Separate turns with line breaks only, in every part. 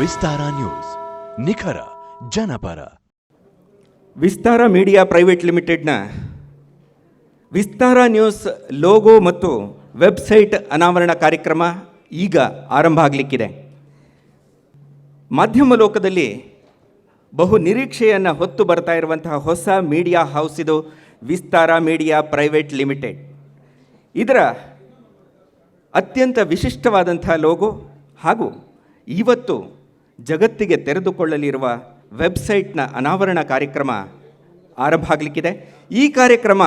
ವಿಸ್ತಾರ news, ನಿಖರ ಜನಪರ.
ವಿಸ್ತಾರ media private ಲಿಮಿಟೆಡ್ನ ವಿಸ್ತಾರ ನ್ಯೂಸ್ ಲೋಗೋ ಮತ್ತು ವೆಬ್ಸೈಟ್ ಅನಾವರಣ ಕಾರ್ಯಕ್ರಮ ಈಗ ಆರಂಭ ಆಗಲಿಕ್ಕಿದೆ. ಮಾಧ್ಯಮ ಲೋಕದಲ್ಲಿ ಬಹು ನಿರೀಕ್ಷೆಯನ್ನು ಹೊತ್ತು ಬರ್ತಾ ಇರುವಂತಹ ಹೊಸ ಮೀಡಿಯಾ ಹೌಸ್ ಇದು ವಿಸ್ತಾರ ಮೀಡಿಯಾ ಪ್ರೈವೇಟ್ ಲಿಮಿಟೆಡ್. ಇದರ ಅತ್ಯಂತ ವಿಶಿಷ್ಟವಾದಂಥ ಲೋಗೋ ಹಾಗೂ ಇವತ್ತು ಜಗತ್ತಿಗೆ ತೆರೆದುಕೊಳ್ಳಲಿರುವ ವೆಬ್ಸೈಟ್ನ ಅನಾವರಣ ಕಾರ್ಯಕ್ರಮ ಆರಂಭ ಆಗಲಿಕ್ಕಿದೆ. ಈ ಕಾರ್ಯಕ್ರಮ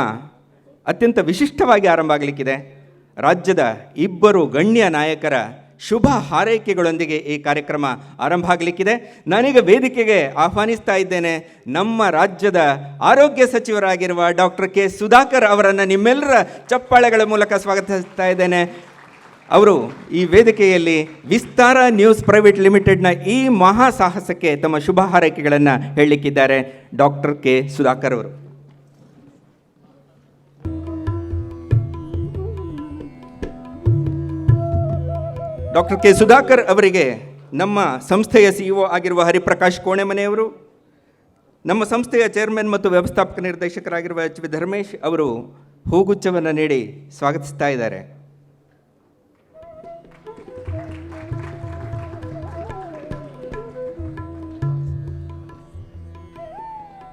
ಅತ್ಯಂತ ವಿಶಿಷ್ಟವಾಗಿ ಆರಂಭ ಆಗಲಿಕ್ಕಿದೆ. ರಾಜ್ಯದ ಇಬ್ಬರು ಗಣ್ಯ ನಾಯಕರ ಶುಭ ಹಾರೈಕೆಗಳೊಂದಿಗೆ ಈ ಕಾರ್ಯಕ್ರಮ ಆರಂಭ ಆಗಲಿಕ್ಕಿದೆ. ನಾನೀಗ ವೇದಿಕೆಗೆ ಆಹ್ವಾನಿಸ್ತಾ ಇದ್ದೇನೆ ನಮ್ಮ ರಾಜ್ಯದ ಆರೋಗ್ಯ ಸಚಿವರಾಗಿರುವ ಡಾಕ್ಟರ್ ಕೆ ಸುಧಾಕರ್ ಅವರನ್ನು ನಿಮ್ಮೆಲ್ಲರ ಚಪ್ಪಾಳೆಗಳ ಮೂಲಕ ಸ್ವಾಗತಿಸ್ತಾ ಇದ್ದೇನೆ. ಅವರು ಈ ವೇದಿಕೆಯಲ್ಲಿ ವಿಸ್ತಾರ ನ್ಯೂಸ್ ಪ್ರೈವೇಟ್ ಲಿಮಿಟೆಡ್ನ ಈ ಮಹಾ ಸಾಹಸಕ್ಕೆ ತಮ್ಮ ಶುಭ ಹಾರೈಕೆಗಳನ್ನು ಹೇಳಲಿಕ್ಕಿದ್ದಾರೆ. ಡಾಕ್ಟರ್ ಕೆ ಸುಧಾಕರ್ ಅವರು. ಡಾಕ್ಟರ್ ಕೆ ಸುಧಾಕರ್ ಅವರಿಗೆ ನಮ್ಮ ಸಂಸ್ಥೆಯ CEO ಆಗಿರುವ ಹರಿಪ್ರಕಾಶ್ ಕೋಣೆಮನೆಯವರು, ನಮ್ಮ ಸಂಸ್ಥೆಯ ಚೇರ್ಮನ್ ಮತ್ತು ವ್ಯವಸ್ಥಾಪಕ ನಿರ್ದೇಶಕರಾಗಿರುವ HV ಧರ್ಮೇಶ್ ಅವರು ಹೂಗುಚ್ಛವನ್ನು ನೀಡಿ ಸ್ವಾಗತಿಸ್ತಾ ಇದ್ದಾರೆ.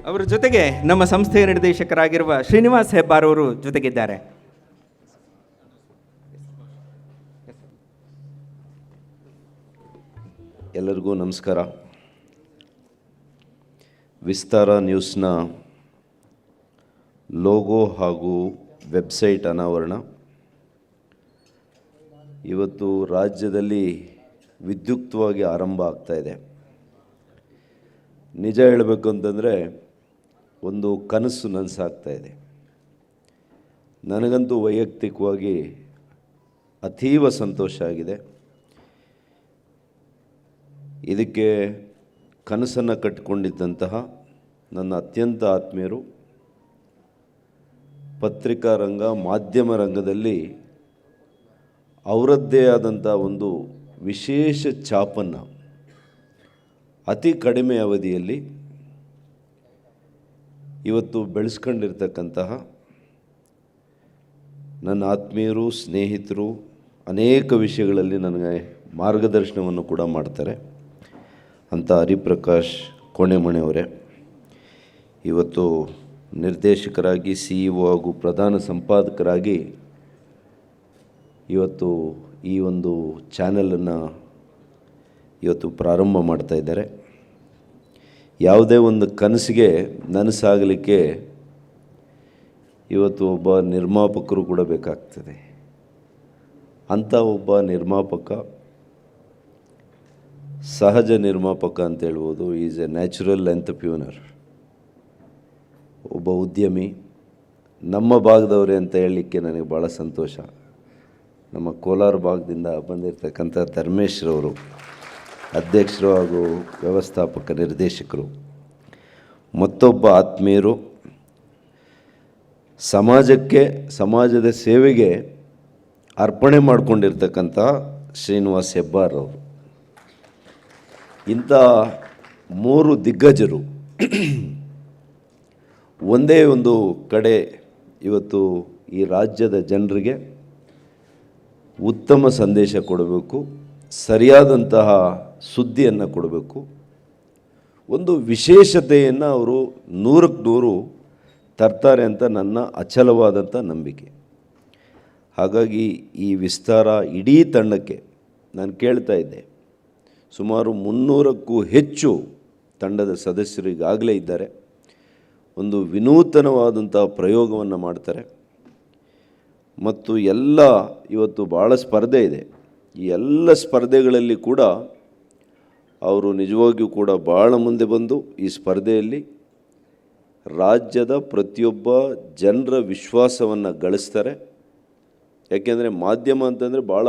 ಅವರ ಜೊತೆಗೆ ನಮ್ಮ ಸಂಸ್ಥೆಯ ನಿರ್ದೇಶಕರಾಗಿರುವ ಶ್ರೀನಿವಾಸ್ ಹೆಬ್ಬಾರ್ ಅವರು ಜೊತೆಗಿದ್ದಾರೆ.
ಎಲ್ಲರಿಗೂ ನಮಸ್ಕಾರ. ವಿಸ್ತಾರ ನ್ಯೂಸ್ನ ಲೋಗೋ ಹಾಗೂ ವೆಬ್ಸೈಟ್ ಅನಾವರಣ ಇವತ್ತು ರಾಜ್ಯದಲ್ಲಿ ವಿದ್ಯುಕ್ತವಾಗಿ ಆರಂಭ ಆಗ್ತಾ ಇದೆ. ನಿಜ ಹೇಳಬೇಕು ಅಂತಂದರೆ ಒಂದು ಕನಸು ನನಸಾಗ್ತಾ ಇದೆ. ನನಗಂತೂ ವೈಯಕ್ತಿಕವಾಗಿ ಅತೀವ ಸಂತೋಷ ಆಗಿದೆ. ಇದಕ್ಕೆ ಕನಸನ್ನು ಕಟ್ಟಿಕೊಂಡಿದ್ದಂತಹ ನನ್ನ ಅತ್ಯಂತ ಆತ್ಮೀಯರು ಪತ್ರಿಕಾ ರಂಗ, ಮಾಧ್ಯಮ ರಂಗದಲ್ಲಿ ಅವರದ್ದೇ ಆದಂಥ ಒಂದು ವಿಶೇಷ ಛಾಪನ್ನು ಅತಿ ಕಡಿಮೆ ಅವಧಿಯಲ್ಲಿ ಇವತ್ತು ಬೆಳೆಸ್ಕೊಂಡಿರ್ತಕ್ಕಂತಹ ನನ್ನ ಆತ್ಮೀಯರು, ಸ್ನೇಹಿತರು ಅನೇಕ ವಿಷಯಗಳಲ್ಲಿ ನನಗೆ ಮಾರ್ಗದರ್ಶನವನ್ನು ಕೂಡ ಮಾಡ್ತಾರೆ ಅಂತ ಹರಿಪ್ರಕಾಶ್ ಕೋಣೆಮನೆಯವರೇ ಇವತ್ತು ನಿರ್ದೇಶಕರಾಗಿ, CEO ಹಾಗೂ ಪ್ರಧಾನ ಸಂಪಾದಕರಾಗಿ ಇವತ್ತು ಈ ಒಂದು ಚಾನೆಲನ್ನು ಇವತ್ತು ಪ್ರಾರಂಭ ಮಾಡ್ತಾ ಇದ್ದಾರೆ. ಯಾವುದೇ ಒಂದು ಕನಸಿಗೆ ನನಸಾಗಲಿಕ್ಕೆ ಇವತ್ತು ಒಬ್ಬ ನಿರ್ಮಾಪಕರು ಕೂಡ ಬೇಕಾಗ್ತದೆ. ಅಂಥ ಒಬ್ಬ ನಿರ್ಮಾಪಕ, ಸಹಜ ನಿರ್ಮಾಪಕ ಅಂತ ಹೇಳ್ಬೋದು. ಈಸ್ ಎ ನ್ಯಾಚುರಲ್ ಎಂಟರ್ಪ್ಯೂನರ್, ಒಬ್ಬ ಉದ್ಯಮಿ, ನಮ್ಮ ಭಾಗದವರೇ ಅಂತ ಹೇಳಲಿಕ್ಕೆ ನನಗೆ ಭಾಳ ಸಂತೋಷ. ನಮ್ಮ ಕೋಲಾರ ಭಾಗದಿಂದ ಬಂದಿರತಕ್ಕಂಥ ಧರ್ಮೇಶ್ರವರು ಅಧ್ಯಕ್ಷರು ಹಾಗೂ ವ್ಯವಸ್ಥಾಪಕ ನಿರ್ದೇಶಕರು, ಮತ್ತೊಬ್ಬ ಆತ್ಮೀಯರು, ಸಮಾಜಕ್ಕೆ, ಸಮಾಜದ ಸೇವೆಗೆ ಅರ್ಪಣೆ ಮಾಡಿಕೊಂಡಿರ್ತಕ್ಕಂಥ ಶ್ರೀನಿವಾಸ್ ಹೆಬ್ಬಾರ್ ಅವರು. ಇಂಥ ಮೂರು ದಿಗ್ಗಜರು ಒಂದೇ ಒಂದು ಕಡೆ ಇವತ್ತು ಈ ರಾಜ್ಯದ ಜನರಿಗೆ ಉತ್ತಮ ಸಂದೇಶ ಕೊಡಬೇಕು, ಸರಿಯಾದಂತಹ ಸುದ್ದಿಯನ್ನು ಕೊಡಬೇಕು, ಒಂದು ವಿಶೇಷತೆಯನ್ನು ಅವರು 100% ತರ್ತಾರೆ ಅಂತ ನನ್ನ ಅಚಲವಾದಂಥ ನಂಬಿಕೆ. ಹಾಗಾಗಿ ಈ ವಿಸ್ತಾರ ಇಡೀ ತಂಡಕ್ಕೆ ನಾನು ಕೇಳ್ತಾ ಇದ್ದೆ, ಸುಮಾರು 300ಕ್ಕೂ ಹೆಚ್ಚು ತಂಡದ ಸದಸ್ಯರು ಈಗಾಗಲೇ ಇದ್ದಾರೆ. ಒಂದು ವಿನೂತನವಾದಂಥ ಪ್ರಯೋಗವನ್ನು ಮಾಡ್ತಾರೆ ಮತ್ತು ಎಲ್ಲ ಇವತ್ತು ಭಾಳ ಸ್ಪರ್ಧೆ ಇದೆ. ಈ ಎಲ್ಲ ಸ್ಪರ್ಧೆಗಳಲ್ಲಿ ಕೂಡ ಅವರು ನಿಜವಾಗಿಯೂ ಕೂಡ ಭಾಳ ಮುಂದೆ ಬಂದು ಈ ಸ್ಪರ್ಧೆಯಲ್ಲಿ ರಾಜ್ಯದ ಪ್ರತಿಯೊಬ್ಬ ಜನರ ವಿಶ್ವಾಸವನ್ನು ಗಳಿಸ್ತಾರೆ. ಯಾಕೆಂದರೆ ಮಾಧ್ಯಮ ಅಂತಂದರೆ ಭಾಳ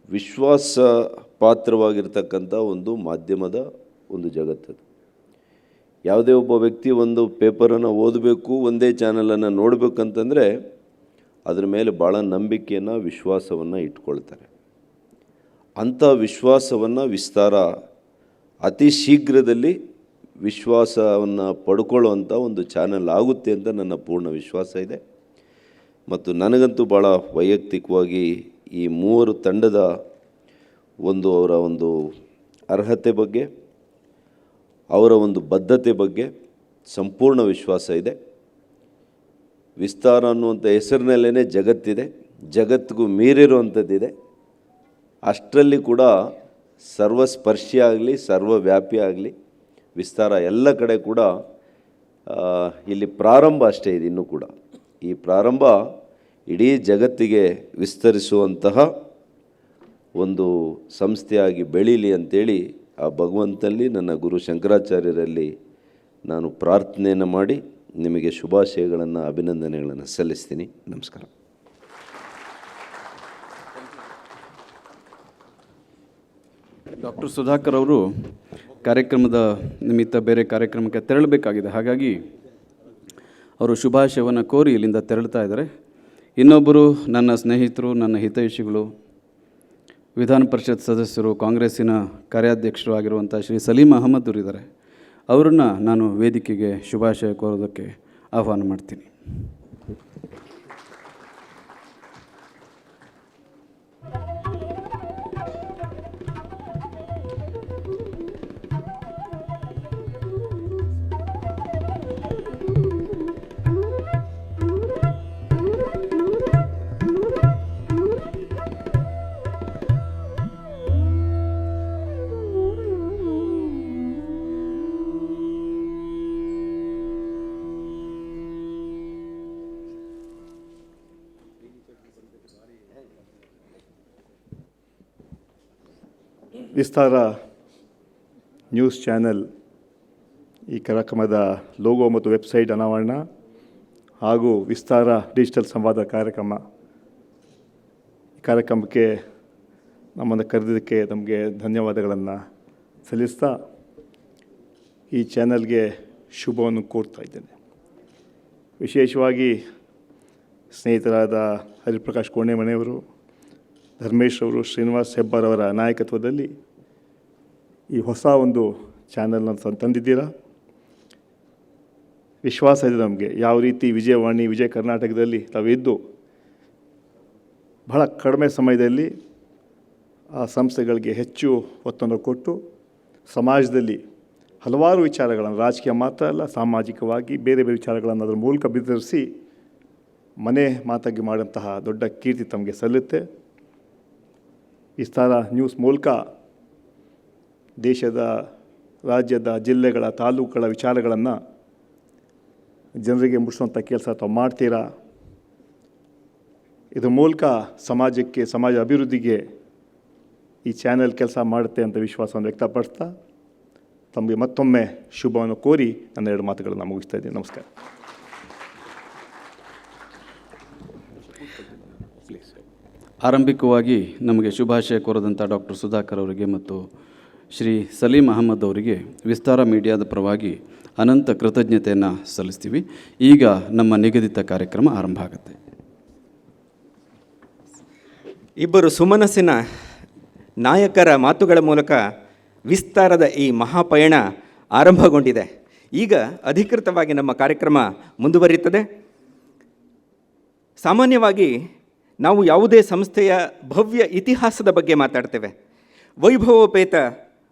ವಿಶ್ವಾಸ ಪಾತ್ರವಾಗಿರ್ತಕ್ಕಂಥ ಒಂದು ಮಾಧ್ಯಮದ ಒಂದು ಜಗತ್ತದು. ಯಾವುದೇ ಒಬ್ಬ ವ್ಯಕ್ತಿ ಒಂದು ಪೇಪರನ್ನು ಓದಬೇಕು, ಒಂದೇ ಚಾನಲನ್ನು ನೋಡಬೇಕಂತಂದರೆ ಅದರ ಮೇಲೆ ಭಾಳ ನಂಬಿಕೆಯನ್ನು, ವಿಶ್ವಾಸವನ್ನು ಇಟ್ಕೊಳ್ತಾರೆ. ಅಂಥ ವಿಶ್ವಾಸವನ್ನು ವಿಸ್ತಾರ ಅತಿ ಶೀಘ್ರದಲ್ಲಿ ವಿಶ್ವಾಸವನ್ನು ಪಡ್ಕೊಳ್ಳುವಂಥ ಒಂದು ಚಾನಲ್ ಆಗುತ್ತೆ ಅಂತ ನನ್ನ ಪೂರ್ಣ ವಿಶ್ವಾಸ ಇದೆ. ಮತ್ತು ನನಗಂತೂ ಭಾಳ ವೈಯಕ್ತಿಕವಾಗಿ ಈ ಮೂವರು ತಂಡದ ಅವರ ಒಂದು ಅರ್ಹತೆ ಬಗ್ಗೆ, ಅವರ ಒಂದು ಬದ್ಧತೆ ಬಗ್ಗೆ ಸಂಪೂರ್ಣ ವಿಶ್ವಾಸ ಇದೆ. ವಿಸ್ತಾರ ಅನ್ನುವಂಥ ಹೆಸರಿನಲ್ಲೇ ಜಗತ್ತಿದೆ, ಜಗತ್ತಿಗೂ ಮೀರಿರುವಂಥದ್ದಿದೆ. ಅಷ್ಟರಲ್ಲಿ ಕೂಡ ಸರ್ವಸ್ಪರ್ಶಿ ಆಗಲಿ ಸರ್ವವ್ಯಾಪಿ ಆಗಲಿ ವಿಸ್ತಾರ ಎಲ್ಲ ಕಡೆ ಕೂಡ ಇಲ್ಲಿ ಪ್ರಾರಂಭ ಅಷ್ಟೇ ಇದೆ. ಇನ್ನೂ ಕೂಡ ಈ ಪ್ರಾರಂಭ ಇಡೀ ಜಗತ್ತಿಗೆ ವಿಸ್ತರಿಸುವಂತಹ ಒಂದು ಸಂಸ್ಥೆಯಾಗಿ ಬೆಳೀಲಿ ಅಂತೇಳಿ ಆ ಭಗವಂತನಲ್ಲಿ, ನನ್ನ ಗುರು ಶಂಕರಾಚಾರ್ಯರಲ್ಲಿ ನಾನು ಪ್ರಾರ್ಥನೆಯನ್ನು ಮಾಡಿ ನಿಮಗೆ ಶುಭಾಶಯಗಳನ್ನು, ಅಭಿನಂದನೆಗಳನ್ನು ಸಲ್ಲಿಸ್ತೀನಿ. ನಮಸ್ಕಾರ.
ಡಾಕ್ಟರ್ ಸುಧಾಕರ್ ಅವರು ಕಾರ್ಯಕ್ರಮದ ನಿಮಿತ್ತ ಬೇರೆ ಕಾರ್ಯಕ್ರಮಕ್ಕೆ ತೆರಳಬೇಕಾಗಿದೆ. ಹಾಗಾಗಿ ಅವರು ಶುಭಾಶಯವನ್ನು ಕೋರಿ ಇಲ್ಲಿಂದ ತೆರಳ್ತಾ ಇದ್ದಾರೆ. ಇನ್ನೊಬ್ಬರು ನನ್ನ ಸ್ನೇಹಿತರು, ನನ್ನ ಹಿತೈಷಿಗಳು, ವಿಧಾನ ಪರಿಷತ್ ಸದಸ್ಯರು, ಕಾಂಗ್ರೆಸ್ಸಿನ ಕಾರ್ಯಾಧ್ಯಕ್ಷರು ಆಗಿರುವಂಥ ಶ್ರೀ ಸಲೀಂ ಅಹಮದ್ ಅವರು ಇದ್ದಾರೆ. ಅವರನ್ನು ನಾನು ವೇದಿಕೆಗೆ ಶುಭಾಶಯ ಕೋರೋದಕ್ಕೆ ಆಹ್ವಾನ ಮಾಡ್ತೀನಿ.
ವಿಸ್ತಾರ ನ್ಯೂಸ್ ಚಾನೆಲ್ ಈ ಕಾರ್ಯಕ್ರಮದ ಲೋಗೋ ಮತ್ತು ವೆಬ್ಸೈಟ್ ಅನಾವರಣ ಹಾಗೂ ವಿಸ್ತಾರ ಡಿಜಿಟಲ್ ಸಂವಾದ ಕಾರ್ಯಕ್ರಮಕ್ಕೆ ನಮ್ಮನ್ನು ಕರೆದಿದ್ದಕ್ಕೆ ನಮಗೆ ಧನ್ಯವಾದಗಳನ್ನು ಸಲ್ಲಿಸ್ತಾ ಈ ಚಾನೆಲ್ಗೆ ಶುಭವನ್ನು ಕೋರ್ತಾ ಇದ್ದೇನೆ. ವಿಶೇಷವಾಗಿ ಸ್ನೇಹಿತರಾದ ಹರಿಪ್ರಕಾಶ್ ಕೋಣೆಮನೆಯವರು, ಧರ್ಮೇಶ್ ಅವರು, ಶ್ರೀನಿವಾಸ್ ಹೆಬ್ಬಾರವರ ನಾಯಕತ್ವದಲ್ಲಿ ಈ ಹೊಸ ಒಂದು ಚಾನಲ್ನ ತಂದಿದ್ದೀರಾ. ವಿಶ್ವಾಸ ಇದೆ ನಮಗೆ. ಯಾವ ರೀತಿ ವಿಜಯವಾಣಿ, ವಿಜಯ ಕರ್ನಾಟಕದಲ್ಲಿ ತಾವಿದ್ದು ಬಹಳ ಕಡಿಮೆ ಸಮಯದಲ್ಲಿ ಆ ಸಂಸ್ಥೆಗಳಿಗೆ ಹೆಚ್ಚು ಒತ್ತನ್ನು ಕೊಟ್ಟು ಸಮಾಜದಲ್ಲಿ ಹಲವಾರು ವಿಚಾರಗಳನ್ನು, ರಾಜಕೀಯ ಮಾತ್ರ ಅಲ್ಲ, ಸಾಮಾಜಿಕವಾಗಿ ಬೇರೆ ಬೇರೆ ವಿಚಾರಗಳನ್ನು ಅದರ ಮೂಲಕ ಬಿತ್ತರಿಸಿ ಮನೆ ಮಾತಾಗಿ ಮಾಡುವಂತಹ ದೊಡ್ಡ ಕೀರ್ತಿ ತಮಗೆ ಸಲ್ಲುತ್ತೆ. ವಿಸ್ತಾರ ನ್ಯೂಸ್ ಮೂಲಕ ದೇಶದ, ರಾಜ್ಯದ, ಜಿಲ್ಲೆಗಳ, ತಾಲೂಕುಗಳ ವಿಚಾರಗಳನ್ನು ಜನರಿಗೆ ಮುಟ್ಟಿಸುವಂಥ ಕೆಲಸ ತಾವು ಮಾಡ್ತೀರಾ. ಇದ್ರ ಮೂಲಕ ಸಮಾಜಕ್ಕೆ, ಸಮಾಜ ಅಭಿವೃದ್ಧಿಗೆ ಈ ಚಾನೆಲ್ ಕೆಲಸ ಮಾಡುತ್ತೆ ಅಂತ ವಿಶ್ವಾಸವನ್ನು ವ್ಯಕ್ತಪಡಿಸ್ತಾ ತಮಗೆ ಮತ್ತೊಮ್ಮೆ ಶುಭವನ್ನು ಕೋರಿ ನನ್ನ ಎರಡು ಮಾತುಗಳನ್ನು ಮುಗಿಸ್ತಾ ಇದ್ದೀನಿ. ನಮಸ್ಕಾರ.
ಆರಂಭಿಕವಾಗಿ ನಮಗೆ ಶುಭಾಶಯ ಕೋರದಂಥ ಡಾಕ್ಟರ್ ಸುಧಾಕರ್ ಅವರಿಗೆ ಮತ್ತು ಶ್ರೀ ಸಲೀಂ ಅಹಮದ್ ಅವರಿಗೆ ವಿಸ್ತಾರ ಮೀಡಿಯಾದ ಪರವಾಗಿ ಅನಂತ ಕೃತಜ್ಞತೆಯನ್ನು ಸಲ್ಲಿಸ್ತೀವಿ. ಈಗ ನಮ್ಮ ನಿಗದಿತ ಕಾರ್ಯಕ್ರಮ ಆರಂಭ ಆಗುತ್ತೆ.
ಇಬ್ಬರು ಸುಮನಸ್ಸಿನ ನಾಯಕರ ಮಾತುಗಳ ಮೂಲಕ ವಿಸ್ತಾರದ ಈ ಮಹಾಪಯಣ ಆರಂಭಗೊಂಡಿದೆ. ಈಗ ಅಧಿಕೃತವಾಗಿ ನಮ್ಮ ಕಾರ್ಯಕ್ರಮ ಮುಂದುವರಿಯುತ್ತದೆ. ಸಾಮಾನ್ಯವಾಗಿ ನಾವು ಯಾವುದೇ ಸಂಸ್ಥೆಯ ಭವ್ಯ ಇತಿಹಾಸದ ಬಗ್ಗೆ ಮಾತಾಡ್ತೇವೆ, ವೈಭವೋಪೇತ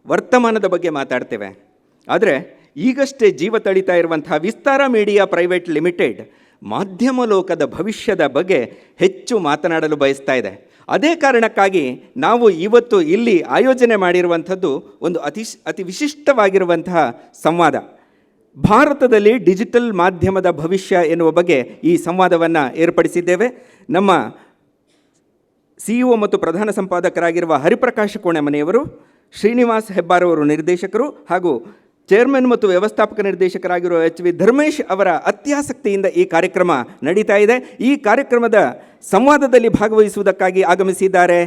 ವರ್ತಮಾನದ ಬಗ್ಗೆ ಮಾತಾಡ್ತೇವೆ. ಆದರೆ ಈಗಷ್ಟೇ ಜೀವ ತಳಿತಾ ಇರುವಂತಹ ವಿಸ್ತಾರ ಮೀಡಿಯಾ ಪ್ರೈವೇಟ್ ಲಿಮಿಟೆಡ್ ಮಾಧ್ಯಮ ಲೋಕದ ಭವಿಷ್ಯದ ಬಗ್ಗೆ ಹೆಚ್ಚು ಮಾತನಾಡಲು ಬಯಸ್ತಾ ಇದೆ. ಅದೇ ಕಾರಣಕ್ಕಾಗಿ ನಾವು ಇವತ್ತು ಇಲ್ಲಿ ಆಯೋಜನೆ ಮಾಡಿರುವಂಥದ್ದು ಒಂದು ಅತಿ ವಿಶಿಷ್ಟವಾಗಿರುವಂತಹ ಸಂವಾದ. ಭಾರತದಲ್ಲಿ ಡಿಜಿಟಲ್ ಮಾಧ್ಯಮದ ಭವಿಷ್ಯ ಎನ್ನುವ ಬಗ್ಗೆ ಈ ಸಂವಾದವನ್ನು ಏರ್ಪಡಿಸಿದ್ದೇವೆ. ನಮ್ಮ CEO ಮತ್ತು ಪ್ರಧಾನ ಸಂಪಾದಕರಾಗಿರುವ ಹರಿಪ್ರಕಾಶ್ ಕೋಣೆಮನೆಯವರು, ಶ್ರೀನಿವಾಸ್ ಹೆಬ್ಬಾರವರು ನಿರ್ದೇಶಕರು ಹಾಗೂ ಚೇರ್ಮನ್ ಮತ್ತು ವ್ಯವಸ್ಥಾಪಕ ನಿರ್ದೇಶಕರಾಗಿರುವ HV ಧರ್ಮೇಶ್ ಅವರ ಅತ್ಯಾಸಕ್ತಿಯಿಂದ ಈ ಕಾರ್ಯಕ್ರಮ ನಡೀತಾ ಇದೆ. ಈ ಕಾರ್ಯಕ್ರಮದ ಸಂವಾದದಲ್ಲಿ ಭಾಗವಹಿಸುವುದಕ್ಕಾಗಿ ಆಗಮಿಸಿದ್ದಾರೆ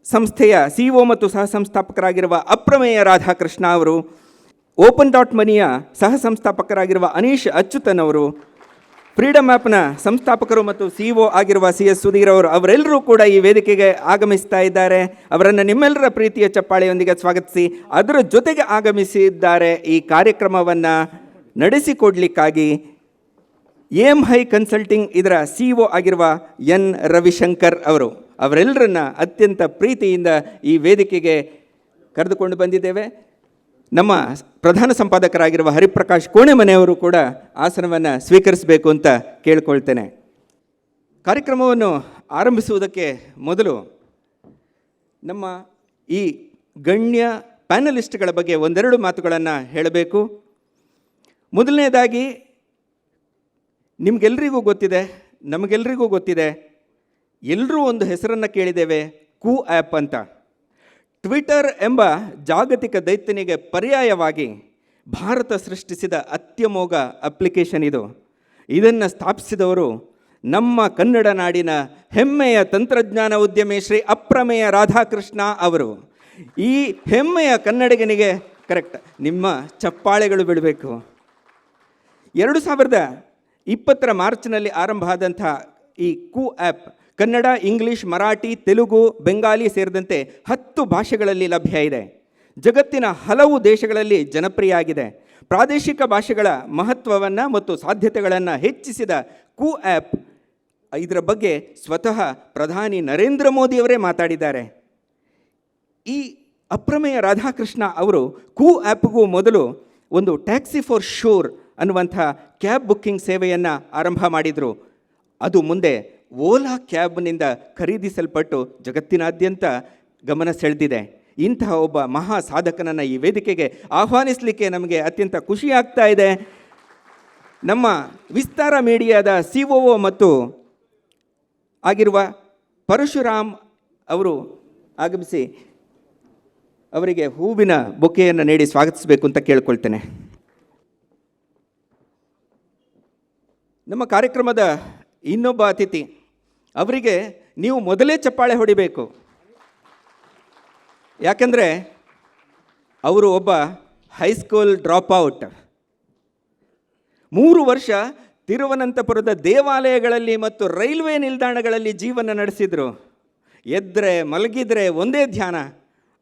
ಸಂಸ್ಥೆಯ CEO ಮತ್ತು ಸಹ ಸಂಸ್ಥಾಪಕರಾಗಿರುವ ಅಪ್ರಮೇಯ ರಾಧಾಕೃಷ್ಣ ಅವರು, ಓಪನ್ ಡಾಟ್ ಮನಿಯ ಸಹ ಸಂಸ್ಥಾಪಕರಾಗಿರುವ ಅನೀಶ್ ಅಚ್ಯುತನ್ ಅವರು, ಫ್ರೀಡಮ್ ಆ್ಯಪ್ನ ಸಂಸ್ಥಾಪಕರು ಮತ್ತು CEO ಆಗಿರುವ CS ಸುಧೀರ್ ಅವರು ಅವರೆಲ್ಲರೂ ಕೂಡ ಈ ವೇದಿಕೆಗೆ ಆಗಮಿಸ್ತಾ ಇದ್ದಾರೆ. ಅವರನ್ನು ನಿಮ್ಮೆಲ್ಲರ ಪ್ರೀತಿಯ ಚಪ್ಪಾಳೆಯೊಂದಿಗೆ ಸ್ವಾಗತಿಸಿ, ಅದರ ಜೊತೆಗೆ ಆಗಮಿಸಿದ್ದಾರೆ ಈ ಕಾರ್ಯಕ್ರಮವನ್ನು ನಡೆಸಿಕೊಡ್ಲಿಕ್ಕಾಗಿ ಹೈ ಕನ್ಸಲ್ಟಿಂಗ್ ಇದರ CEO ಆಗಿರುವ N ರವಿಶಂಕರ್ ಅವರು. ಅವರೆಲ್ಲರನ್ನ ಅತ್ಯಂತ ಪ್ರೀತಿಯಿಂದ ಈ ವೇದಿಕೆಗೆ ಕರೆದುಕೊಂಡು ಬಂದಿದ್ದೇವೆ. ನಮ್ಮ ಪ್ರಧಾನ ಸಂಪಾದಕರಾಗಿರುವ ಹರಿಪ್ರಕಾಶ್ ಕೋಣೆಮನೆಯವರು ಕೂಡ ಆಸನವನ್ನು ಸ್ವೀಕರಿಸಬೇಕು ಅಂತ ಕೇಳ್ಕೊಳ್ತೇನೆ. ಕಾರ್ಯಕ್ರಮವನ್ನು ಆರಂಭಿಸುವುದಕ್ಕೆ ಮೊದಲು ನಮ್ಮ ಈ ಗಣ್ಯ ಪ್ಯಾನಲಿಸ್ಟ್ಗಳ ಬಗ್ಗೆ ಒಂದೆರಡು ಮಾತುಗಳನ್ನು ಹೇಳಬೇಕು. ಮೊದಲನೇದಾಗಿ, ನಿಮಗೆಲ್ಲರಿಗೂ ಗೊತ್ತಿದೆ, ನಮಗೆಲ್ಲರಿಗೂ ಗೊತ್ತಿದೆ, ಎಲ್ಲರೂ ಒಂದು ಹೆಸರನ್ನು ಕೇಳಿದ್ದೇವೆ, ಕೂ ಆ್ಯಪ್ ಅಂತ. ಟ್ವಿಟರ್ ಎಂಬ ಜಾಗತಿಕ ದೈತ್ಯನಿಗೆ ಪರ್ಯಾಯವಾಗಿ ಭಾರತ ಸೃಷ್ಟಿಸಿದ ಅತ್ಯಮೋಘ ಅಪ್ಲಿಕೇಶನ್ ಇದು. ಇದನ್ನು ಸ್ಥಾಪಿಸಿದವರು ನಮ್ಮ ಕನ್ನಡ ನಾಡಿನ ಹೆಮ್ಮೆಯ ತಂತ್ರಜ್ಞಾನ ಉದ್ಯಮಿ ಶ್ರೀ ಅಪ್ರಮೇಯ ರಾಧಾಕೃಷ್ಣ ಅವರು. ಈ ಹೆಮ್ಮೆಯ ಕನ್ನಡಿಗನಿಗೆ ಕರೆಕ್ಟ್ ನಿಮ್ಮ ಚಪ್ಪಾಳೆಗಳು ಬಿಡಬೇಕು. 2020 ಮಾರ್ಚ್ನಲ್ಲಿ ಆರಂಭ ಆದಂಥ ಈ ಕೂ ಆ್ಯಪ್ ಕನ್ನಡ, ಇಂಗ್ಲಿಷ್, ಮರಾಠಿ, ತೆಲುಗು, ಬೆಂಗಾಲಿ ಸೇರಿದಂತೆ 10 ಭಾಷೆಗಳಲ್ಲಿ ಲಭ್ಯ ಇದೆ. ಜಗತ್ತಿನ ಹಲವು ದೇಶಗಳಲ್ಲಿ ಜನಪ್ರಿಯ ಆಗಿದೆ. ಪ್ರಾದೇಶಿಕ ಭಾಷೆಗಳ ಮಹತ್ವವನ್ನು ಮತ್ತು ಸಾಧ್ಯತೆಗಳನ್ನು ಹೆಚ್ಚಿಸಿದ ಕೂ ಆ್ಯಪ್, ಇದರ ಬಗ್ಗೆ ಸ್ವತಃ ಪ್ರಧಾನಿ ನರೇಂದ್ರ ಮೋದಿಯವರೇ ಮಾತಾಡಿದ್ದಾರೆ. ಈ ಅಪ್ರಮೇಯ ರಾಧಾಕೃಷ್ಣ ಅವರು ಕೂ ಆ್ಯಪ್ಗೂ ಮೊದಲು ಒಂದು ಟ್ಯಾಕ್ಸಿ ಫಾರ್ ಶೋರ್ ಅನ್ನುವಂಥ ಕ್ಯಾಬ್ ಬುಕ್ಕಿಂಗ್ ಸೇವೆಯನ್ನು ಆರಂಭ ಮಾಡಿದರು. ಅದು ಮುಂದೆ ಓಲಾ ಕ್ಯಾಬ್ನಿಂದ ಖರೀದಿಸಲ್ಪಟ್ಟು ಜಗತ್ತಿನಾದ್ಯಂತ ಗಮನ ಸೆಳೆದಿದೆ. ಇಂತಹ ಒಬ್ಬ ಮಹಾ ಸಾಧಕನನ್ನು ಈ ವೇದಿಕೆಗೆ ಆಹ್ವಾನಿಸಲಿಕ್ಕೆ ನಮಗೆ ಅತ್ಯಂತ ಖುಷಿಯಾಗ್ತಾ ಇದೆ. ನಮ್ಮ ವಿಸ್ತಾರ ಮೀಡಿಯಾದ COO ಮತ್ತು ಆಗಿರುವ ಪರಶುರಾಮ್ ಅವರು ಆಗಮಿಸಿ ಅವರಿಗೆ ಹೂವಿನ ಬೊಕೆಯನ್ನು ನೀಡಿ ಸ್ವಾಗತಿಸಬೇಕು ಅಂತ ಕೇಳ್ಕೊಳ್ತೇನೆ. ನಮ್ಮ ಕಾರ್ಯಕ್ರಮದ ಇನ್ನೊಬ್ಬ ಅತಿಥಿ, ಅವರಿಗೆ ನೀವು ಮೊದಲೇ ಚಪ್ಪಾಳೆ ಹೊಡಿಬೇಕು. ಯಾಕಂದರೆ ಅವರು ಒಬ್ಬ ಹೈಸ್ಕೂಲ್ ಡ್ರಾಪ್ಔಟ್. 3 ವರ್ಷ ತಿರುವನಂತಪುರದ ದೇವಾಲಯಗಳಲ್ಲಿ ಮತ್ತು ರೈಲ್ವೆ ನಿಲ್ದಾಣಗಳಲ್ಲಿ ಜೀವನ ನಡೆಸಿದರು. ಎದ್ದರೆ ಮಲಗಿದರೆ ಒಂದೇ ಧ್ಯಾನ,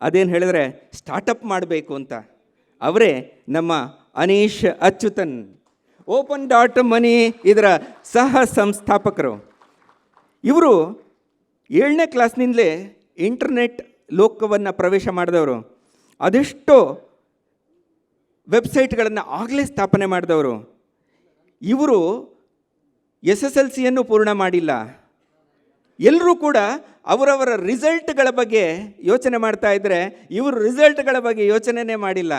ಅದೇನು ಹೇಳಿದ್ರೆ ಸ್ಟಾರ್ಟಪ್ ಮಾಡಬೇಕು ಅಂತ. ಅವರೇ ನಮ್ಮ ಅನೀಶ್ ಅಚ್ಯುತನ್, open.money ಇದರ ಸಹ ಸಂಸ್ಥಾಪಕರು. ಇವರು 7ನೇ ಕ್ಲಾಸ್ನಿಂದಲೇ ಇಂಟರ್ನೆಟ್ ಲೋಕವನ್ನು ಪ್ರವೇಶ ಮಾಡಿದವರು. ಅದೆಷ್ಟೋ ವೆಬ್ಸೈಟ್ಗಳನ್ನು ಆಗಲೇ ಸ್ಥಾಪನೆ ಮಾಡಿದವರು. ಇವರು SSLCಯನ್ನು ಪೂರ್ಣ ಮಾಡಿಲ್ಲ. ಎಲ್ಲರೂ ಕೂಡ ಅವರವರ ರಿಸಲ್ಟ್ಗಳ ಬಗ್ಗೆ ಯೋಚನೆ ಮಾಡ್ತಾ ಇದ್ದರೆ ಇವರು ರಿಸಲ್ಟ್ಗಳ ಬಗ್ಗೆ ಯೋಚನೆನೇ ಮಾಡಿಲ್ಲ.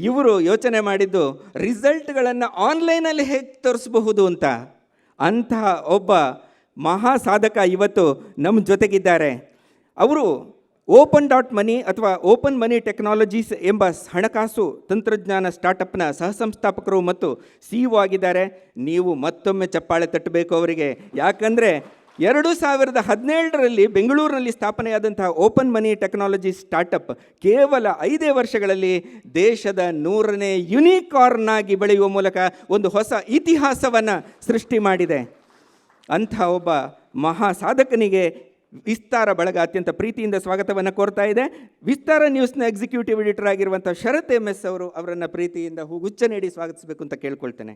ಇವರು ಯೋಚನೆ ಮಾಡಿದ್ದು ರಿಸಲ್ಟ್ಗಳನ್ನು ಆನ್ಲೈನಲ್ಲಿ ಹೇಗೆ ತೋರಿಸಬಹುದು ಅಂತ. ಅಂತಹ ಒಬ್ಬ ಮಹಾ ಸಾಧಕ ಇವತ್ತು ನಮ್ಮ ಜೊತೆಗಿದ್ದಾರೆ. ಅವರು open.money ಅಥವಾ ಓಪನ್ ಮನಿ ಟೆಕ್ನಾಲಜೀಸ್ ಎಂಬ ಹಣಕಾಸು ತಂತ್ರಜ್ಞಾನ ಸ್ಟಾರ್ಟಪ್ನ ಸಹ ಸಂಸ್ಥಾಪಕರು ಮತ್ತು CEO ಆಗಿದ್ದಾರೆ. ನೀವು ಮತ್ತೊಮ್ಮೆ ಚಪ್ಪಾಳೆ ತಟ್ಟಬೇಕು ಅವರಿಗೆ. ಯಾಕಂದರೆ 2017ರಲ್ಲಿ ಬೆಂಗಳೂರಿನಲ್ಲಿ ಸ್ಥಾಪನೆಯಾದಂತಹ ಓಪನ್ ಮನಿ ಟೆಕ್ನಾಲಜಿ ಸ್ಟಾರ್ಟಪ್ ಕೇವಲ 5 ವರ್ಷಗಳಲ್ಲಿ ದೇಶದ 100ನೇ ಯುನಿಕಾರ್ನ್ ಆಗಿ ಬೆಳೆಯುವ ಮೂಲಕ ಒಂದು ಹೊಸ ಇತಿಹಾಸವನ್ನು ಸೃಷ್ಟಿ ಮಾಡಿದೆ. ಅಂಥ ಒಬ್ಬ ಮಹಾ ಸಾಧಕನಿಗೆ ವಿಸ್ತಾರ ಬಳಗ ಅತ್ಯಂತ ಪ್ರೀತಿಯಿಂದ ಸ್ವಾಗತವನ್ನು ಕೋರ್ತಾ ಇದೆ. ವಿಸ್ತಾರ ನ್ಯೂಸ್ನ ಎಕ್ಸಿಕ್ಯೂಟಿವ್ ಎಡಿಟರ್ ಆಗಿರುವಂಥ ಶರತ್ MS ಅವರು ಅವರನ್ನು ಪ್ರೀತಿಯಿಂದ ಹೂಗುಚ್ಛ ನೀಡಿ ಸ್ವಾಗತಿಸಬೇಕು ಅಂತ ಕೇಳ್ಕೊಳ್ತೇನೆ.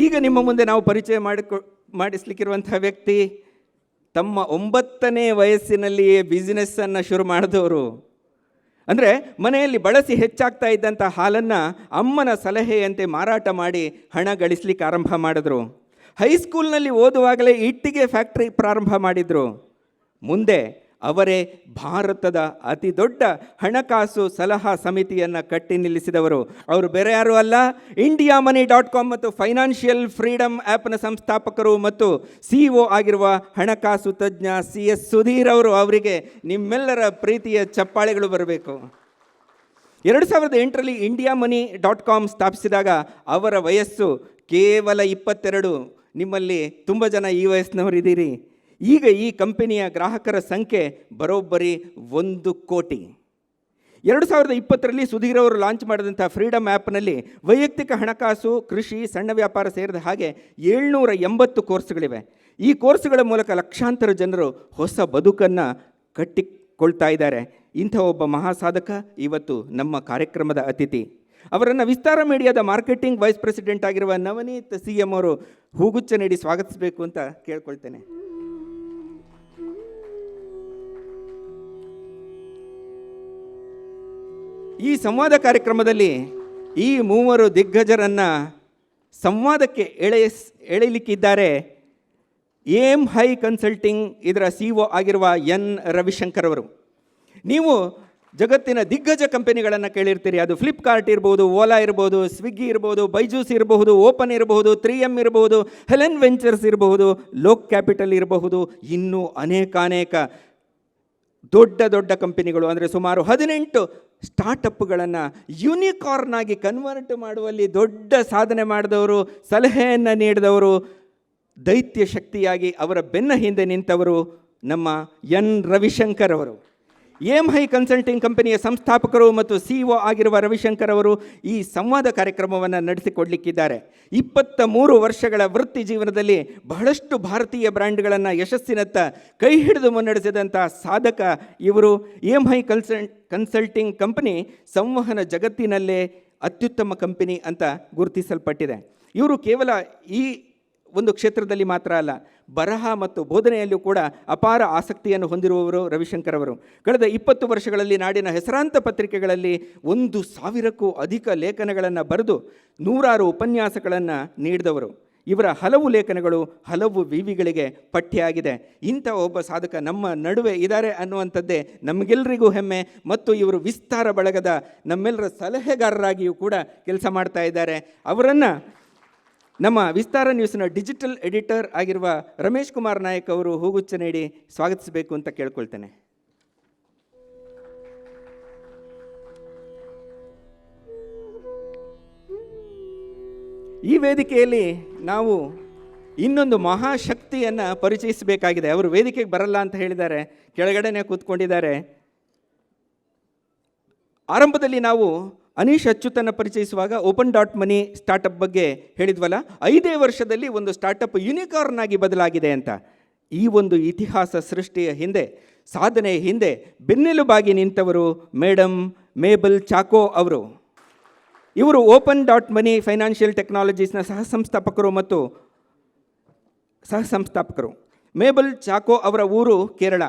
ಈಗ ನಿಮ್ಮ ಮುಂದೆ ನಾವು ಪರಿಚಯ ಮಾಡಿಸ್ಲಿಕ್ಕಿರುವಂಥ ವ್ಯಕ್ತಿ ತಮ್ಮ 9ನೇ ವಯಸ್ಸಿನಲ್ಲಿಯೇ ಬಿಸ್ನೆಸ್ಸನ್ನು ಶುರು ಮಾಡಿದವರು. ಅಂದರೆ ಮನೆಯಲ್ಲಿ ಬಳಸಿ ಹೆಚ್ಚಾಗ್ತಾ ಇದ್ದಂಥ ಹಾಲನ್ನು ಅಮ್ಮನ ಸಲಹೆಯಂತೆ ಮಾರಾಟ ಮಾಡಿ ಹಣ ಗಳಿಸ್ಲಿಕ್ಕೆ ಆರಂಭ ಮಾಡಿದ್ರು. ಹೈಸ್ಕೂಲ್ನಲ್ಲಿ ಓದುವಾಗಲೇ ಇಟ್ಟಿಗೆ ಫ್ಯಾಕ್ಟ್ರಿ ಪ್ರಾರಂಭ ಮಾಡಿದರು. ಮುಂದೆ ಅವರೇ ಭಾರತದ ಅತಿ ದೊಡ್ಡ ಹಣಕಾಸು ಸಲಹಾ ಸಮಿತಿಯನ್ನು ಕಟ್ಟಿ ನಿಲ್ಲಿಸಿದವರು. ಅವರು ಬೇರೆ ಯಾರೂ ಅಲ್ಲ, indiamoney.com ಮತ್ತು ಫೈನಾನ್ಷಿಯಲ್ ಫ್ರೀಡಮ್ ಆ್ಯಪ್ನ ಸಂಸ್ಥಾಪಕರು ಮತ್ತು CEO ಆಗಿರುವ ಹಣಕಾಸು ತಜ್ಞ CS ಸುಧೀರ್ ಅವರು. ಅವರಿಗೆ ನಿಮ್ಮೆಲ್ಲರ ಪ್ರೀತಿಯ ಚಪ್ಪಾಳೆಗಳು ಬರಬೇಕು. 2008ರಲ್ಲಿ indiamoney.com ಸ್ಥಾಪಿಸಿದಾಗ ಅವರ ವಯಸ್ಸು ಕೇವಲ 22. ನಿಮ್ಮಲ್ಲಿ ತುಂಬ ಜನ ಈ ವಯಸ್ಸಿನವರು ಇದ್ದೀರಿ. ಈಗ ಈ ಕಂಪನಿಯ ಗ್ರಾಹಕರ ಸಂಖ್ಯೆ ಬರೋಬ್ಬರಿ 1 ಕೋಟಿ. 2020ರಲ್ಲಿ ಸುಧೀರ್ ಅವರು ಲಾಂಚ್ ಮಾಡಿದಂಥ ಫ್ರೀಡಮ್ ಆ್ಯಪ್ನಲ್ಲಿ ವೈಯಕ್ತಿಕ ಹಣಕಾಸು, ಕೃಷಿ, ಸಣ್ಣ ವ್ಯಾಪಾರ ಸೇರಿದ ಹಾಗೆ 780 ಕೋರ್ಸ್ಗಳಿವೆ. ಈ ಕೋರ್ಸ್ಗಳ ಮೂಲಕ ಲಕ್ಷಾಂತರ ಜನರು ಹೊಸ ಬದುಕನ್ನು ಕಟ್ಟಿಕೊಳ್ತಾ ಇದ್ದಾರೆ. ಇಂಥ ಒಬ್ಬ ಮಹಾಸಾಧಕ ಇವತ್ತು ನಮ್ಮ ಕಾರ್ಯಕ್ರಮದ ಅತಿಥಿ. ಅವರನ್ನು ವಿಸ್ತಾರ ಮೀಡಿಯಾದ ಮಾರ್ಕೆಟಿಂಗ್ ವೈಸ್ ಪ್ರೆಸಿಡೆಂಟ್ ಆಗಿರುವ ನವನೀತ್ CM ಅವರು ಹೂಗುಚ್ಛ ನೀಡಿ ಸ್ವಾಗತಿಸಬೇಕು ಅಂತ ಕೇಳ್ಕೊಳ್ತೇನೆ. ಈ ಸಂವಾದ ಕಾರ್ಯಕ್ರಮದಲ್ಲಿ ಈ ಮೂವರು ದಿಗ್ಗಜರನ್ನು ಸಂವಾದಕ್ಕೆ ಎಳೆಯಲಿಕ್ಕಿದ್ದಾರೆ ಏಮ್ ಹೈ ಕನ್ಸಲ್ಟಿಂಗ್ ಇದರ CEO ಆಗಿರುವ N ರವಿಶಂಕರ್ ಅವರು. ನೀವು ಜಗತ್ತಿನ ದಿಗ್ಗಜ ಕಂಪನಿಗಳನ್ನು ಕೇಳಿರ್ತೀರಿ. ಅದು ಫ್ಲಿಪ್ಕಾರ್ಟ್ ಇರ್ಬೋದು, ಓಲಾ ಇರ್ಬೋದು, ಸ್ವಿಗ್ಗಿ ಇರ್ಬೋದು, ಬೈಜೂಸ್ ಇರಬಹುದು, ಓಪನ್ ಇರಬಹುದು, 3M ಇರಬಹುದು, ಹೆಲೆನ್ ವೆಂಚರ್ಸ್ ಇರಬಹುದು, ಲೋಕ್ ಕ್ಯಾಪಿಟಲ್ ಇರಬಹುದು, ಇನ್ನೂ ಅನೇಕ ದೊಡ್ಡ ದೊಡ್ಡ ಕಂಪನಿಗಳು, ಅಂದರೆ ಸುಮಾರು 18 ಸ್ಟಾರ್ಟಪ್ಗಳನ್ನು ಯೂನಿಕಾರ್ನ್ ಆಗಿ ಕನ್ವರ್ಟ್ ಮಾಡುವಲ್ಲಿ ದೊಡ್ಡ ಸಾಧನೆ ಮಾಡಿದವರು, ಸಲಹೆಯನ್ನು ನೀಡಿದವರು, ದೈತ್ಯ ಶಕ್ತಿಯಾಗಿ ಅವರ ಬೆನ್ನ ಹಿಂದೆ ನಿಂತವರು ನಮ್ಮ N ರವಿಶಂಕರ್ ಅವರು. ಏಮ್ ಹೈ ಕನ್ಸಲ್ಟಿಂಗ್ ಕಂಪನಿಯ ಸಂಸ್ಥಾಪಕರು ಮತ್ತು CEO ಆಗಿರುವ ರವಿಶಂಕರ್ ಅವರು ಈ ಸಂವಾದ ಕಾರ್ಯಕ್ರಮವನ್ನು ನಡೆಸಿಕೊಡಲಿಕ್ಕಿದ್ದಾರೆ. 23 ವರ್ಷಗಳ ವೃತ್ತಿ ಜೀವನದಲ್ಲಿ ಬಹಳಷ್ಟು ಭಾರತೀಯ ಬ್ರ್ಯಾಂಡ್ಗಳನ್ನು ಯಶಸ್ಸಿನತ್ತ ಕೈ ಹಿಡಿದು ಮುನ್ನಡೆಸಿದಂಥ ಸಾಧಕ ಇವರು. ಏಮ್ ಹೈ ಕನ್ಸಲ್ಟಿಂಗ್ ಕಂಪನಿ ಸಂವಹನ ಜಗತ್ತಿನಲ್ಲೇ ಅತ್ಯುತ್ತಮ ಕಂಪನಿ ಅಂತ ಗುರುತಿಸಲ್ಪಟ್ಟಿದೆ. ಇವರು ಕೇವಲ ಈ ಒಂದು ಕ್ಷೇತ್ರದಲ್ಲಿ ಮಾತ್ರ ಅಲ್ಲ, ಬರಹ ಮತ್ತು ಬೋಧನೆಯಲ್ಲೂ ಕೂಡ ಅಪಾರ ಆಸಕ್ತಿಯನ್ನು ಹೊಂದಿರುವವರು ರವಿಶಂಕರ್ ಅವರು. ಕಳೆದ 20 ವರ್ಷಗಳಲ್ಲಿ ನಾಡಿನ ಹೆಸರಾಂತ ಪತ್ರಿಕೆಗಳಲ್ಲಿ 1000ಕ್ಕೂ ಅಧಿಕ ಲೇಖನಗಳನ್ನು ಬರೆದು 100 ಉಪನ್ಯಾಸಗಳನ್ನು ನೀಡಿದವರು. ಇವರ ಹಲವು ಲೇಖನಗಳು ಹಲವು ವಿವಿಗಳಿಗೆ ಪಠ್ಯ ಇಂಥ ಒಬ್ಬ ಸಾಧಕ ನಮ್ಮ ನಡುವೆ ಇದ್ದಾರೆ ಅನ್ನುವಂಥದ್ದೇ ನಮಗೆಲ್ಲರಿಗೂ ಹೆಮ್ಮೆ. ಮತ್ತು ಇವರು ವಿಸ್ತಾರ ಬಳಗದ ನಮ್ಮೆಲ್ಲರ ಸಲಹೆಗಾರರಾಗಿಯೂ ಕೂಡ ಕೆಲಸ ಮಾಡ್ತಾ ಇದ್ದಾರೆ. ಅವರನ್ನು ನಮ್ಮ ವಿಸ್ತಾರ ನ್ಯೂಸ್ನ ಡಿಜಿಟಲ್ ಎಡಿಟರ್ ಆಗಿರುವ ರಮೇಶ್ ಕುಮಾರ್ ನಾಯಕ್ ಅವರು ಹೂಗುಚ್ಛ ನೀಡಿ ಸ್ವಾಗತಿಸಬೇಕು ಅಂತ ಕೇಳ್ಕೊಳ್ತೇನೆ. ಈ ವೇದಿಕೆಯಲ್ಲಿ ನಾವು ಇನ್ನೊಂದು ಮಹಾಶಕ್ತಿಯನ್ನು ಪರಿಚಯಿಸಬೇಕಾಗಿದೆ. ಅವರು ವೇದಿಕೆಗೆ ಬರಲ್ಲ ಅಂತ ಹೇಳಿದ್ದಾರೆ, ಕೆಳಗಡೆನೇ ಕೂತ್ಕೊಂಡಿದ್ದಾರೆ. ಆರಂಭದಲ್ಲಿ ನಾವು ಅನೀಶ್ ಅಚ್ಯುತನ್ನು ಪರಿಚಯಿಸುವಾಗ open.money ಸ್ಟಾರ್ಟಪ್ ಬಗ್ಗೆ ಹೇಳಿದ್ವಲ್ಲ, 5 ವರ್ಷದಲ್ಲಿ ಒಂದು ಸ್ಟಾರ್ಟಪ್ ಯೂನಿಕಾರ್ನ್ ಆಗಿ ಬದಲಾಗಿದೆ ಅಂತ. ಈ ಒಂದು ಇತಿಹಾಸ ಸೃಷ್ಟಿಯ ಹಿಂದೆ, ಸಾಧನೆಯ ಹಿಂದೆ ಬೆನ್ನೆಲುಬಾಗಿ ನಿಂತವರು ಮೇಡಮ್ ಮೇಬಲ್ ಚಾಕೋ ಅವರು. ಇವರು open.money ಫೈನಾನ್ಷಿಯಲ್ ಟೆಕ್ನಾಲಜೀಸ್ನ ಸಹಸಂಸ್ಥಾಪಕರು. ಮೇಬಲ್ ಚಾಕೋ ಅವರ ಊರು ಕೇರಳ.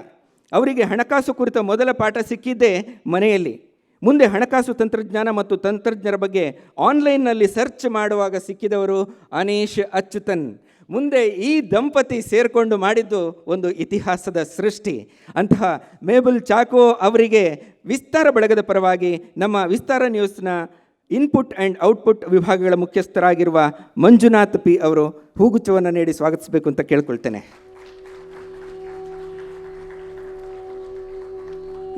ಅವರಿಗೆ ಹಣಕಾಸು ಕುರಿತ ಮೊದಲ ಪಾಠ ಸಿಕ್ಕಿದ್ದೇ ಮನೆಯಲ್ಲಿ. ಮುಂದೆ ಹಣಕಾಸು ತಂತ್ರಜ್ಞಾನ ಮತ್ತು ತಂತ್ರಜ್ಞರ ಬಗ್ಗೆ ಆನ್ಲೈನ್ನಲ್ಲಿ ಸರ್ಚ್ ಮಾಡುವಾಗ ಸಿಕ್ಕಿದವರು ಅನೀಶ್ ಅಚ್ಯುತನ್. ಮುಂದೆ ಈ ದಂಪತಿ ಸೇರಿಕೊಂಡು ಮಾಡಿದ್ದು ಒಂದು ಇತಿಹಾಸದ ಸೃಷ್ಟಿ. ಅಂತಹ ಮೇಬಲ್ ಚಾಕೋ ಅವರಿಗೆ ವಿಸ್ತಾರ ಬಳಗದ ಪರವಾಗಿ ನಮ್ಮ ವಿಸ್ತಾರ ನ್ಯೂಸ್ನ ಇನ್ಪುಟ್ ಆ್ಯಂಡ್ ಔಟ್ಪುಟ್ ವಿಭಾಗಗಳ ಮುಖ್ಯಸ್ಥರಾಗಿರುವ ಮಂಜುನಾಥ್ P ಅವರು ಹೂಗುಚ್ಛವನ್ನು ನೀಡಿ ಸ್ವಾಗತಿಸಬೇಕು ಅಂತ ಕೇಳ್ಕೊಳ್ತೇನೆ.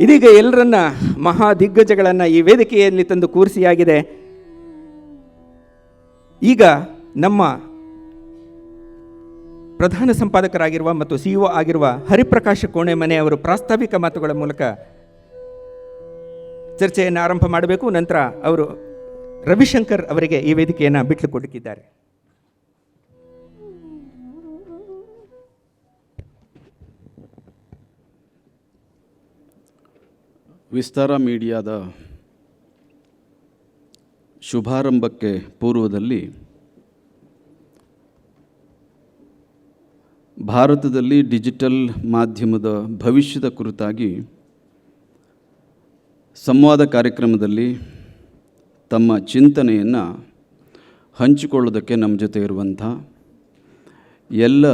ಇದೀಗ ಎಲ್ಲರನ್ನ ಮಹಾ ದಿಗ್ಗಜಗಳನ್ನು ಈ ವೇದಿಕೆಯಲ್ಲಿ ತಂದು ಕೂರಿಸಿಯಾಗಿದೆ. ಈಗ ನಮ್ಮ ಪ್ರಧಾನ ಸಂಪಾದಕರಾಗಿರುವ ಮತ್ತು CEO ಆಗಿರುವ ಹರಿಪ್ರಕಾಶ್ ಕೋಣೆಮನೆ ಅವರು ಪ್ರಾಸ್ತಾವಿಕ ಮಾತುಗಳ ಮೂಲಕ ಚರ್ಚೆಯನ್ನು ಆರಂಭ ಮಾಡಬೇಕು. ನಂತರ ಅವರು ರವಿಶಂಕರ್ ಅವರಿಗೆ ಈ ವೇದಿಕೆಯನ್ನು ಬಿಟ್ಟು ಕೊಡಲಿಕ್ಕಿದ್ದಾರೆ.
ವಿಸ್ತಾರ ಮೀಡಿಯಾದ ಶುಭಾರಂಭಕ್ಕೆ ಪೂರ್ವದಲ್ಲಿ ಭಾರತದಲ್ಲಿ ಡಿಜಿಟಲ್ ಮಾಧ್ಯಮದ ಭವಿಷ್ಯದ ಕುರಿತಾಗಿ ಸಂವಾದ ಕಾರ್ಯಕ್ರಮದಲ್ಲಿ ತಮ್ಮ ಚಿಂತನೆಯನ್ನು ಹಂಚಿಕೊಳ್ಳೋದಕ್ಕೆ ನಮ್ಮ ಜೊತೆ ಇರುವಂಥ ಎಲ್ಲ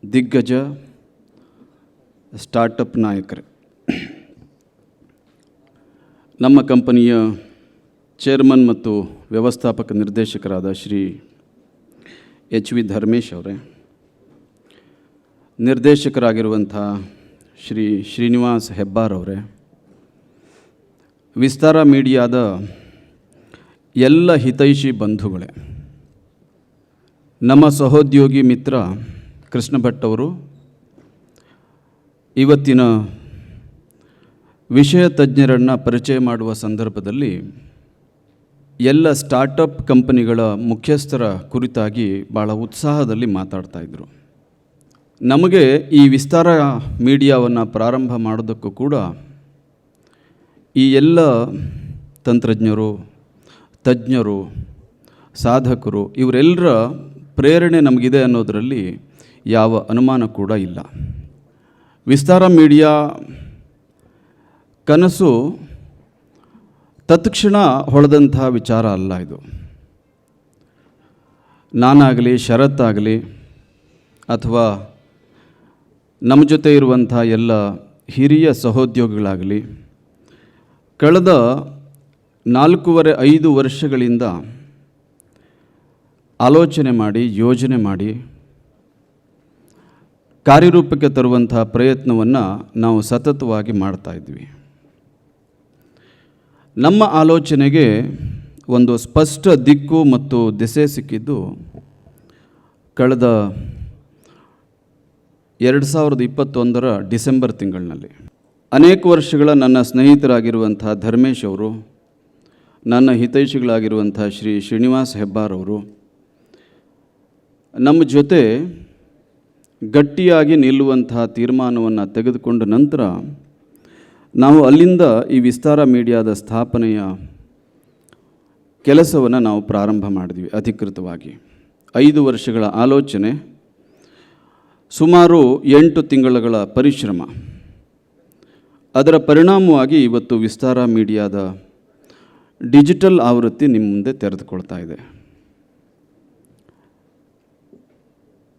ದಿಗ್ಗಜ ಸ್ಟಾರ್ಟಪ್ ನಾಯಕರೇ, ನಮ್ಮ ಕಂಪನಿಯ ಚೇರ್ಮನ್ ಮತ್ತು ವ್ಯವಸ್ಥಾಪಕ ನಿರ್ದೇಶಕರಾದ ಶ್ರೀ HV ಧರ್ಮೇಶ್ ಅವರೇ, ನಿರ್ದೇಶಕರಾಗಿರುವಂಥ ಶ್ರೀ ಶ್ರೀನಿವಾಸ್ ಹೆಬ್ಬಾರ್ ಅವರೇ, ವಿಸ್ತಾರ ಮೀಡಿಯಾದ ಎಲ್ಲ ಹಿತೈಷಿ ಬಂಧುಗಳೇ, ನಮ್ಮ ಸಹೋದ್ಯೋಗಿ ಮಿತ್ರ ಕೃಷ್ಣ ಭಟ್ ಅವರು ಇವತ್ತಿನ ವಿಷಯ ತಜ್ಞರನ್ನು ಪರಿಚಯ ಮಾಡುವ ಸಂದರ್ಭದಲ್ಲಿ ಎಲ್ಲ ಸ್ಟಾರ್ಟಪ್ ಕಂಪನಿಗಳ ಮುಖ್ಯಸ್ಥರ ಕುರಿತಾಗಿ ಭಾಳ ಉತ್ಸಾಹದಲ್ಲಿ ಮಾತಾಡ್ತಾ ಇದ್ದರು. ನಮಗೆ ಈ ವಿಸ್ತಾರ ಮೀಡಿಯಾವನ್ನು ಪ್ರಾರಂಭ ಮಾಡೋದಕ್ಕೂ ಕೂಡ ಈ ಎಲ್ಲ ತಂತ್ರಜ್ಞರು, ತಜ್ಞರು, ಸಾಧಕರು ಇವರೆಲ್ಲರ ಪ್ರೇರಣೆ ನಮಗಿದೆ ಅನ್ನೋದರಲ್ಲಿ ಯಾವ ಅನುಮಾನ ಕೂಡ ಇಲ್ಲ. ವಿಸ್ತಾರ ಮೀಡಿಯಾ ಕನಸು ತತ್ಕ್ಷಣ ಹೊಳೆದಂಥ ವಿಚಾರ ಅಲ್ಲ. ಇದು ನಾನಾಗಲಿ, ಶರತ್ ಆಗಲಿ, ಅಥವಾ ನಮ್ಮ ಜೊತೆ ಇರುವಂಥ ಎಲ್ಲ ಹಿರಿಯ ಸಹೋದ್ಯೋಗಿಗಳಾಗಲಿ ಕಳೆದ 4.5 ವರ್ಷಗಳಿಂದ ಆಲೋಚನೆ ಮಾಡಿ, ಯೋಜನೆ ಮಾಡಿ ಕಾರ್ಯರೂಪಕ್ಕೆ ತರುವಂಥ ಪ್ರಯತ್ನವನ್ನು ನಾವು ಸತತವಾಗಿ ಮಾಡ್ತಾ ಇದ್ವಿ. ನಮ್ಮ ಆಲೋಚನೆಗೆ ಒಂದು ಸ್ಪಷ್ಟ ದಿಕ್ಕು ಮತ್ತು ದಿಸೆ ಸಿಕ್ಕಿದ್ದು ಕಳೆದ 2021 ಡಿಸೆಂಬರ್ ತಿಂಗಳಿನಲ್ಲಿ. ಅನೇಕ ವರ್ಷಗಳ ನನ್ನ ಸ್ನೇಹಿತರಾಗಿರುವಂಥ ಧರ್ಮೇಶ್ ಅವರು, ನನ್ನ ಹಿತೈಷಿಗಳಾಗಿರುವಂಥ ಶ್ರೀ ಶ್ರೀನಿವಾಸ್ ಹೆಬ್ಬಾರ್ ಅವರು ನಮ್ಮ ಜೊತೆ ಗಟ್ಟಿಯಾಗಿ ನಿಲ್ಲುವಂತಹ ತೀರ್ಮಾನವನ್ನು ತೆಗೆದುಕೊಂಡ ನಂತರ ನಾವು ಅಲ್ಲಿಂದ ಈ ವಿಸ್ತಾರ ಮೀಡಿಯಾದ ಸ್ಥಾಪನೆಯ ಕೆಲಸವನ್ನು ನಾವು ಪ್ರಾರಂಭ ಮಾಡಿದ್ವಿ ಅಧಿಕೃತವಾಗಿ. 5 ವರ್ಷಗಳ ಆಲೋಚನೆ, ಸುಮಾರು 8 ತಿಂಗಳ ಪರಿಶ್ರಮ, ಅದರ ಪರಿಣಾಮವಾಗಿ ಇವತ್ತು ವಿಸ್ತಾರ ಮೀಡಿಯಾದ ಡಿಜಿಟಲ್ ಆವೃತ್ತಿ ನಿಮ್ಮ ಮುಂದೆ ತೆರೆದುಕೊಳ್ತಾ ಇದೆ.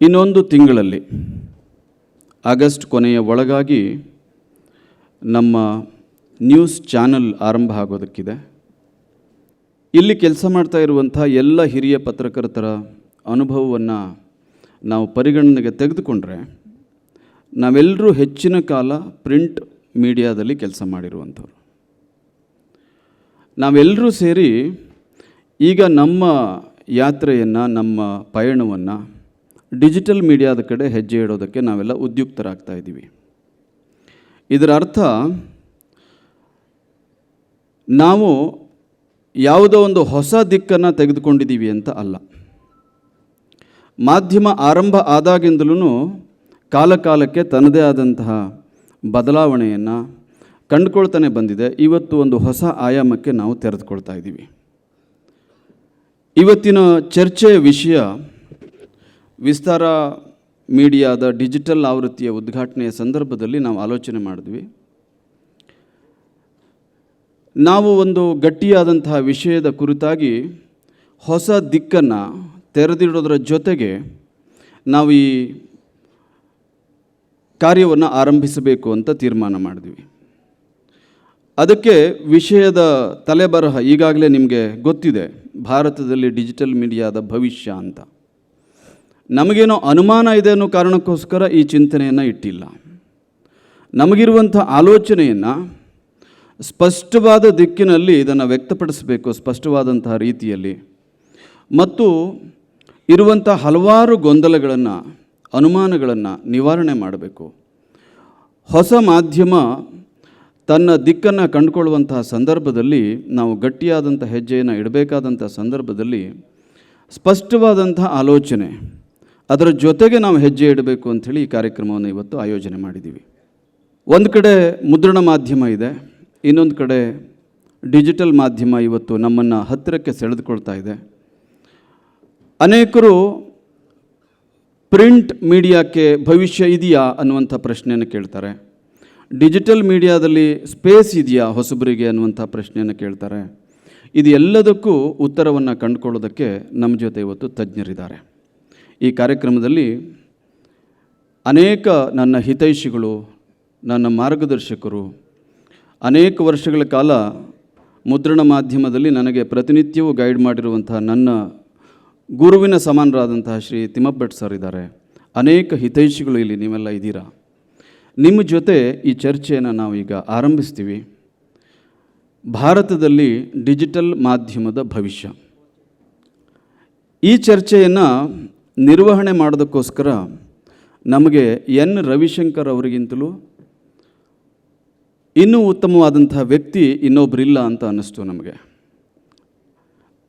ಇನ್ನೊಂದು ತಿಂಗಳಲ್ಲಿ ಆಗಸ್ಟ್ ಕೊನೆಯ ಒಳಗಾಗಿ ನಮ್ಮ ನ್ಯೂಸ್ ಚಾನಲ್ ಆರಂಭ ಆಗೋದಕ್ಕಿದೆ. ಇಲ್ಲಿ ಕೆಲಸ ಮಾಡ್ತಾ ಇರುವಂಥ ಎಲ್ಲ ಹಿರಿಯ ಪತ್ರಕರ್ತರ ಅನುಭವವನ್ನು ನಾವು ಪರಿಗಣನೆಗೆ ತೆಗೆದುಕೊಂಡ್ರೆ ನಾವೆಲ್ಲರೂ ಹೆಚ್ಚಿನ ಕಾಲ ಪ್ರಿಂಟ್ ಮೀಡಿಯಾದಲ್ಲಿ ಕೆಲಸ ಮಾಡಿರುವಂಥವ್ರು. ನಾವೆಲ್ಲರೂ ಸೇರಿ ಈಗ ನಮ್ಮ ಯಾತ್ರೆಯನ್ನು, ನಮ್ಮ ಪಯಣವನ್ನು ಡಿಜಿಟಲ್ ಮೀಡಿಯಾದ ಕಡೆ ಹೆಜ್ಜೆ ಇಡೋದಕ್ಕೆ ನಾವೆಲ್ಲ ಉದ್ಯುಕ್ತರಾಗ್ತಾ ಇದ್ದೀವಿ. ಇದರ ಅರ್ಥ ನಾವು ಯಾವುದೋ ಒಂದು ಹೊಸ ದಿಕ್ಕನ್ನು ತೆಗೆದುಕೊಂಡಿದ್ದೀವಿ ಅಂತ ಅಲ್ಲ. ಮಾಧ್ಯಮ ಆರಂಭ ಆದಾಗಿಂದಲೂ ಕಾಲಕಾಲಕ್ಕೆ ತನ್ನದೇ ಆದಂತಹ ಬದಲಾವಣೆಯನ್ನು ಕಂಡುಕೊಳ್ತಾನೆ ಬಂದಿದೆ. ಇವತ್ತು ಒಂದು ಹೊಸ ಆಯಾಮಕ್ಕೆ ನಾವು ತೆರೆದುಕೊಳ್ತಾ ಇದ್ದೀವಿ. ಇವತ್ತಿನ ಚರ್ಚೆಯ ವಿಷಯ ವಿಸ್ತಾರ ಮೀಡಿಯಾದ ಡಿಜಿಟಲ್ ಆವೃತ್ತಿಯ ಉದ್ಘಾಟನೆಯ ಸಂದರ್ಭದಲ್ಲಿ ನಾವು ಆಲೋಚನೆ ಮಾಡಿದ್ವಿ. ನಾವು ಒಂದು ಗಟ್ಟಿಯಾದಂತಹ ವಿಷಯದ ಕುರಿತಾಗಿ ಹೊಸ ದಿಕ್ಕನ್ನು ತೆರೆದಿಡೋದರ ಜೊತೆಗೆ ನಾವು ಈ ಕಾರ್ಯವನ್ನು ಆರಂಭಿಸಬೇಕು ಅಂತ ತೀರ್ಮಾನ ಮಾಡಿದ್ವಿ. ಅದಕ್ಕೆ ವಿಷಯದ ತಲೆಬರಹ ಈಗಾಗಲೇ ನಿಮಗೆ ಗೊತ್ತಿದೆ, ಭಾರತದಲ್ಲಿ ಡಿಜಿಟಲ್ ಮೀಡಿಯಾದ ಭವಿಷ್ಯ ಅಂತ. ನಮಗೇನೋ ಅನುಮಾನ ಇದೆ ಅನ್ನೋ ಕಾರಣಕ್ಕೋಸ್ಕರ ಈ ಚಿಂತನೆಯನ್ನು ಇಟ್ಟಿಲ್ಲ. ನಮಗಿರುವಂಥ ಆಲೋಚನೆಯನ್ನು ಸ್ಪಷ್ಟವಾದ ದಿಕ್ಕಿನಲ್ಲಿ ಇದನ್ನು ವ್ಯಕ್ತಪಡಿಸಬೇಕು, ಸ್ಪಷ್ಟವಾದಂತಹ ರೀತಿಯಲ್ಲಿ, ಮತ್ತು ಇರುವಂಥ ಹಲವಾರು ಗೊಂದಲಗಳನ್ನು, ಅನುಮಾನಗಳನ್ನು ನಿವಾರಣೆ ಮಾಡಬೇಕು. ಹೊಸ ಮಾಧ್ಯಮ ತನ್ನ ದಿಕ್ಕನ್ನು ಕಂಡುಕೊಳ್ಳುವಂತಹ ಸಂದರ್ಭದಲ್ಲಿ ನಾವು ಗಟ್ಟಿಯಾದಂಥ ಹೆಜ್ಜೆಯನ್ನು ಇಡಬೇಕಾದಂಥ ಸಂದರ್ಭದಲ್ಲಿ ಸ್ಪಷ್ಟವಾದಂಥ ಆಲೋಚನೆ, ಅದರ ಜೊತೆಗೆ ನಾವು ಹೆಜ್ಜೆ ಇಡಬೇಕು ಅಂಥೇಳಿ ಈ ಕಾರ್ಯಕ್ರಮವನ್ನು ಇವತ್ತು ಆಯೋಜನೆ ಮಾಡಿದ್ದೀವಿ. ಒಂದು ಕಡೆ ಮುದ್ರಣ ಮಾಧ್ಯಮ ಇದೆ, ಇನ್ನೊಂದು ಕಡೆ ಡಿಜಿಟಲ್ ಮಾಧ್ಯಮ ಇವತ್ತು ನಮ್ಮನ್ನು ಹತ್ತಿರಕ್ಕೆ ಸೆಳೆದುಕೊಳ್ತಾ ಇದೆ. ಅನೇಕರು ಪ್ರಿಂಟ್ ಮೀಡಿಯಾಕ್ಕೆ ಭವಿಷ್ಯ ಇದೆಯಾ ಅನ್ನುವಂಥ ಪ್ರಶ್ನೆಯನ್ನು ಕೇಳ್ತಾರೆ. ಡಿಜಿಟಲ್ ಮೀಡಿಯಾದಲ್ಲಿ ಸ್ಪೇಸ್ ಇದೆಯಾ ಹೊಸಬರಿಗೆ ಅನ್ನುವಂಥ ಪ್ರಶ್ನೆಯನ್ನು ಕೇಳ್ತಾರೆ. ಇದು ಎಲ್ಲದಕ್ಕೂ ಉತ್ತರವನ್ನು ಕಂಡುಕೊಳ್ಳೋದಕ್ಕೆ ನಮ್ಮ ಜೊತೆ ಇವತ್ತು ತಜ್ಞರಿದ್ದಾರೆ. ಈ ಕಾರ್ಯಕ್ರಮದಲ್ಲಿ ಅನೇಕ ನನ್ನ ಹಿತೈಷಿಗಳು, ನನ್ನ ಮಾರ್ಗದರ್ಶಕರು, ಅನೇಕ ವರ್ಷಗಳ ಕಾಲ ಮುದ್ರಣ ಮಾಧ್ಯಮದಲ್ಲಿ ನನಗೆ ಪ್ರತಿನಿತ್ಯವೂ ಗೈಡ್ ಮಾಡಿರುವಂತಹ ನನ್ನ ಗುರುವಿನ ಸಮಾನರಾದಂತಹ ಶ್ರೀ ತಿಮ್ಮಭಟ್ ಸರ್ ಇದ್ದಾರೆ. ಅನೇಕ ಹಿತೈಷಿಗಳು ಇಲ್ಲಿ ನೀವೆಲ್ಲ ಇದ್ದೀರಾ. ನಿಮ್ಮ ಜೊತೆ ಈ ಚರ್ಚೆಯನ್ನು ನಾವೀಗ ಆರಂಭಿಸ್ತೀವಿ. ಭಾರತದಲ್ಲಿ ಡಿಜಿಟಲ್ ಮಾಧ್ಯಮದ ಭವಿಷ್ಯ. ಈ ಚರ್ಚೆಯನ್ನು ನಿರ್ವಹಣೆ ಮಾಡೋದಕ್ಕೋಸ್ಕರ ನಮಗೆ ಎನ್ ರವಿಶಂಕರ್ ಅವರಿಗಿಂತಲೂ ಇನ್ನೂ ಉತ್ತಮವಾದಂತಹ ವ್ಯಕ್ತಿ ಇನ್ನೊಬ್ಬರಿಲ್ಲ ಅಂತ ಅನ್ನಿಸ್ತು ನಮಗೆ.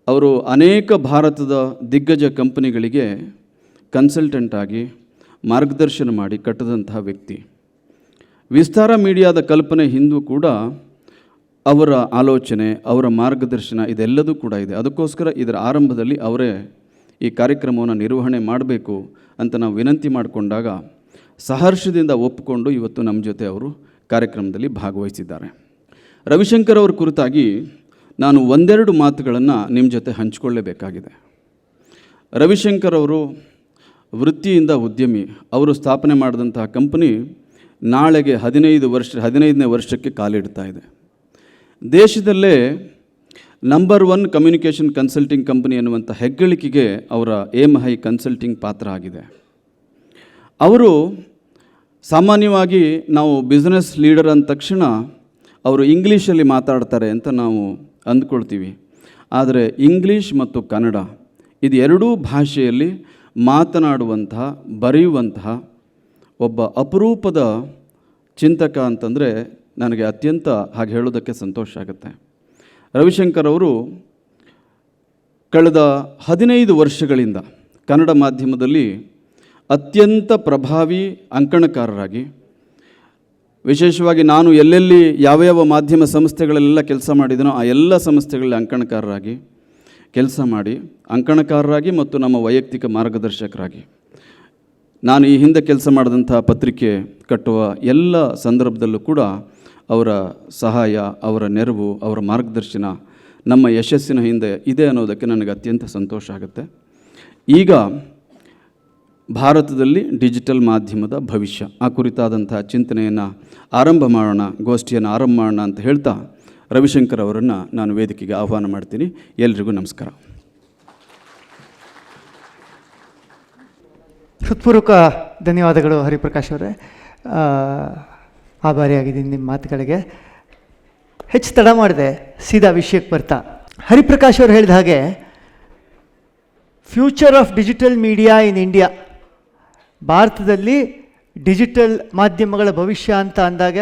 ಅವರು ಅನೇಕ ಭಾರತದ ದಿಗ್ಗಜ ಕಂಪನಿಗಳಿಗೆ ಕನ್ಸಲ್ಟೆಂಟ್ ಆಗಿ ಮಾರ್ಗದರ್ಶನ ಮಾಡಿ ಕಟ್ಟಿದಂತಹ ವ್ಯಕ್ತಿ. ವಿಸ್ತಾರ ಮೀಡಿಯಾದ ಕಲ್ಪನೆ ಹಿಂದೂ ಕೂಡ ಅವರ ಆಲೋಚನೆ, ಅವರ ಮಾರ್ಗದರ್ಶನ ಇದೆಲ್ಲದೂ ಕೂಡ ಇದೆ. ಅದಕ್ಕೋಸ್ಕರ ಇದರ ಆರಂಭದಲ್ಲಿ ಅವರೇ ಈ ಕಾರ್ಯಕ್ರಮವನ್ನು ನಿರ್ವಹಣೆ ಮಾಡಬೇಕು ಅಂತ ನಾವು ವಿನಂತಿ ಮಾಡಿಕೊಂಡಾಗ ಸಹರ್ಷದಿಂದ ಒಪ್ಪಿಕೊಂಡು ಇವತ್ತು ನಮ್ಮ ಜೊತೆ ಅವರು ಕಾರ್ಯಕ್ರಮದಲ್ಲಿ ಭಾಗವಹಿಸಿದ್ದಾರೆ. ರವಿಶಂಕರ್ ಅವರ ಕುರಿತಾಗಿ ನಾನು ಒಂದೆರಡು ಮಾತುಗಳನ್ನು ನಿಮ್ಮ ಜೊತೆ ಹಂಚಿಕೊಳ್ಳಲೇಬೇಕಾಗಿದೆ. ರವಿಶಂಕರ್ ಅವರು ವೃತ್ತಿಯಿಂದ ಉದ್ಯಮಿ. ಅವರು ಸ್ಥಾಪನೆ ಮಾಡಿದಂತಹ ಕಂಪನಿ ನಾಳೆಗೆ 15ನೇ ವರ್ಷಕ್ಕೆ ಕಾಲಿಡ್ತಾ ಇದೆ. ದೇಶದಲ್ಲೇ ನಂಬರ್ 1 ಕಮ್ಯುನಿಕೇಷನ್ ಕನ್ಸಲ್ಟಿಂಗ್ ಕಂಪನಿ ಅನ್ನುವಂಥ ಹೆಗ್ಗಳಿಕೆಗೆ ಅವರ ಏಮ್ ಹೈ ಕನ್ಸಲ್ಟಿಂಗ್ ಪಾತ್ರ ಆಗಿದೆ. ಅವರು ಸಾಮಾನ್ಯವಾಗಿ ನಾವು ಬಿಸ್ನೆಸ್ ಲೀಡರ್ ಅಂದ ತಕ್ಷಣ ಅವರು ಇಂಗ್ಲೀಷಲ್ಲಿ ಮಾತಾಡ್ತಾರೆ ಅಂತ ನಾವು ಅಂದ್ಕೊಳ್ತೀವಿ. ಆದರೆ ಇಂಗ್ಲೀಷ್ ಮತ್ತು ಕನ್ನಡ ಇದು ಎರಡೂ ಭಾಷೆಯಲ್ಲಿ ಮಾತನಾಡುವಂತಹ, ಬರೆಯುವಂತಹ ಒಬ್ಬ ಅಪರೂಪದ ಚಿಂತಕ ಅಂತಂದರೆ ನನಗೆ ಅತ್ಯಂತ ಹಾಗೆ ಹೇಳೋದಕ್ಕೆ ಸಂತೋಷ ಆಗುತ್ತೆ. ರವಿಶಂಕರ್ ಅವರು ಕಳೆದ 15 ವರ್ಷಗಳಿಂದ ಕನ್ನಡ ಮಾಧ್ಯಮದಲ್ಲಿ ಅತ್ಯಂತ ಪ್ರಭಾವಿ ಅಂಕಣಕಾರರಾಗಿ, ವಿಶೇಷವಾಗಿ ನಾನು ಎಲ್ಲೆಲ್ಲಿ ಯಾವ್ಯಾವ ಮಾಧ್ಯಮ ಸಂಸ್ಥೆಗಳಲ್ಲೆಲ್ಲ ಕೆಲಸ ಮಾಡಿದನೋ ಆ ಎಲ್ಲ ಸಂಸ್ಥೆಗಳಲ್ಲಿ ಅಂಕಣಕಾರರಾಗಿ ಕೆಲಸ ಮಾಡಿ, ಅಂಕಣಕಾರರಾಗಿ ಮತ್ತು ನಮ್ಮ ವೈಯಕ್ತಿಕ ಮಾರ್ಗದರ್ಶಕರಾಗಿ ನಾನು ಈ ಹಿಂದೆ ಕೆಲಸ ಮಾಡಿದಂಥ ಪತ್ರಿಕೆ ಕಟ್ಟುವ ಎಲ್ಲ ಸಂದರ್ಭದಲ್ಲೂ ಕೂಡ ಅವರ ಸಹಾಯ, ಅವರ ನೆರವು, ಅವರ ಮಾರ್ಗದರ್ಶನ ನಮ್ಮ ಯಶಸ್ಸಿನ ಹಿಂದೆ ಇದೆ ಅನ್ನೋದಕ್ಕೆ ನನಗೆ ಅತ್ಯಂತ ಸಂತೋಷ ಆಗುತ್ತೆ. ಈಗ ಭಾರತದಲ್ಲಿ ಡಿಜಿಟಲ್ ಮಾಧ್ಯಮದ ಭವಿಷ್ಯ ಆ ಕುರಿತಾದಂಥ ಚಿಂತನೆಯನ್ನು ಆರಂಭ ಮಾಡೋಣ, ಗೋಷ್ಠಿಯನ್ನು ಆರಂಭ ಮಾಡೋಣ ಅಂತ ಹೇಳ್ತಾ ರವಿಶಂಕರ್ ಅವರನ್ನು ನಾನು ವೇದಿಕೆಗೆ ಆಹ್ವಾನ ಮಾಡ್ತೀನಿ. ಎಲ್ರಿಗೂ ನಮಸ್ಕಾರ.
ಹೃತ್ಪೂರ್ವಕ ಧನ್ಯವಾದಗಳು ಹರಿಪ್ರಕಾಶ್ ಅವರೇ. ಆಭಾರಿಯಾಗಿದ್ದೀನಿ ನಿಮ್ಮ ಮಾತುಗಳಿಗೆ. ಹೆಚ್ಚು ತಡ ಮಾಡಿದೆ, ಸೀದಾ ವಿಷಯಕ್ಕೆ ಬರ್ತಾ. ಹರಿಪ್ರಕಾಶ್ ಅವರು ಹೇಳಿದ ಹಾಗೆ future of digital media in India, ಭಾರತದಲ್ಲಿ ಡಿಜಿಟಲ್ ಮಾಧ್ಯಮಗಳ ಭವಿಷ್ಯ ಅಂತ ಅಂದಾಗ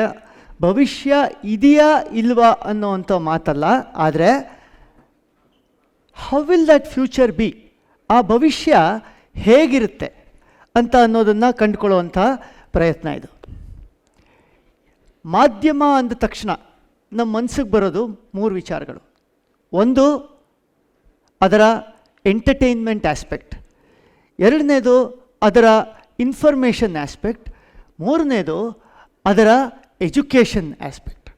ಭವಿಷ್ಯ ಇದೆಯಾ ಇಲ್ವಾ ಅನ್ನೋವಂಥ ಮಾತಲ್ಲ, ಆದರೆ how will that future B, ಆ ಭವಿಷ್ಯ ಹೇಗಿರುತ್ತೆ ಅಂತ ಅನ್ನೋದನ್ನು ಕಂಡುಕೊಳ್ಳುವಂಥ ಪ್ರಯತ್ನ ಇದು. ಮಾಧ್ಯಮ ಅಂದ ತಕ್ಷಣ ನಮ್ಮ ಮನಸ್ಸಿಗೆ ಬರೋದು 3 ವಿಚಾರಗಳು. ಒಂದು ಅದರ ಎಂಟರ್ಟೈನ್ಮೆಂಟ್ ಆಸ್ಪೆಕ್ಟ್, ಎರಡನೇದು ಅದರ ಇನ್ಫಾರ್ಮೇಷನ್ ಆಸ್ಪೆಕ್ಟ್, ಮೂರನೇದು ಅದರ ಎಜುಕೇಷನ್ ಆಸ್ಪೆಕ್ಟ್.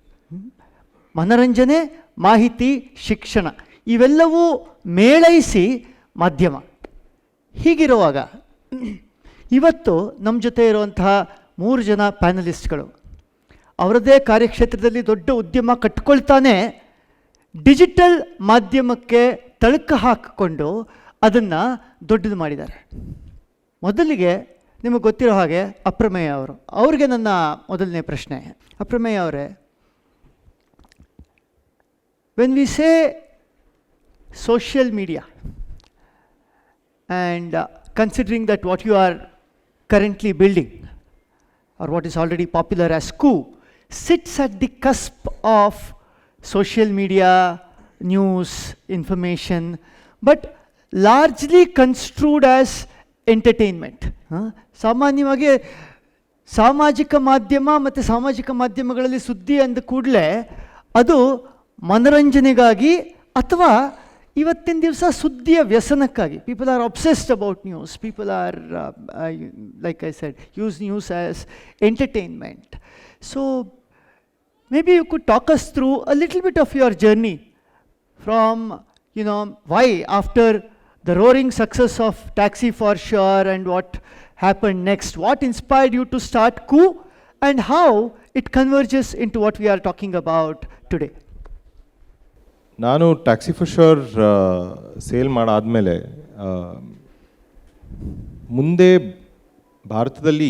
ಮನರಂಜನೆ, ಮಾಹಿತಿ, ಶಿಕ್ಷಣ ಇವೆಲ್ಲವೂ ಮೇಳೈಸಿ ಮಾಧ್ಯಮ. ಹೀಗಿರುವಾಗ ಇವತ್ತು ನಮ್ಮ ಜೊತೆ ಇರುವಂತಹ 3 ಜನ ಪ್ಯಾನಲಿಸ್ಟ್ಗಳು ಅವರದ್ದೇ ಕಾರ್ಯಕ್ಷೇತ್ರದಲ್ಲಿ ದೊಡ್ಡ ಉದ್ಯಮ ಕಟ್ಕೊಳ್ತಾನೆ ಡಿಜಿಟಲ್ ಮಾಧ್ಯಮಕ್ಕೆ ತಳಕು ಹಾಕಿಕೊಂಡು ಅದನ್ನು ದೊಡ್ಡದು ಮಾಡಿದ್ದಾರೆ. ಮೊದಲಿಗೆ ನಿಮಗೆ ಗೊತ್ತಿರೋ ಹಾಗೆ ಅಪ್ರಮೇಯ ಅವರು, ಅವ್ರಿಗೆ ನನ್ನ ಮೊದಲನೇ ಪ್ರಶ್ನೆ. ಅಪ್ರಮೇಯ ಅವರೇ, when we say social media and considering that what you are currently building or what is already popular as coup sits at the cusp of social media, news, information, but largely construed as entertainment. ಸಾಮಾನ್ಯವಾಗಿ ಸಾಮಾಜಿಕ ಮಾಧ್ಯಮ ಮತ್ತು ಸಾಮಾಜಿಕ ಮಾಧ್ಯಮಗಳಲ್ಲಿ ಸುದ್ದಿ ಅಂದ ಕೂಡಲೇ ಅದು ಮನರಂಜನೆಗಾಗಿ ಅಥವಾ ಇವತ್ತಿನ ದಿವಸ ಸುದ್ದಿಯ ವ್ಯಸನಕ್ಕಾಗಿ. People are obsessed about news, people are like I said use news as entertainment. So maybe you could talk us through a little bit of your journey from, you know, why after the roaring success of Taxi for Sure and what happened next, what inspired you to start Coup and how it converges into what we are talking about today.
ನಾನು taxi for sure sale ಮಾಡಾದಮೇಲೆ ಮುಂದೆ ಭಾರತದಲ್ಲಿ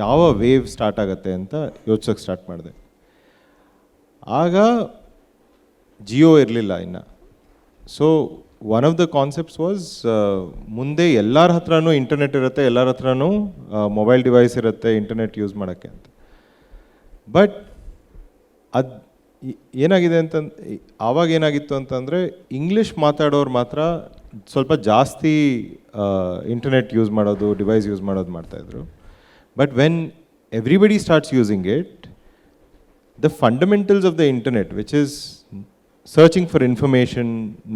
ಯಾವ wave start ಆಗುತ್ತೆ ಅಂತ ಯೋಚಿಸೋಕ್ಕೆ start ಮಾಡಿದೆ. ಆಗ ಜಿಯೋ ಇರಲಿಲ್ಲ ಇನ್ನು. So one of the concepts was ಮುಂದೆ ಎಲ್ಲರ ಹತ್ರನೂ ಇಂಟರ್ನೆಟ್ ಇರುತ್ತೆ, ಎಲ್ಲರ ಹತ್ರನೂ ಮೊಬೈಲ್ ಡಿವೈಸ್ ಇರುತ್ತೆ ಇಂಟರ್ನೆಟ್ ಯೂಸ್ ಮಾಡೋಕ್ಕೆ ಅಂತ. ಬಟ್ ಅದು ಏನಾಗಿದೆ ಅಂತ ಆವಾಗ ಏನಾಗಿತ್ತು ಅಂತಂದರೆ ಇಂಗ್ಲೀಷ್ ಮಾತಾಡೋರು ಮಾತ್ರ ಸ್ವಲ್ಪ ಜಾಸ್ತಿ ಇಂಟರ್ನೆಟ್ ಯೂಸ್ ಮಾಡೋದು, ಡಿವೈಸ್ ಯೂಸ್ ಮಾಡೋದು ಮಾಡ್ತಾಯಿದ್ರು. But when everybody starts using it, the fundamentals of the internet, which is searching for information,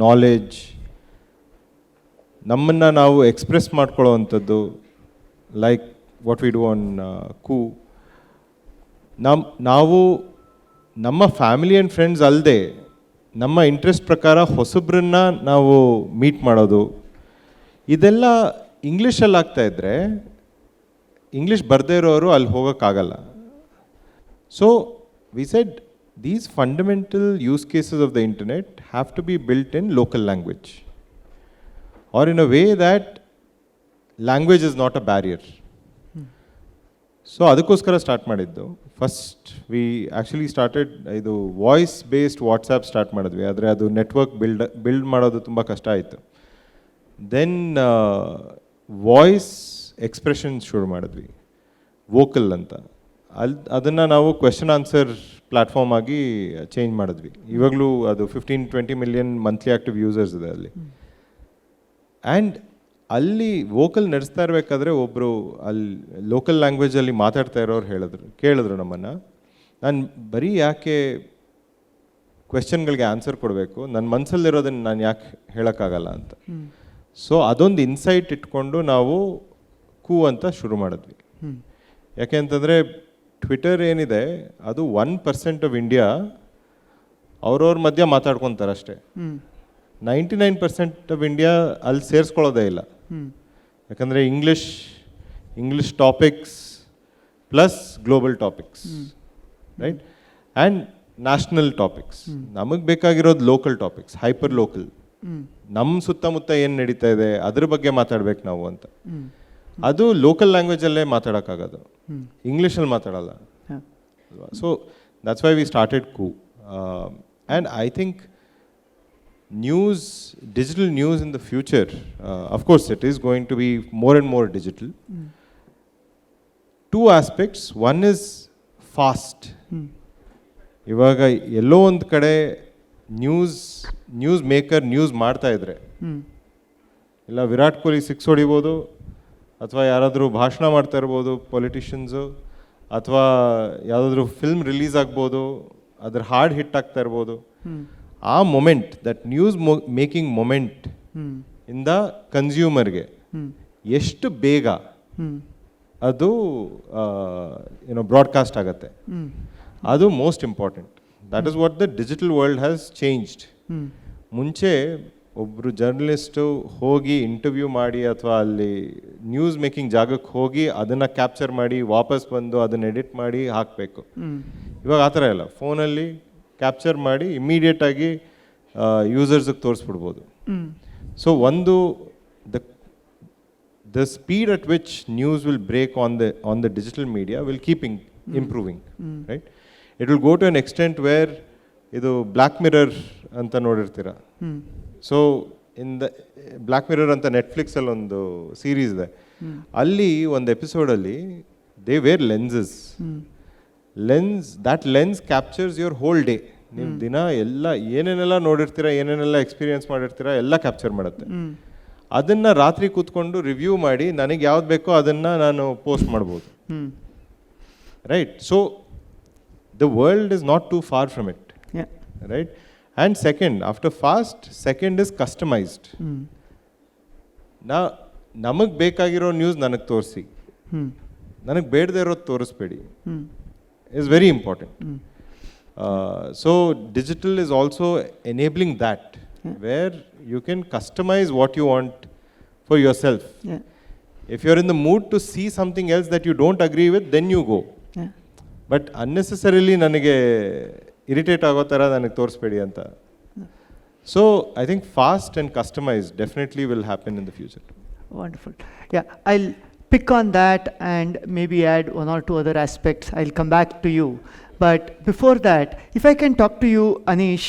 knowledge, ನಮ್ಮನ್ನು ನಾವು ಎಕ್ಸ್ಪ್ರೆಸ್ ಮಾಡ್ಕೊಳ್ಳೋವಂಥದ್ದು, like what we do on Koo, ನಾವು ನಮ್ಮ ಫ್ಯಾಮಿಲಿ ಆ್ಯಂಡ್ ಫ್ರೆಂಡ್ಸ್ ಅಲ್ಲದೆ ನಮ್ಮ ಇಂಟ್ರೆಸ್ಟ್ ಪ್ರಕಾರ ಹೊಸಬ್ರನ್ನ ನಾವು ಮೀಟ್ ಮಾಡೋದು, ಇದೆಲ್ಲ ಇಂಗ್ಲೀಷಲ್ಲಿ ಆಗ್ತಾಯಿದ್ರೆ ಇಂಗ್ಲೀಷ್ ಬರದೇ ಇರೋರು ಅಲ್ಲಿ ಹೋಗೋಕ್ಕಾಗಲ್ಲ. So we said these fundamental use cases of the internet have to be built in local language, or in a way that language is not a barrier. So ಅದಕ್ಕೋಸ್ಕರ ಸ್ಟಾರ್ಟ್ ಮಾಡಿದ್ದು. First we actually started ಇದು voice based WhatsApp start ಮಾಡಿದ್ವಿ, ಆದರೆ ಅದು network build ಮಾಡೋದು ತುಂಬ ಕಷ್ಟ ಆಯಿತು. ದೆನ್ ವಾಯ್ಸ್ ಎಕ್ಸ್ಪ್ರೆಷನ್ ಶುರು ಮಾಡಿದ್ವಿ, ವೋಕಲ್ ಅಂತ. ಅದನ್ನು ನಾವು ಕ್ವೆಶನ್ ಆನ್ಸರ್ ಪ್ಲ್ಯಾಟ್ಫಾರ್ಮ್ ಆಗಿ ಚೇಂಜ್ ಮಾಡಿದ್ವಿ. ಇವಾಗಲೂ ಅದು 15-20 ಮಿಲಿಯನ್ ಮಂತ್ಲಿ ಆ್ಯಕ್ಟಿವ್ ಯೂಸರ್ಸ್ ಇದೆ ಅಲ್ಲಿ. ಆ್ಯಂಡ್ ಅಲ್ಲಿ ವೋಕಲ್ ನಡೆಸ್ತಾ ಇರಬೇಕಾದ್ರೆ ಒಬ್ಬರು ಅಲ್ಲಿ ಲೋಕಲ್ ಲ್ಯಾಂಗ್ವೇಜಲ್ಲಿ ಮಾತಾಡ್ತಾ ಇರೋರು ಕೇಳಿದ್ರು ನಮ್ಮನ್ನು, ನಾನು ಬರೀ ಯಾಕೆ ಕ್ವೆಶನ್ಗಳಿಗೆ ಆನ್ಸರ್ ಕೊಡಬೇಕು, ನನ್ನ ಮನಸ್ಸಲ್ಲಿರೋದನ್ನು ನಾನು ಯಾಕೆ ಹೇಳೋಕ್ಕಾಗಲ್ಲ ಅಂತ. ಸೊ ಅದೊಂದು ಇನ್ಸೈಟ್ ಇಟ್ಕೊಂಡು ನಾವು ಕೂ ಅಂತ ಶುರು ಮಾಡಿದ್ವಿ. ಯಾಕೆ ಅಂತಂದರೆ ಟ್ವಿಟರ್ ಏನಿದೆ ಅದು 1% ಆಫ್ ಇಂಡಿಯಾ ಅವ್ರವ್ರ ಮಧ್ಯ ಮಾತಾಡ್ಕೊತಾರೆ ಅಷ್ಟೇ. 99% ಆಫ್ ಇಂಡಿಯಾ ಅಲ್ಲಿ ಸೇರಿಸ್ಕೊಳ್ಳೋದೇ ಇಲ್ಲ. ಯಾಕಂದರೆ English topics plus global topics, right, and national topics. ನಮಗೆ ಬೇಕಾಗಿರೋದು ಲೋಕಲ್ ಟಾಪಿಕ್ಸ್, ಹೈಪರ್ ಲೋಕಲ್. ನಮ್ಮ ಸುತ್ತಮುತ್ತ ಏನು ನಡೀತಾ ಇದೆ ಅದ್ರ ಬಗ್ಗೆ ಮಾತಾಡ್ಬೇಕು ನಾವು ಅಂತ. ಅದು ಲೋಕಲ್ ಲ್ಯಾಂಗ್ವೇಜಲ್ಲೇ ಮಾತಾಡೋಕ್ಕಾಗೋದು, ಇಂಗ್ಲೀಷಲ್ಲಿ ಮಾತಾಡಲ್ಲ. So that's why we started Koo. And I think digital news in the future, of course it is going to be more and more digital. Two aspects. One is fast. ಇವಾಗ ಎಲ್ಲೋ ಒಂದು ಕಡೆ ನ್ಯೂಸ್ ಮೇಕರ್ ನ್ಯೂಸ್ ಮಾಡ್ತಾ ಇದ್ರೆ, ಇಲ್ಲ ವಿರಾಟ್ ಕೊಹ್ಲಿ 6 ಹೊಡಿಬೋದು, ಅಥವಾ ಯಾರಾದರೂ ಭಾಷಣ ಮಾಡ್ತಾ ಇರ್ಬೋದು ಪೊಲಿಟಿಷಿಯನ್ಸು, ಅಥವಾ ಯಾವುದಾದ್ರೂ ಫಿಲ್ಮ್ ರಿಲೀಸ್ ಆಗ್ಬೋದು, ಅದ್ರ ಹಾಡು ಹಿಟ್ ಆಗ್ತಾ ಇರ್ಬೋದು. ಆ moment, that news making moment ಇಂದ ಕನ್ಸ್ಯೂಮರ್ಗೆ ಎಷ್ಟು ಬೇಗ ಅದು ಬ್ರಾಡ್ಕಾಸ್ಟ್ ಆಗುತ್ತೆ, ಅದು most important. That is what the digital world has changed. ಮುಂಚೆ ಒಬ್ಬರು ಜರ್ನಲಿಸ್ಟು ಹೋಗಿ ಇಂಟರ್ವ್ಯೂ ಮಾಡಿ ಅಥವಾ ಅಲ್ಲಿ ನ್ಯೂಸ್ ಮೇಕಿಂಗ್ ಜಾಗಕ್ಕೆ ಹೋಗಿ ಅದನ್ನು ಕ್ಯಾಪ್ಚರ್ ಮಾಡಿ ವಾಪಸ್ ಬಂದು ಅದನ್ನು ಎಡಿಟ್ ಮಾಡಿ ಹಾಕಬೇಕು. ಇವಾಗ ಆ ಥರ ಇಲ್ಲ, ಫೋನಲ್ಲಿ ಕ್ಯಾಪ್ಚರ್ ಮಾಡಿ ಇಮ್ಮಿಡಿಯೇಟಾಗಿ ಯೂಸರ್ಸಿಗೆ ತೋರಿಸ್ಬಿಡ್ಬೋದು. ಸೊ ಒಂದು the speed at which news will break on the digital media will keep improving, right. It will go to an extent where, ಇದು ಬ್ಲ್ಯಾಕ್ ಮಿರರ್ ಅಂತ ನೋಡಿರ್ತೀರ. ಸೊ ಬ್ಲ್ಯಾಕ್ ಮಿರರ್ ಅಂತ ನೆಟ್ಫ್ಲಿಕ್ಸಲ್ಲಿ ಒಂದು ಸೀರೀಸ್ ಇದೆ. ಅಲ್ಲಿ ಒಂದು ಎಪಿಸೋಡಲ್ಲಿ they wear lenses. That lens captures your whole day. ನೀವು ದಿನ ಎಲ್ಲ ಏನೇನೆಲ್ಲ ನೋಡಿರ್ತೀರ, ಏನೇನೆಲ್ಲ ಎಕ್ಸ್ಪೀರಿಯನ್ಸ್ ಮಾಡಿರ್ತೀರ, ಎಲ್ಲ ಕ್ಯಾಪ್ಚರ್ ಮಾಡುತ್ತೆ. ಅದನ್ನು ರಾತ್ರಿ ಕೂತ್ಕೊಂಡು ರಿವ್ಯೂ ಮಾಡಿ ನನಗೆ ಯಾವ್ದು ಬೇಕೋ ಅದನ್ನು ನಾನು ಪೋಸ್ಟ್ ಮಾಡ್ಬೋದು, right. So the world is not two for from it, right. And second, after fast, second is customized. ನಮಗೆ ಬೇಕಾಗಿರೋ ನ್ಯೂಸ್ ನನಗೆ ತೋರಿಸಿ, ನನಗೆ ಬೇಡದೇ ಇರೋದು ತೋರಿಸ್ಬೇಡಿ, is very important. So digital is also enabling that, where you can customize what you want for yourself. If you're in the mood to see something else that you don't agree with, then you go. But unnecessarily ನನಗೆ irritate ಆಗೋ ಥರ ನನಗೆ ತೋರಿಸ್ಬೇಡಿ ಅಂತ. So I think fast and customise definitely will happen in the future.
Wonderful. Yeah, I'll pick on that and maybe add one or two other aspects. I'll come back to you. But before that, if I can talk to you, Anish,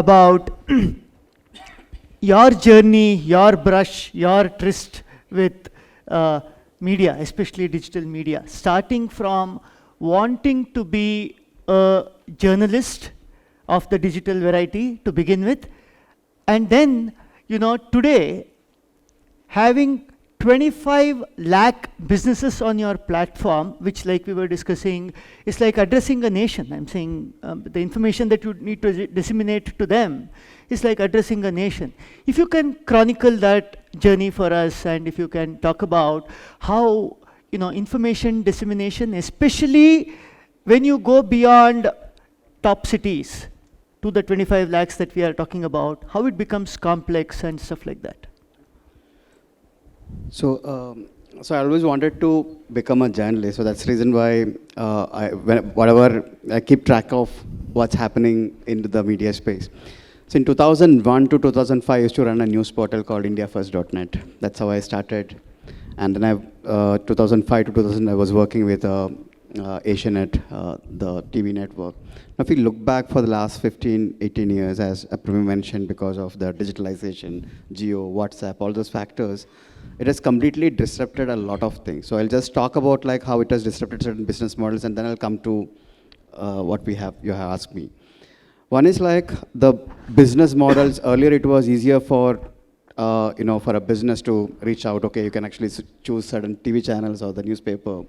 about your journey, your brush, your tryst with media, especially digital media, starting from wanting to be a journalist of the digital variety to begin with, and then, today, having 25 lakh businesses on your platform, which, like we were discussing, is like addressing a nation. I'm saying the information that you need to disseminate to them is like addressing a nation. If you can chronicle that journey for us, and if you can talk about how, information dissemination, especially when you go beyond top cities to the 25 lakhs that we are talking about, how it becomes complex and stuff like that.
So I always wanted to become a journalist. So that's the reason why I keep track of what's happening into the media space. So in 2001 to 2005, I used to run a news portal called IndiaFirst.net. That's how I started. And then 2005 to 2000, I was working with Asianet, the TV network. Now, if you look back for the last 15, 18 years, as Premi mentioned, because of the digitalization, Geo, WhatsApp, all those factors, it has completely disrupted a lot of things. So I'll just talk about like how it has disrupted certain business models, and then I'll come to what you have asked me. One is like the business models. Earlier, it was easier for for a business to reach out. Okay, you can actually choose certain TV channels or the newspaper.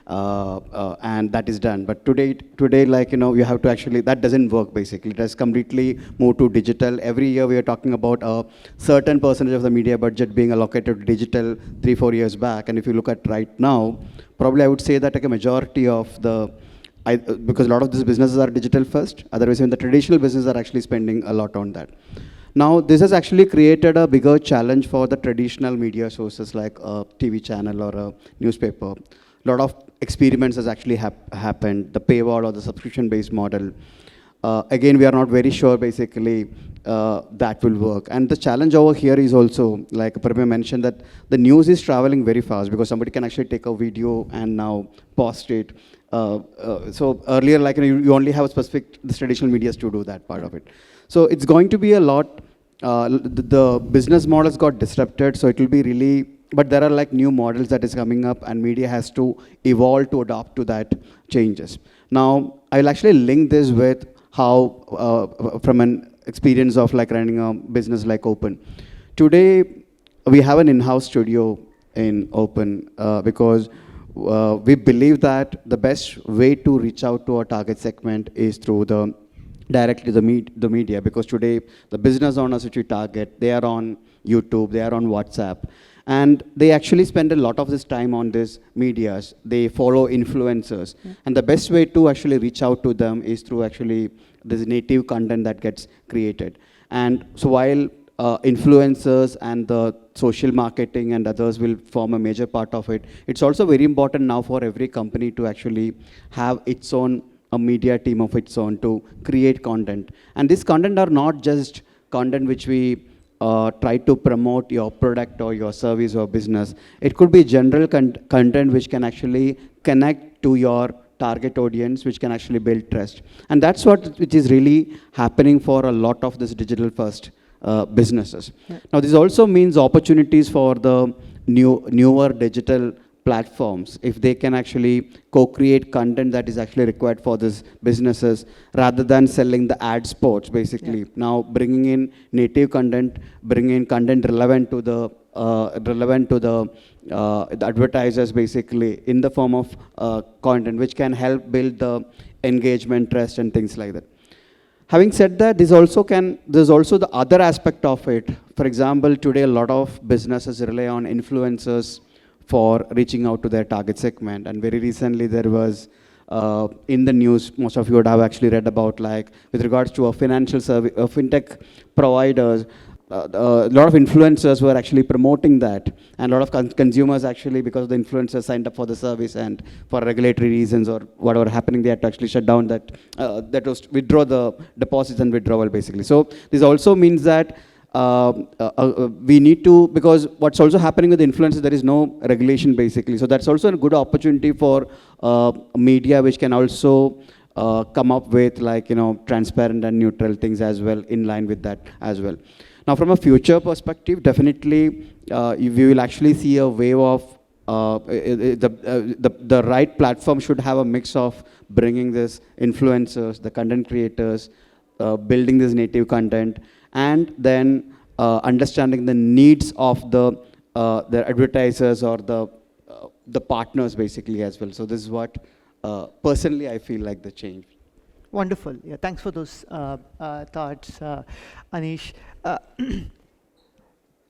And that is done. But today, like, you have to actually, that doesn't work basically. It has completely moved to digital. Every year we are talking about a certain percentage of the media budget being allocated to digital 3-4 years back. And if you look at right now, probably I would say that like a majority of because a lot of these businesses are digital first, otherwise even the traditional businesses are actually spending a lot on that. Now, this has actually created a bigger challenge for the traditional media sources like a TV channel or a newspaper. A lot of experiments has actually happened, the paywall or the subscription-based model. Again, we are not very sure, basically, that will work. And the challenge over here is also, like Prabhu mentioned, that the news is traveling very fast because somebody can actually take a video and now post it. So earlier, like, you only have the traditional medias to do that part of it. So it's going to be a lot, the business models got disrupted, so it will be really, but there are like new models that is coming up, and media has to evolve to adapt to that changes. Now, I'll actually link this with how, from an experience of like running a business like Open. Today, we have an in-house studio in Open because we believe that the best way to reach out to our target segment is through directly the media, because today the business owners which we target, they are on YouTube, they are on WhatsApp, and they actually spend a lot of this time on these medias. They follow influencers, and the best way to actually reach out to them is through actually this native content that gets created. And so while influencers and the social marketing and others will form a major part of it, it's also very important now for every company to actually have its own a media team of its own to create content. And this content are not just content which we try to promote your product or your service or business. It could be general content which can actually connect to your target audience, which can actually build trust. And that's which is really happening for a lot of this digital first businesses. Yeah. Now, this also means opportunities for the newer digital platforms, if they can actually co-create content that is actually required for these businesses, rather than selling the ad spots, basically. Yeah. Now, bringing in native content, bringing in content relevant to the advertisers, basically, in the form of content, which can help build the engagement, trust, and things like that. Having said that, there's also the other aspect of it. For example, today a lot of businesses rely on influencers for reaching out to their target segment. And very recently there was, in the news, most of you would have actually read about, like, with regards to a financial service, fintech providers, a lot of influencers were actually promoting that. And a lot of consumers actually, because the influencers signed up for the service and for regulatory reasons or whatever happening, they had to actually shut down that was withdraw the deposits and withdrawal, basically. So this also means that we need to, because what's also happening with influencers, there is no regulation, basically. So that's also a good opportunity for media, which can also come up with like, transparent and neutral things as well, in line with that as well. Now, from a future perspective, definitely we will actually see a wave of the right platform should have a mix of bringing this influencers, the content creators, building this native content, and then understanding the needs of the advertisers or the partners basically as well. So this is what personally I feel like the change.
Wonderful. Yeah, thanks for those thoughts, Anish.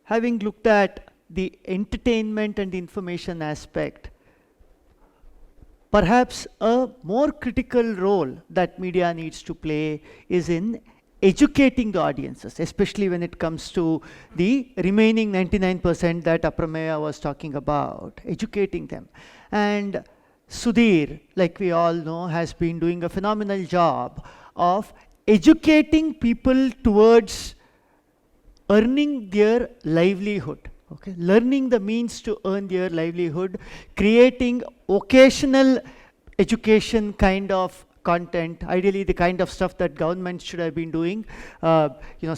Having looked at the entertainment and the information aspect, perhaps a more critical role that media needs to play is in educating the audiences, especially when it comes to the remaining 99% that Aprameya was talking about, educating them. And Sudhir, like we all know, has been doing a phenomenal job of educating people towards earning their livelihood. Okay, learning the means to earn their livelihood, creating occasional education kind of content, ideally the kind of stuff that government should have been doing.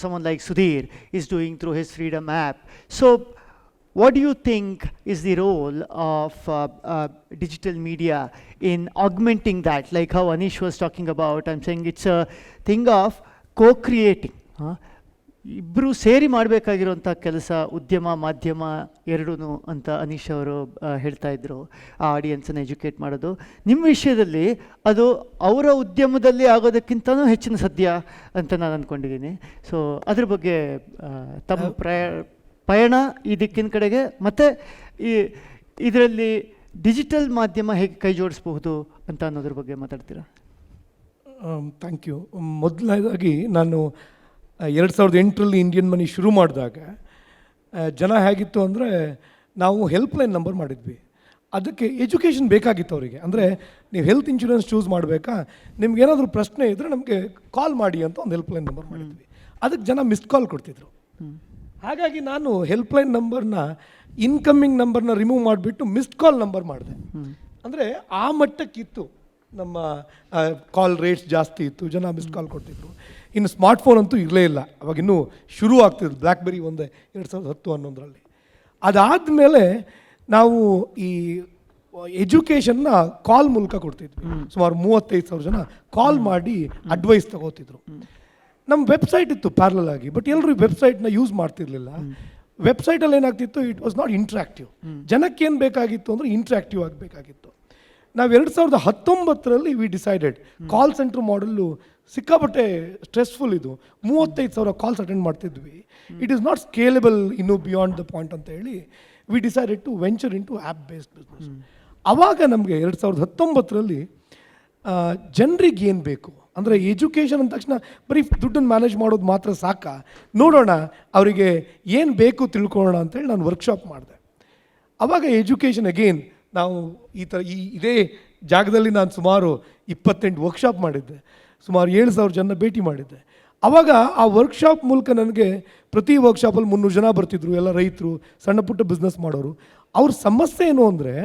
Someone like Sudhir is doing through his Freedom app. So what do you think is the role of digital media in augmenting that? Like how Anish was talking about, I'm saying it's a thing of co-creating. ಇಬ್ಬರು ಸೇರಿ ಮಾಡಬೇಕಾಗಿರುವಂಥ ಕೆಲಸ, ಉದ್ಯಮ ಮಾಧ್ಯಮ ಎರಡೂ ಅಂತ ಅನೀಶ್ ಅವರು ಹೇಳ್ತಾ ಇದ್ರು, ಆ ಆಡಿಯನ್ಸನ್ನು ಎಜುಕೇಟ್ ಮಾಡೋದು. ನಿಮ್ಮ ವಿಷಯದಲ್ಲಿ ಅದು ಅವರ ಉದ್ಯಮದಲ್ಲಿ ಆಗೋದಕ್ಕಿಂತನೂ ಹೆಚ್ಚಿನ ಸದ್ಯ ಅಂತ ನಾನು ಅಂದ್ಕೊಂಡಿದ್ದೀನಿ. ಸೊ ಅದ್ರ ಬಗ್ಗೆ ತಮ್ಮ ಪಯಣ ಈ ದಿಕ್ಕಿನ ಕಡೆಗೆ, ಮತ್ತು ಇದರಲ್ಲಿ ಡಿಜಿಟಲ್ ಮಾಧ್ಯಮ ಹೇಗೆ ಕೈ ಜೋಡಿಸಬಹುದು ಅಂತ ಅನ್ನೋದ್ರ ಬಗ್ಗೆ ಮಾತಾಡ್ತೀರಾ?
Thank you. ಮೊದಲನೇದಾಗಿ ನಾನು 2008ರಲ್ಲಿ ಇಂಡಿಯನ್ ಮನಿ ಶುರು ಮಾಡಿದಾಗ ಜನ ಹೇಗಿತ್ತು ಅಂದರೆ, ನಾವು ಹೆಲ್ಪ್ಲೈನ್ ನಂಬರ್ ಮಾಡಿದ್ವಿ. ಅದಕ್ಕೆ ಎಜುಕೇಷನ್ ಬೇಕಾಗಿತ್ತು ಅವರಿಗೆ. ಅಂದರೆ ನೀವು ಹೆಲ್ತ್ ಇನ್ಶೂರೆನ್ಸ್ ಚೂಸ್ ಮಾಡಬೇಕಾ, ನಿಮ್ಗೇನಾದರೂ ಪ್ರಶ್ನೆ ಇದ್ದರೆ ನಮಗೆ ಕಾಲ್ ಮಾಡಿ ಅಂತ ಒಂದು ಹೆಲ್ಪ್ಲೈನ್ ನಂಬರ್ ಮಾಡಿದ್ವಿ. ಅದಕ್ಕೆ ಜನ ಮಿಸ್ಡ್ ಕಾಲ್ ಕೊಡ್ತಿದ್ರು. ಹಾಗಾಗಿ ನಾನು ಹೆಲ್ಪ್ಲೈನ್ ನಂಬರ್ನ, ಇನ್ಕಮಿಂಗ್ ನಂಬರ್ನ ರಿಮೂವ್ ಮಾಡಿಬಿಟ್ಟು ಮಿಸ್ಡ್ ಕಾಲ್ ನಂಬರ್ ಮಾಡಿದೆ. ಅಂದರೆ ಆ ಮಟ್ಟಕ್ಕಿತ್ತು ನಮ್ಮ ಕಾಲ್ ರೇಟ್ಸ್ ಜಾಸ್ತಿ ಇತ್ತು, ಜನ ಮಿಸ್ಡ್ ಕಾಲ್ ಕೊಡ್ತಿದ್ರು. ಇನ್ನು ಸ್ಮಾರ್ಟ್ಫೋನ್ ಅಂತೂ ಇರಲೇ ಇಲ್ಲ, ಅವಾಗ ಇನ್ನೂ ಶುರು ಆಗ್ತಿದ್ರು, ಬ್ಲ್ಯಾಕ್ಬೆರಿ ಒಂದೇ 2010-11ರಲ್ಲಿ. ಅದಾದಮೇಲೆ ನಾವು ಈ ಎಜುಕೇಷನ್ನ ಕಾಲ್ ಮೂಲಕ ಕೊಡ್ತಿದ್ವಿ. ಸುಮಾರು 35,000 ಜನ ಕಾಲ್ ಮಾಡಿ ಅಡ್ವೈಸ್ ತಗೋತಿದ್ರು. ನಮ್ಮ ವೆಬ್ಸೈಟ್ ಇತ್ತು ಪ್ಯಾರಲಲ್ ಆಗಿ, ಬಟ್ ಎಲ್ಲರೂ ಈ ವೆಬ್ಸೈಟ್ನ ಯೂಸ್ ಮಾಡ್ತಿರ್ಲಿಲ್ಲ. ವೆಬ್ಸೈಟಲ್ಲಿ ಏನಾಗ್ತಿತ್ತು, ಇಟ್ ವಾಸ್ ನಾಟ್ ಇಂಟ್ರಾಕ್ಟಿವ್. ಜನಕ್ಕೇನು ಬೇಕಾಗಿತ್ತು ಅಂದರೆ ಇಂಟ್ರಾಕ್ಟಿವ್ ಆಗಬೇಕಾಗಿತ್ತು. ನಾವು 2019ರಲ್ಲಿ ವಿ ಡಿಸೈಡೆಡ್, ಕಾಲ್ ಸೆಂಟ್ರ್ ಮಾಡಲ್ಲು ಸಿಕ್ಕಾಪಟ್ಟೆ ಸ್ಟ್ರೆಸ್ಫುಲ್ ಇದು, 35,000 ಕಾಲ್ಸ್ ಅಟೆಂಡ್ ಮಾಡ್ತಿದ್ವಿ. ಇಟ್ ಈಸ್ ನಾಟ್ ಸ್ಕೇಲೆಬಲ್ ಇನ್ನೂ ಬಿಯಾಂಡ್ ದ ಪಾಯಿಂಟ್ ಅಂತ ಹೇಳಿ we decided to venture in to app based business. ಆವಾಗ ನಮಗೆ 2019ರಲ್ಲಿ ಜನರಿಗೆ ಏನು ಬೇಕು ಅಂದರೆ, ಎಜುಕೇಷನ್ ಅಂದ ತಕ್ಷಣ ಬರೀ ದುಡ್ಡನ್ನು ಮ್ಯಾನೇಜ್ ಮಾಡೋದು ಮಾತ್ರ ಸಾಕ, ನೋಡೋಣ ಅವರಿಗೆ ಏನು ಬೇಕು ತಿಳ್ಕೊಳ್ಳೋಣ ಅಂತೇಳಿ ನಾನು ವರ್ಕ್ಶಾಪ್ ಮಾಡಿದೆ. ಆವಾಗ ಎಜುಕೇಷನ್ ಅಗೇನ್ ನಾವು ಇದೇ ಜಾಗದಲ್ಲಿ ನಾನು ಸುಮಾರು 28 ವರ್ಕ್ಶಾಪ್ ಮಾಡಿದ್ದೆ, ಸುಮಾರು 7,000 ಜನ ಭೇಟಿ ಮಾಡಿದ್ದೆ. ಆವಾಗ ಆ ವರ್ಕ್ಶಾಪ್ ಮೂಲಕ ನನಗೆ ಪ್ರತಿ ವರ್ಕ್ಶಾಪಲ್ಲಿ 300 ಜನ ಬರ್ತಿದ್ರು, ಎಲ್ಲ ರೈತರು, ಸಣ್ಣ ಪುಟ್ಟ ಬಿಸ್ನೆಸ್ ಮಾಡೋರು. ಅವ್ರ ಸಮಸ್ಯೆ ಏನು ಅಂದರೆ,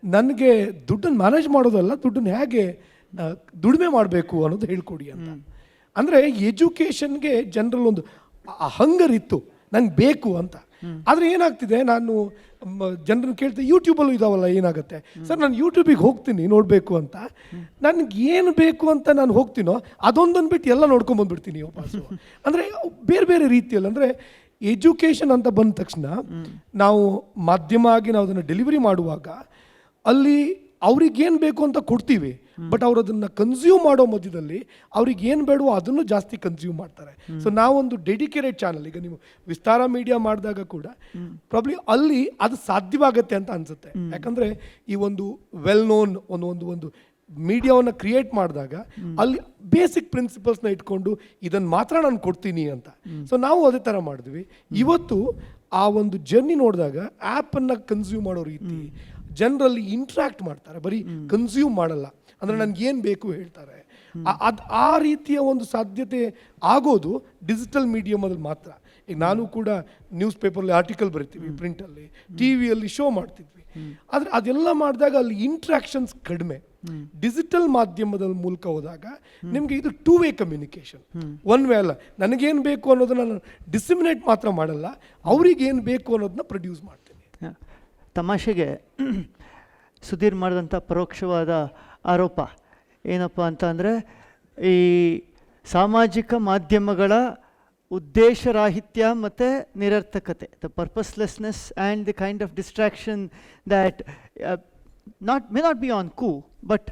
ನನಗೆ ದುಡ್ಡನ್ನು ಮ್ಯಾನೇಜ್ ಮಾಡೋದಲ್ಲ, ದುಡ್ಡನ್ನು ಹೇಗೆ ದುಡಿಮೆ ಮಾಡಬೇಕು ಅನ್ನೋದು ಹೇಳ್ಕೊಡಿ ಅಂತ. ಅಂದರೆ ಎಜುಕೇಷನ್ಗೆ ಜನರಲ್ಲಿ ಒಂದು ಹಂಗರ್ ಇತ್ತು, ನಂಗೆ ಬೇಕು ಅಂತ. ಆದರೆ ಏನಾಗ್ತಿದೆ, ನಾನು ಜನರನ್ನು ಕೇಳ್ತೆ, ಯೂಟ್ಯೂಬಲ್ಲೂ ಇದಾವಲ್ಲ, ಏನಾಗುತ್ತೆ ಸರ್, ನಾನು ಯೂಟ್ಯೂಬಿಗೆ ಹೋಗ್ತೀನಿ ನೋಡಬೇಕು ಅಂತ, ನನಗೆ ಏನು ಬೇಕು ಅಂತ ನಾನು ಹೋಗ್ತೀನೋ ಅದೊಂದನ್ನು ಬಿಟ್ಟು ಎಲ್ಲ ನೋಡ್ಕೊಂಬಂದ್ಬಿಡ್ತೀನಿ ವಾಪಸ್ಸು. ಅಂದರೆ ಬೇರೆ ಬೇರೆ ರೀತಿಯಲ್ಲಿ, ಅಂದರೆ ಎಜುಕೇಷನ್ ಅಂತ ಬಂದ ತಕ್ಷಣ ನಾವು ಮಾಧ್ಯಮ ಆಗಿ ನಾವು ಅದನ್ನು ಡೆಲಿವರಿ ಮಾಡುವಾಗ ಅಲ್ಲಿ ಅವ್ರಿಗೇನು ಬೇಕು ಅಂತ ಕೊಡ್ತೀವಿ, ಬಟ್ ಅವ್ರು ಅದನ್ನು ಕನ್ಸ್ಯೂಮ್ ಮಾಡೋ ಮಧ್ಯದಲ್ಲಿ ಅವ್ರಿಗೆ ಏನು ಬೇಡವೋ ಅದನ್ನು ಜಾಸ್ತಿ ಕನ್ಸ್ಯೂಮ್ ಮಾಡ್ತಾರೆ. ಸೊ ನಾವೊಂದು ಡೆಡಿಕೇಟೆಡ್ ಚಾನಲ್, ಈಗ ನೀವು ವಿಸ್ತಾರ ಮೀಡಿಯಾ ಮಾಡಿದಾಗ ಕೂಡ ಪ್ರಾಬ್ಲಿ ಅಲ್ಲಿ ಅದು ಸಾಧ್ಯವಾಗತ್ತೆ ಅಂತ ಅನಿಸುತ್ತೆ. ಯಾಕಂದರೆ ಈ ಒಂದು ವೆಲ್ ನೋನ್ ಒಂದು ಮೀಡಿಯಾವನ್ನು ಕ್ರಿಯೇಟ್ ಮಾಡಿದಾಗ ಅಲ್ಲಿ ಬೇಸಿಕ್ ಪ್ರಿನ್ಸಿಪಲ್ಸ್ನ ಇಟ್ಕೊಂಡು ಇದನ್ನು ಮಾತ್ರ ನಾನು ಕೊಡ್ತೀನಿ ಅಂತ. ಸೊ ನಾವು ಅದೇ ಥರ ಮಾಡಿದ್ವಿ. ಇವತ್ತು ಆ ಒಂದು ಜರ್ನಿ ನೋಡಿದಾಗ ಆ್ಯಪನ್ನು ಕನ್ಸ್ಯೂಮ್ ಮಾಡೋ ರೀತಿ, ಜನರಲ್ಲಿ ಇಂಟ್ರ್ಯಾಕ್ಟ್ ಮಾಡ್ತಾರೆ, ಬರೀ ಕನ್ಸ್ಯೂಮ್ ಮಾಡಲ್ಲ. ಅಂದರೆ ನನಗೇನು ಬೇಕು ಹೇಳ್ತಾರೆ. ಅದು ಆ ರೀತಿಯ ಒಂದು ಸಾಧ್ಯತೆ ಆಗೋದು ಡಿಜಿಟಲ್ ಮೀಡಿಯಮಲ್ಲಿ ಮಾತ್ರ. ಈಗ ನಾನು ಕೂಡ ನ್ಯೂಸ್ ಪೇಪರಲ್ಲಿ ಆರ್ಟಿಕಲ್ ಬರಿತೀವಿ, ಪ್ರಿಂಟಲ್ಲಿ, ಟಿ ವಿಯಲ್ಲಿ ಶೋ ಮಾಡ್ತಿದ್ವಿ. ಆದರೆ ಅದೆಲ್ಲ ಮಾಡಿದಾಗ ಅಲ್ಲಿ ಇಂಟ್ರಾಕ್ಷನ್ಸ್ ಕಡಿಮೆ. ಡಿಜಿಟಲ್ ಮಾಧ್ಯಮದ ಮೂಲಕ ಹೋದಾಗ ನಿಮಗೆ ಇದು 2-ವೇ ಕಮ್ಯುನಿಕೇಷನ್. ಒನ್ ವೇ ಅಲ್ಲ, ನನಗೇನು ಬೇಕು ಅನ್ನೋದನ್ನ ನಾನು ಡಿಸಿಮಿನೇಟ್ ಮಾತ್ರ ಮಾಡಲ್ಲ, ಅವ್ರಿಗೇನು ಬೇಕು ಅನ್ನೋದನ್ನ ಪ್ರೊಡ್ಯೂಸ್ ಮಾಡ್ತೀನಿ.
ತಮಾಷೆಗೆ ಸುಧೀರ್ ಮಾಡಿದಂಥ ಪರೋಕ್ಷವಾದ ಆರೋಪ ಏನಪ್ಪ ಅಂತ ಅಂದರೆ, ಈ ಸಾಮಾಜಿಕ ಮಾಧ್ಯಮಗಳ ಉದ್ದೇಶರಾಹಿತ್ಯ ಮತ್ತು ನಿರರ್ಥಕತೆ, the purposelessness and the kind of distraction that may not be on coup, but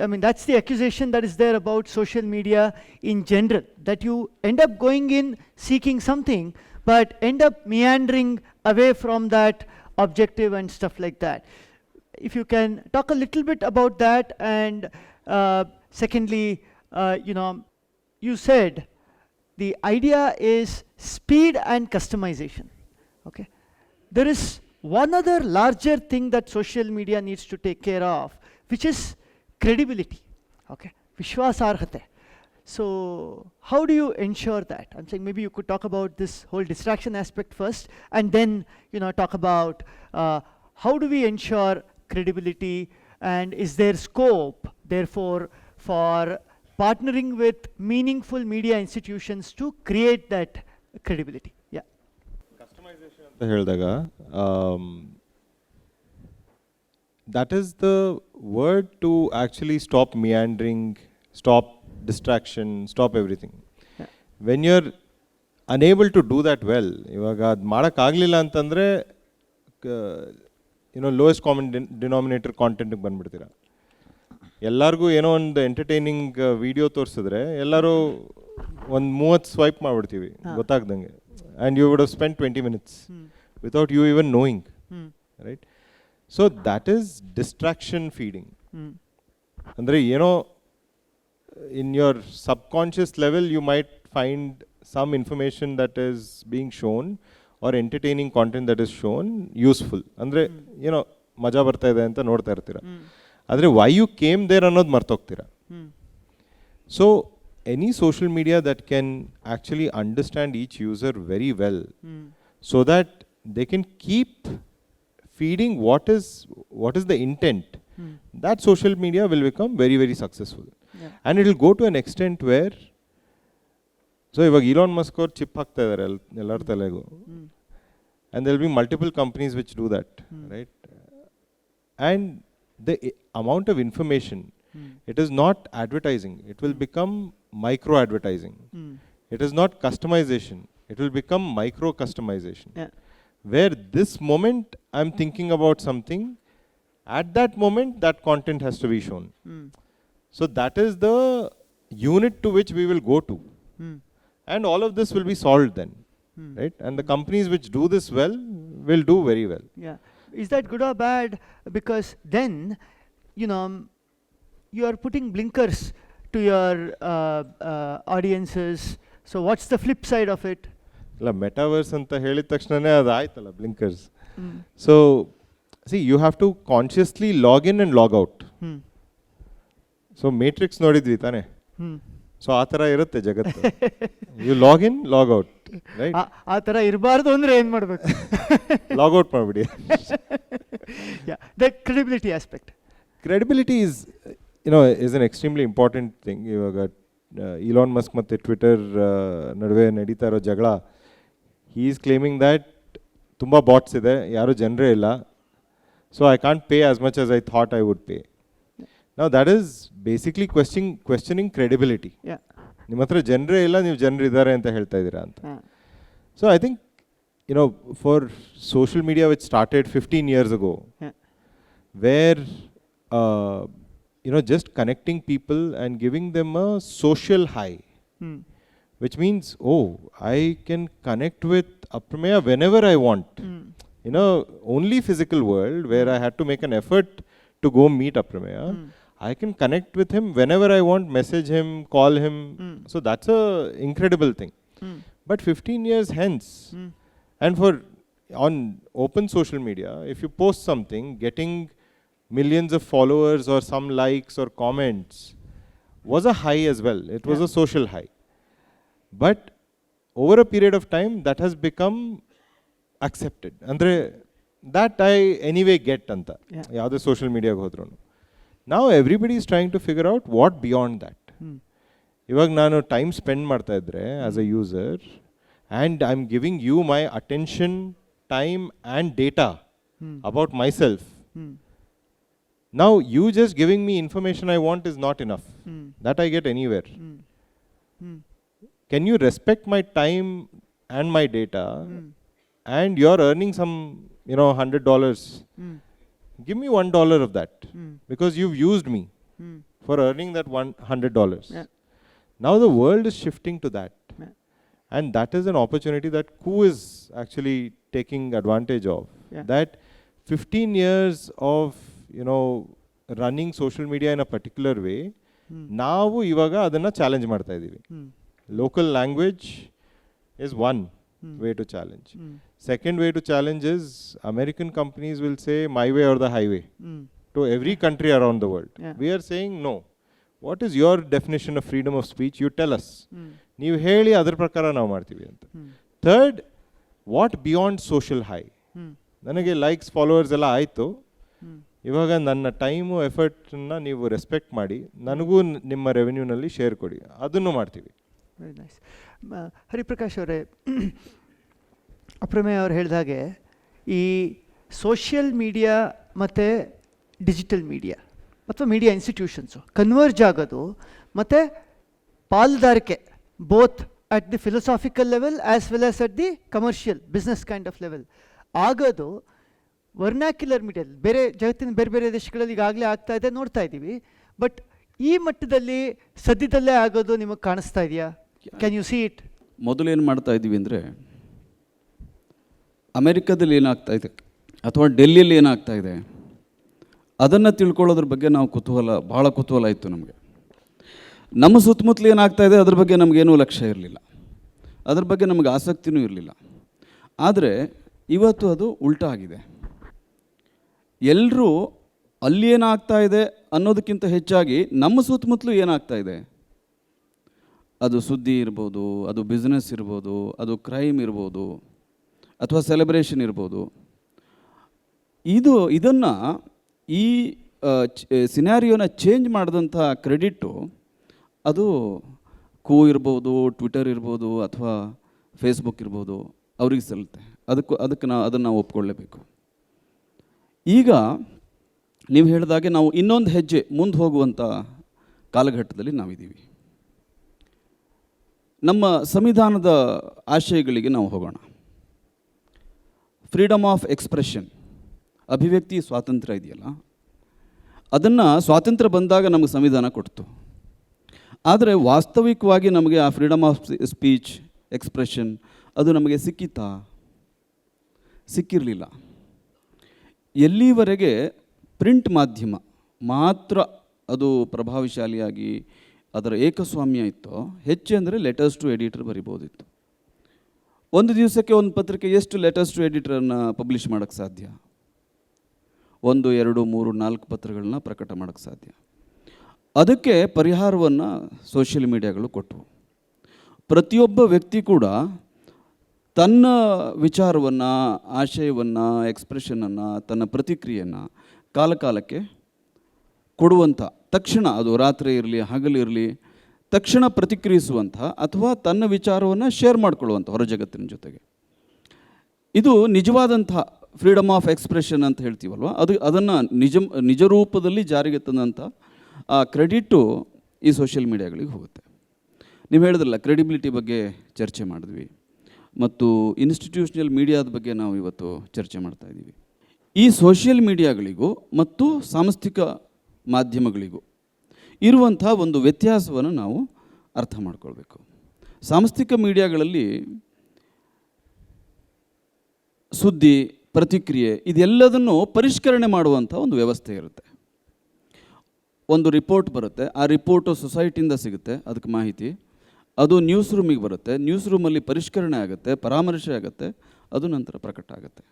I mean that's the accusation that is there about social media in general, that you end up going in seeking something but end up meandering away from that objective and stuff like that. If you can talk a little bit about that. And secondly, you said the idea is speed and customization. Okay, there is one other larger thing that social media needs to take care of, which is credibility. Okay, vishwasarhate. So how do you ensure that? I'm saying maybe you could talk about this whole distraction aspect first, and then talk about how do we ensure credibility, and is there scope therefore for partnering with meaningful media institutions to create that credibility? Yeah.
ಅಂತ ಹೇಳಿದಾಗ that is the word to actually stop meandering, stop distraction, stop everything.
Yeah.
When you're unable to do that well, ಇವಾಗ ಅದು ಮಾಡೋಕ್ಕಾಗಲಿಲ್ಲ ಅಂತಂದರೆ lowest common denominator ಕಾಂಟೆಂಟಿಗೆ ಬಂದುಬಿಡ್ತೀರಾ. ಎಲ್ಲರಿಗೂ ಏನೋ ಒಂದು entertaining video ತೋರಿಸಿದ್ರೆ ಎಲ್ಲರೂ ಒಂದು 30 swipe ಮಾಡಿಬಿಡ್ತೀವಿ ಗೊತ್ತಾಗ್ದಂಗೆ. And you would have spent 20 minutes without you even knowing, right? So that is distraction feeding. Andre, in your subconscious level, you might find some information that is being shown or entertaining content that is shown useful. Andre, maja barta ide anta nodta irtira. Adre why you came there annod martogtira. So any social media that can actually understand each user very well, so that they can keep feeding what is the intent, that social media will become very, very successful. Yeah. And it will go to an extent where, so if Elon Musk or chip hakta idare ellar talegu, and there will be multiple companies which do that, right? And the amount of information, it is not advertising, it will become micro advertising. It is not customization, it will become micro customization.
Yeah.
Where this moment I'm thinking about something, at that moment that content has to be shown. So that is the unit to which we will go to. And all of this will be solved then, right? And the companies which do this well will do very well.
Yeah. Is that good or bad? Because then you are putting blinkers to your audiences. So what's the flip side of it?
ಇಲ್ಲ metaverse ಅಂತ ಹೇಳಿದ ತಕ್ಷಣನೇ ಅದು ಆಯ್ತಲ್ಲ blinkers. So see you have to consciously log in and log out. So Matrix ನೋಡಿದ್ವಿ ತಾನೆ, so ಆ ಥರ ಇರುತ್ತೆ ಜಗತ್ತು. You log in log out, right?
ಆ ಥರ ಇರಬಾರ್ದು ಅಂದರೆ ಏನು ಮಾಡಬೇಕು?
ಲಾಗ್ ಔಟ್ ಮಾಡಿಬಿಡಿ.
The credibility aspect.
Credibility is an extremely important thing. ಇವಾಗ ಇಲಾನ್ ಮಸ್ಕ್ ಮತ್ತು ಟ್ವಿಟರ್ ನಡುವೆ ನಡೀತಾ ಇರೋ ಜಗಳ, he is claiming that ತುಂಬ ಬಾಟ್ಸ್ ಇದೆ, ಯಾರು ಜನರೇ ಇಲ್ಲ, so I can't pay as much as I thought I would pay. Now that is basically questioning credibility. ನಿಮ್ಮ ಹತ್ರ ಜನರೇ ಇಲ್ಲ, ನೀವು ಜನರಿದ್ದಾರೆ ಅಂತ ಹೇಳ್ತಾ ಇದ್ದೀರಾ ಅಂತ. So I think for social media which started 15 years ago, where just connecting people and giving them a social high, which means, I can connect with Aprameya whenever I want. Only physical world where I had to make an effort to go meet Aprameya, I can connect with him whenever I want, message him, call him. So that's a incredible thing. But 15 years hence, and on open social media, if you post something, getting millions of followers or some likes or comments, was a high as well. It was a social high. But over a period of time, that has become accepted. Andre, that I anyway get anta. Yavade social media hodru. Now everybody is trying to figure out what beyond that. Iವಾಗ ನಾನು time spend ಮಾಡ್ತಾ ಇದ್ರೆ as a user and I am giving you my attention, time and data about myself. Now you just giving me information I want is not enough. That I get anywhere. Can you respect my time and my data? And you're earning some, $100. Give me $1 of that because you've used me for earning that $100. Now the world is shifting to that, and that is an opportunity that Ku is actually taking advantage of. That 15 years of running social media in a particular way, ನಾವು ಇವಾಗ ಅದನ್ನ challenge ಮಾಡ್ತಾ ಇದ್ದೀವಿ. Local language is one way to challenge. Second way to challenge is American companies will say my way or the highway to every country around the world. We are saying no. What is your definition of freedom of speech? You tell us. ನೀವು ಹೇಳಿ ಅದರ ಪ್ರಕಾರ ನಾವು ಮಾಡ್ತೀವಿ ಅಂತ. Third, what beyond social high? ನನಗೆ likes followers ಎಲ್ಲ ಆಯಿತು, ಇವಾಗ ನನ್ನ ಟೈಮು ಎಫರ್ಟನ್ನ ನೀವು ರೆಸ್ಪೆಕ್ಟ್ ಮಾಡಿ ನನಗೂ ನಿಮ್ಮ ರೆವೆನ್ಯೂನಲ್ಲಿ ಶೇರ್ ಕೊಡಿ, ಅದನ್ನು ಮಾಡ್ತೀವಿ.
Very nice. ಹರಿಪ್ರಕಾಶ್ ಅವರೇ, ಅಪ್ರಮೇಯ ಅವ್ರು ಹೇಳಿದಾಗೆ ಈ ಸೋಷಿಯಲ್ ಮೀಡಿಯಾ ಮತ್ತು ಡಿಜಿಟಲ್ ಮೀಡಿಯಾ ಅಥವಾ ಮೀಡಿಯಾ ಇನ್ಸ್ಟಿಟ್ಯೂಷನ್ಸು ಕನ್ವರ್ಜ್ ಆಗೋದು ಮತ್ತು ಪಾಲುದಾರಿಕೆ both at the philosophical level as well as at the commercial business kind of level ಆಗೋದು ವರ್ನಾಕ್ಯುಲರ್ ಮೀಡಿಯಾದಲ್ಲಿ ಬೇರೆ ಜಗತ್ತಿನ ಬೇರೆ ಬೇರೆ ದೇಶಗಳಲ್ಲಿ ಈಗಾಗಲೇ ಆಗ್ತಾ ಇದೆ, ನೋಡ್ತಾ ಇದ್ದೀವಿ. ಬಟ್ ಈ ಮಟ್ಟದಲ್ಲಿ ಸದ್ಯದಲ್ಲೇ ಆಗೋದು ನಿಮಗೆ ಕಾಣಿಸ್ತಾ ಇದೆಯಾ? Can you see it?
ಮೊದಲೇನು ಮಾಡ್ತಾ ಇದ್ದೀವಿ ಅಂದರೆ, ಅಮೆರಿಕದಲ್ಲಿ ಏನಾಗ್ತಾ ಇದೆ ಅಥವಾ ಡೆಲ್ಲಿಯಲ್ಲಿ ಏನಾಗ್ತಾ ಇದೆ ಅದನ್ನು ತಿಳ್ಕೊಳ್ಳೋದ್ರ ಬಗ್ಗೆ ನಾವು ಭಾಳ ಕುತೂಹಲ ಇತ್ತು ನಮಗೆ. ನಮ್ಮ ಸುತ್ತಮುತ್ತಲು ಏನಾಗ್ತಾ ಇದೆ ಅದ್ರ ಬಗ್ಗೆ ನಮಗೇನೂ ಲಕ್ಷ್ಯ ಇರಲಿಲ್ಲ, ಅದ್ರ ಬಗ್ಗೆ ನಮಗೆ ಆಸಕ್ತಿನೂ ಇರಲಿಲ್ಲ. ಆದರೆ ಇವತ್ತು ಅದು ಉಲ್ಟಾ ಆಗಿದೆ. ಎಲ್ಲರೂ ಅಲ್ಲಿ ಏನಾಗ್ತಾ ಇದೆ ಅನ್ನೋದಕ್ಕಿಂತ ಹೆಚ್ಚಾಗಿ ನಮ್ಮ ಸುತ್ತಮುತ್ತಲು ಏನಾಗ್ತಾ ಇದೆ, ಅದು ಸುದ್ದಿ ಇರ್ಬೋದು, ಅದು ಬಿಸ್ನೆಸ್ ಇರ್ಬೋದು, ಅದು ಕ್ರೈಮ್ ಇರ್ಬೋದು, ಅಥವಾ ಸೆಲೆಬ್ರೇಷನ್ ಇರ್ಬೋದು, ಇದನ್ನು ಈ ಸಿನಾರಿಯೋನ ಚೇಂಜ್ ಮಾಡಿದಂಥ ಕ್ರೆಡಿಟ್ಟು ಅದು ಕೂ ಇರ್ಬೋದು, ಟ್ವಿಟರ್ ಇರ್ಬೋದು, ಅಥವಾ ಫೇಸ್ಬುಕ್ ಇರ್ಬೋದು, ಅವ್ರಿಗೆ ಸಲ್ಲುತ್ತೆ. ಅದಕ್ಕೆ ಅದನ್ನು ನಾವು ಒಪ್ಕೊಳ್ಳೇಬೇಕು. ಈಗ ನೀವು ಹೇಳಿದಾಗೆ ನಾವು ಇನ್ನೊಂದು ಹೆಜ್ಜೆ ಮುಂದೆ ಹೋಗುವಂಥ ಕಾಲಘಟ್ಟದಲ್ಲಿ ನಾವಿದ್ದೀವಿ. ನಮ್ಮ ಸಂವಿಧಾನದ ಆಶಯಗಳಿಗೆ ನಾವು ಹೋಗೋಣ. ಫ್ರೀಡಮ್ ಆಫ್ ಎಕ್ಸ್ಪ್ರೆಷನ್, ಅಭಿವ್ಯಕ್ತಿ ಸ್ವಾತಂತ್ರ್ಯ ಇದೆಯಲ್ಲ, ಅದನ್ನು ಸ್ವಾತಂತ್ರ್ಯ ಬಂದಾಗ ನಮಗೆ ಸಂವಿಧಾನ ಕೊಡ್ತು. ಆದರೆ ವಾಸ್ತವಿಕವಾಗಿ ನಮಗೆ ಆ ಫ್ರೀಡಮ್ ಆಫ್ ಸ್ಪೀಚ್, ಎಕ್ಸ್ಪ್ರೆಷನ್ ಅದು ನಮಗೆ ಸಿಕ್ಕಿತಾ? ಸಿಕ್ಕಿರಲಿಲ್ಲ. ಎಲ್ಲಿವರೆಗೆ ಪ್ರಿಂಟ್ ಮಾಧ್ಯಮ ಮಾತ್ರ ಅದು ಪ್ರಭಾವಶಾಲಿಯಾಗಿ ಅದರ ಏಕಸ್ವಾಮ್ಯ ಇತ್ತೋ, ಹೆಚ್ಚೆಂದರೆ ಲೆಟರ್ಸ್ ಟು ಎಡಿಟರ್ ಬರಿಬೋದಿತ್ತು. ಒಂದು ದಿವಸಕ್ಕೆ ಒಂದು ಪತ್ರಿಕೆ ಎಷ್ಟು ಲೆಟರ್ಸ್ ಟು ಎಡಿಟರನ್ನು ಪಬ್ಲಿಷ್ ಮಾಡೋಕ್ಕೆ ಸಾಧ್ಯ? 1, 2, 3, 4 ಪತ್ರಗಳನ್ನ ಪ್ರಕಟ ಮಾಡೋಕ್ಕೆ ಸಾಧ್ಯ. ಅದಕ್ಕೆ ಪರಿಹಾರವನ್ನು ಸೋಷಿಯಲ್ ಮೀಡಿಯಾಗಳು ಕೊಟ್ಟವು. ಪ್ರತಿಯೊಬ್ಬ ವ್ಯಕ್ತಿ ಕೂಡ ತನ್ನ ವಿಚಾರವನ್ನು, ಆಶಯವನ್ನು, ಎಕ್ಸ್ಪ್ರೆಷನನ್ನು, ತನ್ನ ಪ್ರತಿಕ್ರಿಯೆಯನ್ನು ಕಾಲಕಾಲಕ್ಕೆ ಕೊಡುವಂಥ, ತಕ್ಷಣ ಅದು ರಾತ್ರಿ ಇರಲಿ ಹಗಲಿರಲಿ ತಕ್ಷಣ ಪ್ರತಿಕ್ರಿಯಿಸುವಂಥ ಅಥವಾ ತನ್ನ ವಿಚಾರವನ್ನು ಶೇರ್ ಮಾಡಿಕೊಳ್ಳುವಂಥ ಹೊರ ಜಗತ್ತಿನ ಜೊತೆಗೆ, ಇದು ನಿಜವಾದಂಥ ಫ್ರೀಡಮ್ ಆಫ್ ಎಕ್ಸ್ಪ್ರೆಷನ್ ಅಂತ ಹೇಳ್ತೀವಲ್ವ, ಅದನ್ನು ನಿಜ ರೂಪದಲ್ಲಿ ಜಾರಿಗೆ ತಂದಂಥ ಆ ಕ್ರೆಡಿಟು ಈ ಸೋಷಿಯಲ್ ಮೀಡಿಯಾಗಳಿಗೆ ಹೋಗುತ್ತೆ. ನೀವು ಹೇಳಿದ್ರಲ್ಲ, ಕ್ರೆಡಿಬಿಲಿಟಿ ಬಗ್ಗೆ ಚರ್ಚೆ ಮಾಡಿದ್ವಿ, ಮತ್ತು ಇನ್ಸ್ಟಿಟ್ಯೂಷನಲ್ ಮೀಡಿಯಾದ ಬಗ್ಗೆ ನಾವು ಇವತ್ತು ಚರ್ಚೆ ಮಾಡ್ತಾ ಇದ್ದೀವಿ. ಈ ಸೋಷಿಯಲ್ ಮೀಡಿಯಾಗಳಿಗೂ ಮತ್ತು ಸಾಂಸ್ಥಿಕ ಮಾಧ್ಯಮಗಳಿಗೂ ಇರುವಂಥ ಒಂದು ವ್ಯತ್ಯಾಸವನ್ನು ನಾವು ಅರ್ಥ ಮಾಡ್ಕೊಳ್ಬೇಕು. ಸಾಂಸ್ಥಿಕ ಮೀಡಿಯಾಗಳಲ್ಲಿ ಸುದ್ದಿ, ಪ್ರತಿಕ್ರಿಯೆ ಇದೆಲ್ಲದನ್ನು ಪರಿಷ್ಕರಣೆ ಮಾಡುವಂಥ ಒಂದು ವ್ಯವಸ್ಥೆ ಇರುತ್ತೆ. ಒಂದು ರಿಪೋರ್ಟ್ ಬರುತ್ತೆ, ಆ ರಿಪೋರ್ಟು ಸೊಸೈಟಿಯಿಂದ ಸಿಗುತ್ತೆ, ಅದಕ್ಕೆ ಮಾಹಿತಿ, ಅದು ನ್ಯೂಸ್ ರೂಮಿಗೆ ಬರುತ್ತೆ, ನ್ಯೂಸ್ ರೂಮಲ್ಲಿ ಪರಿಷ್ಕರಣೆ ಆಗುತ್ತೆ, ಪರಾಮರ್ಶೆ ಆಗುತ್ತೆ, ಅದು ನಂತರ ಪ್ರಕಟ ಆಗುತ್ತೆ.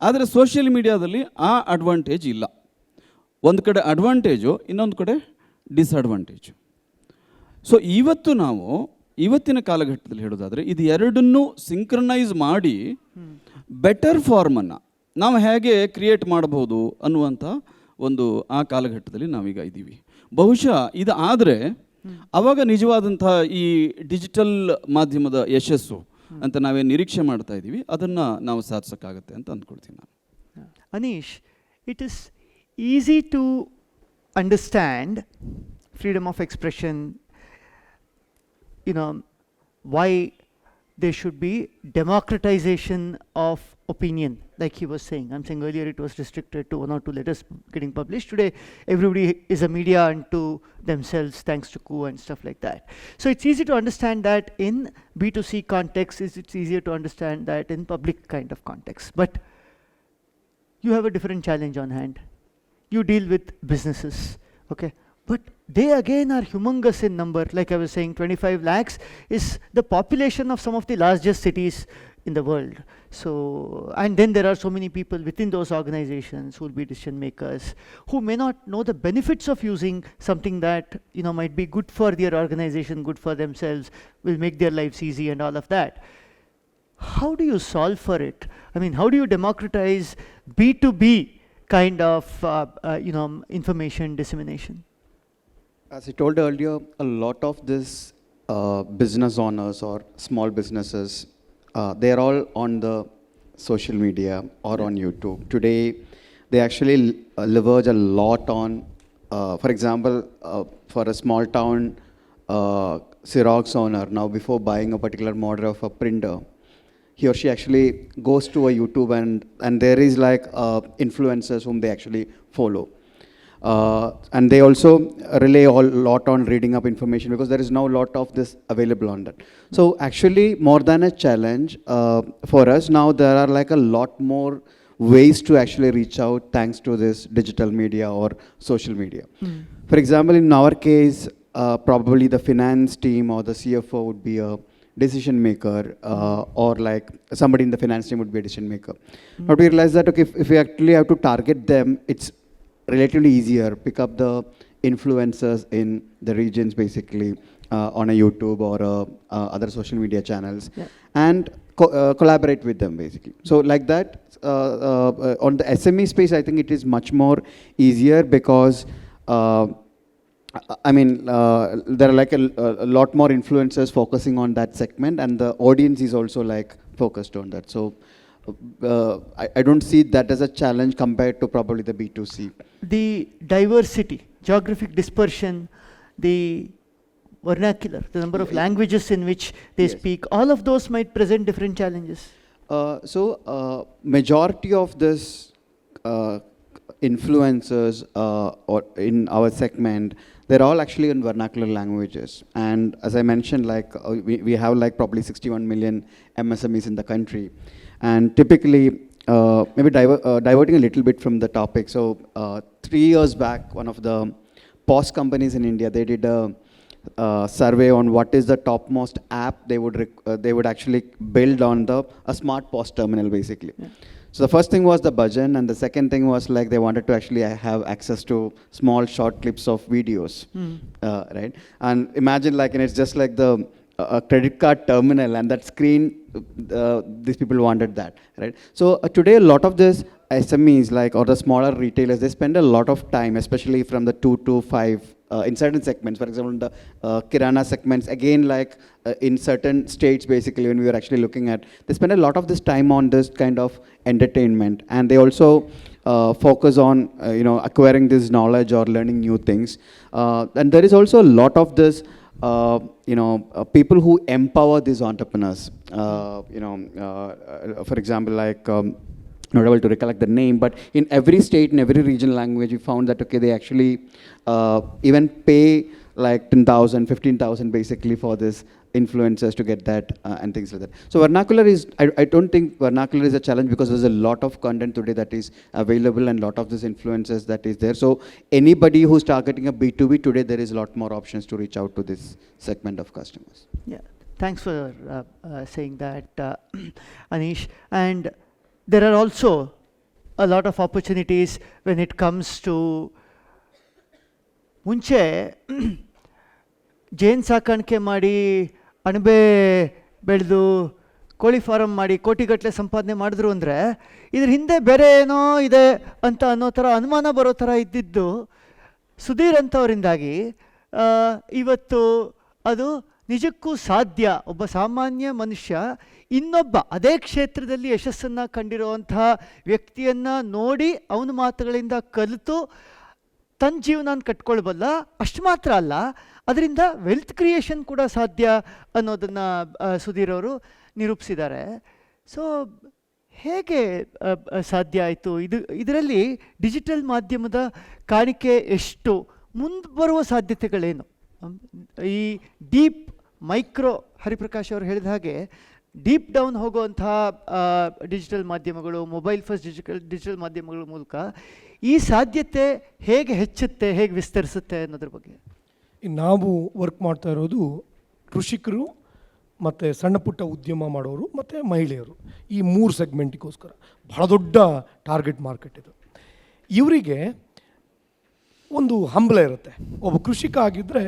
ಆದರೆ ಸೋಷಿಯಲ್ ಮೀಡಿಯಾದಲ್ಲಿ ಆ ಅಡ್ವಾಂಟೇಜ್ ಇಲ್ಲ. ಒಂದು ಕಡೆ ಅಡ್ವಾಂಟೇಜು, ಇನ್ನೊಂದು ಕಡೆ ಡಿಸ್ಅಡ್ವಾಂಟೇಜು. ಸೊ ಇವತ್ತು ನಾವು ಇವತ್ತಿನ ಕಾಲಘಟ್ಟದಲ್ಲಿ ಹೇಳೋದಾದರೆ ಇದು ಎರಡನ್ನೂ ಸಿಂಕ್ರನೈಸ್ ಮಾಡಿ ಬೆಟರ್ ಫಾರ್ಮನ್ನು ನಾವು ಹೇಗೆ ಕ್ರಿಯೇಟ್ ಮಾಡ್ಬೋದು ಅನ್ನುವಂಥ ಒಂದು ಆ ಕಾಲಘಟ್ಟದಲ್ಲಿ ನಾವೀಗ ಇದ್ದೀವಿ. ಬಹುಶಃ ಇದು ಆದರೆ ಆವಾಗ ನಿಜವಾದಂಥ ಈ ಡಿಜಿಟಲ್ ಮಾಧ್ಯಮದ ಯಶಸ್ಸು ಅಂತ ನಾವೇನು ನಿರೀಕ್ಷೆ ಮಾಡ್ತಾ ಇದ್ದೀವಿ ಅದನ್ನು ನಾವು ಸಾಧಿಸೋಕ್ಕಾಗತ್ತೆ ಅಂತ ಅಂದ್ಕೊಳ್ತೀನಿ ನಾನು.
Anish, it is easy to understand freedom of expression, why there should be democratization of opinion, like he was saying. I'm saying earlier it was restricted to 1 or 2 letters getting published. Today, everybody is a media unto themselves, thanks to coup and stuff like that. So it's easy to understand that in B2C context, it's easier to understand that in public kind of context. But you have a different challenge on hand. You deal with businesses, okay? But they again are humongous in number. Like I was saying, 25 lakhs is the population of some of the largest cities in the world. So, and then there are so many people within those organizations who will be decision makers, who may not know the benefits of using something that might be good for their organization, good for themselves, will make their lives easy and all of that. How do you solve for it? I mean, how do you democratize B2B kind of information dissemination?
As I told earlier, a lot of this business owners or small businesses, they're all on the social media or on YouTube. Today, they actually leverage a lot on, for example, for a small town Xerox owner, now before buying a particular model of a printer, he or she actually goes to a YouTube and there is like influencers whom they actually follow. And they also rely a lot on reading up information because there is now a lot of this available on that. So actually more than a challenge for us now, there are like a lot more ways to actually reach out thanks to this digital media or social media. For example, in our case, probably the finance team or the CFO would be a decision maker, or like somebody in the finance team would be a decision maker. But we realized that okay, if we actually have to target them, it's relatively easier. Pick up the influencers in the regions basically on a YouTube or other social media channels, and collaborate with them basically. So like that, on the SME space, I think it is much more easier because there are like a lot more influencers focusing on that segment, and the audience is also like focused on that. So I don't see that as a challenge compared to probably the B2C.
The diversity, geographic dispersion, the vernacular, the number of languages in which they speak, all of those might present different challenges.
Majority of this influencers or in our segment, they're all actually in vernacular languages. And as I mentioned, like we have like probably 61 million MSMEs in the country. And typically, maybe diverting a little bit from the topic. So 3 years back, one of the POS companies in India, they did a survey on what is the topmost app they would actually build on a smart POS terminal basically. So the first thing was the budget, and the second thing was like they wanted to actually have access to small short clips of videos, right? And imagine like, and it's just like a credit card terminal, and that screen, these people wanted that, right? So today a lot of this SMEs like or the smaller retailers, they spend a lot of time, especially from the 2 to 5 in certain segments. For example, in the Kirana segments, again like in certain states basically when we were actually looking at, they spend a lot of this time on this kind of entertainment, and they also focus on acquiring this knowledge or learning new things. And there is also a lot of this people who empower these entrepreneurs. For example, like not able to recollect the name, but in every state, in every regional language, we found that okay, they actually even pay like 10,000, 15,000 basically for this influencers to get that and things like that. So vernacular is, I don't think vernacular is a challenge because there's a lot of content today that is available and a lot of this influencers that is there. So anybody who's targeting a B2B today, there is a lot more options to reach out to this segment of customers.
Yeah, thanks for saying that, Anish. And there are also a lot of opportunities when it comes to ಮುಂಚೆ ಜೇನು ಸಾಕಾಣಿಕೆ ಮಾಡಿ ಅಣಬೆ ಬೆಳೆದು ಕೋಳಿ farm ಮಾಡಿ ಕೋಟಿಗಟ್ಟಲೆ ಸಂಪಾದನೆ ಮಾಡಿದ್ರು ಅಂದರೆ ಇದ್ರ ಹಿಂದೆ ಬೇರೆ ಏನೋ ಇದೆ ಅಂತ ಅನ್ನೋ ಥರ ಅನುಮಾನ ಬರೋ ಥರ ಇದ್ದಿದ್ದು ಸುಧೀರ್ ಅಂಥವರಿಂದಾಗಿ ಇವತ್ತು ಅದು ನಿಜಕ್ಕೂ ಸಾಧ್ಯ. ಒಬ್ಬ ಸಾಮಾನ್ಯ ಮನುಷ್ಯ ಇನ್ನೊಬ್ಬ ಅದೇ ಕ್ಷೇತ್ರದಲ್ಲಿ ಯಶಸ್ಸನ್ನು ಕಂಡಿರುವಂತಹ ವ್ಯಕ್ತಿಯನ್ನು ನೋಡಿ ಅವನ ಮಾತುಗಳಿಂದ ಕಲಿತು ತನ್ನ ಜೀವನ ಕಟ್ಕೊಳ್ಬಲ್ಲ. ಅಷ್ಟು ಮಾತ್ರ ಅಲ್ಲ, ಅದರಿಂದ ವೆಲ್ತ್ ಕ್ರಿಯೇಷನ್ ಕೂಡ ಸಾಧ್ಯ ಅನ್ನೋದನ್ನು ಸುಧೀರ್ ಅವರು ನಿರೂಪಿಸಿದ್ದಾರೆ. ಸೊ ಹೇಗೆ ಸಾಧ್ಯ ಆಯಿತು? ಇದರಲ್ಲಿ ಡಿಜಿಟಲ್ ಮಾಧ್ಯಮದ ಕಾಣಿಕೆ ಎಷ್ಟು? ಮುಂದೆ ಬರುವ ಸಾಧ್ಯತೆಗಳೇನು? ಈ ಡೀಪ್ ಮೈಕ್ರೋ ಹರಿಪ್ರಕಾಶ್ ಅವರು ಹೇಳಿದ ಹಾಗೆ ಡೀಪ್ ಡೌನ್ ಹೋಗುವಂತಹ ಡಿಜಿಟಲ್ ಮಾಧ್ಯಮಗಳು, ಮೊಬೈಲ್ ಫಸ್ಟ್ ಡಿಜಿಟಲ್ ಮಾಧ್ಯಮಗಳ ಮೂಲಕ ಈ ಸಾಧ್ಯತೆ ಹೇಗೆ ಹೆಚ್ಚುತ್ತೆ, ಹೇಗೆ ವಿಸ್ತರಿಸುತ್ತೆ ಅನ್ನೋದ್ರ ಬಗ್ಗೆ.
ನಾವು ವರ್ಕ್ ಮಾಡ್ತಾ ಇರೋದು ಕೃಷಿಕರು ಮತ್ತು ಸಣ್ಣ ಪುಟ್ಟ ಉದ್ಯಮ ಮಾಡೋರು ಮತ್ತು ಮಹಿಳೆಯರು, ಈ 3 ಸೆಗ್ಮೆಂಟಿಗೋಸ್ಕರ ಬಹಳ ದೊಡ್ಡ ಟಾರ್ಗೆಟ್ ಮಾರ್ಕೆಟ್ ಇದು. ಇವರಿಗೆ ಒಂದು ಹಂಬಲ ಇರುತ್ತೆ. ಒಬ್ಬ ಕೃಷಿಕ ಆಗಿದ್ದರೆ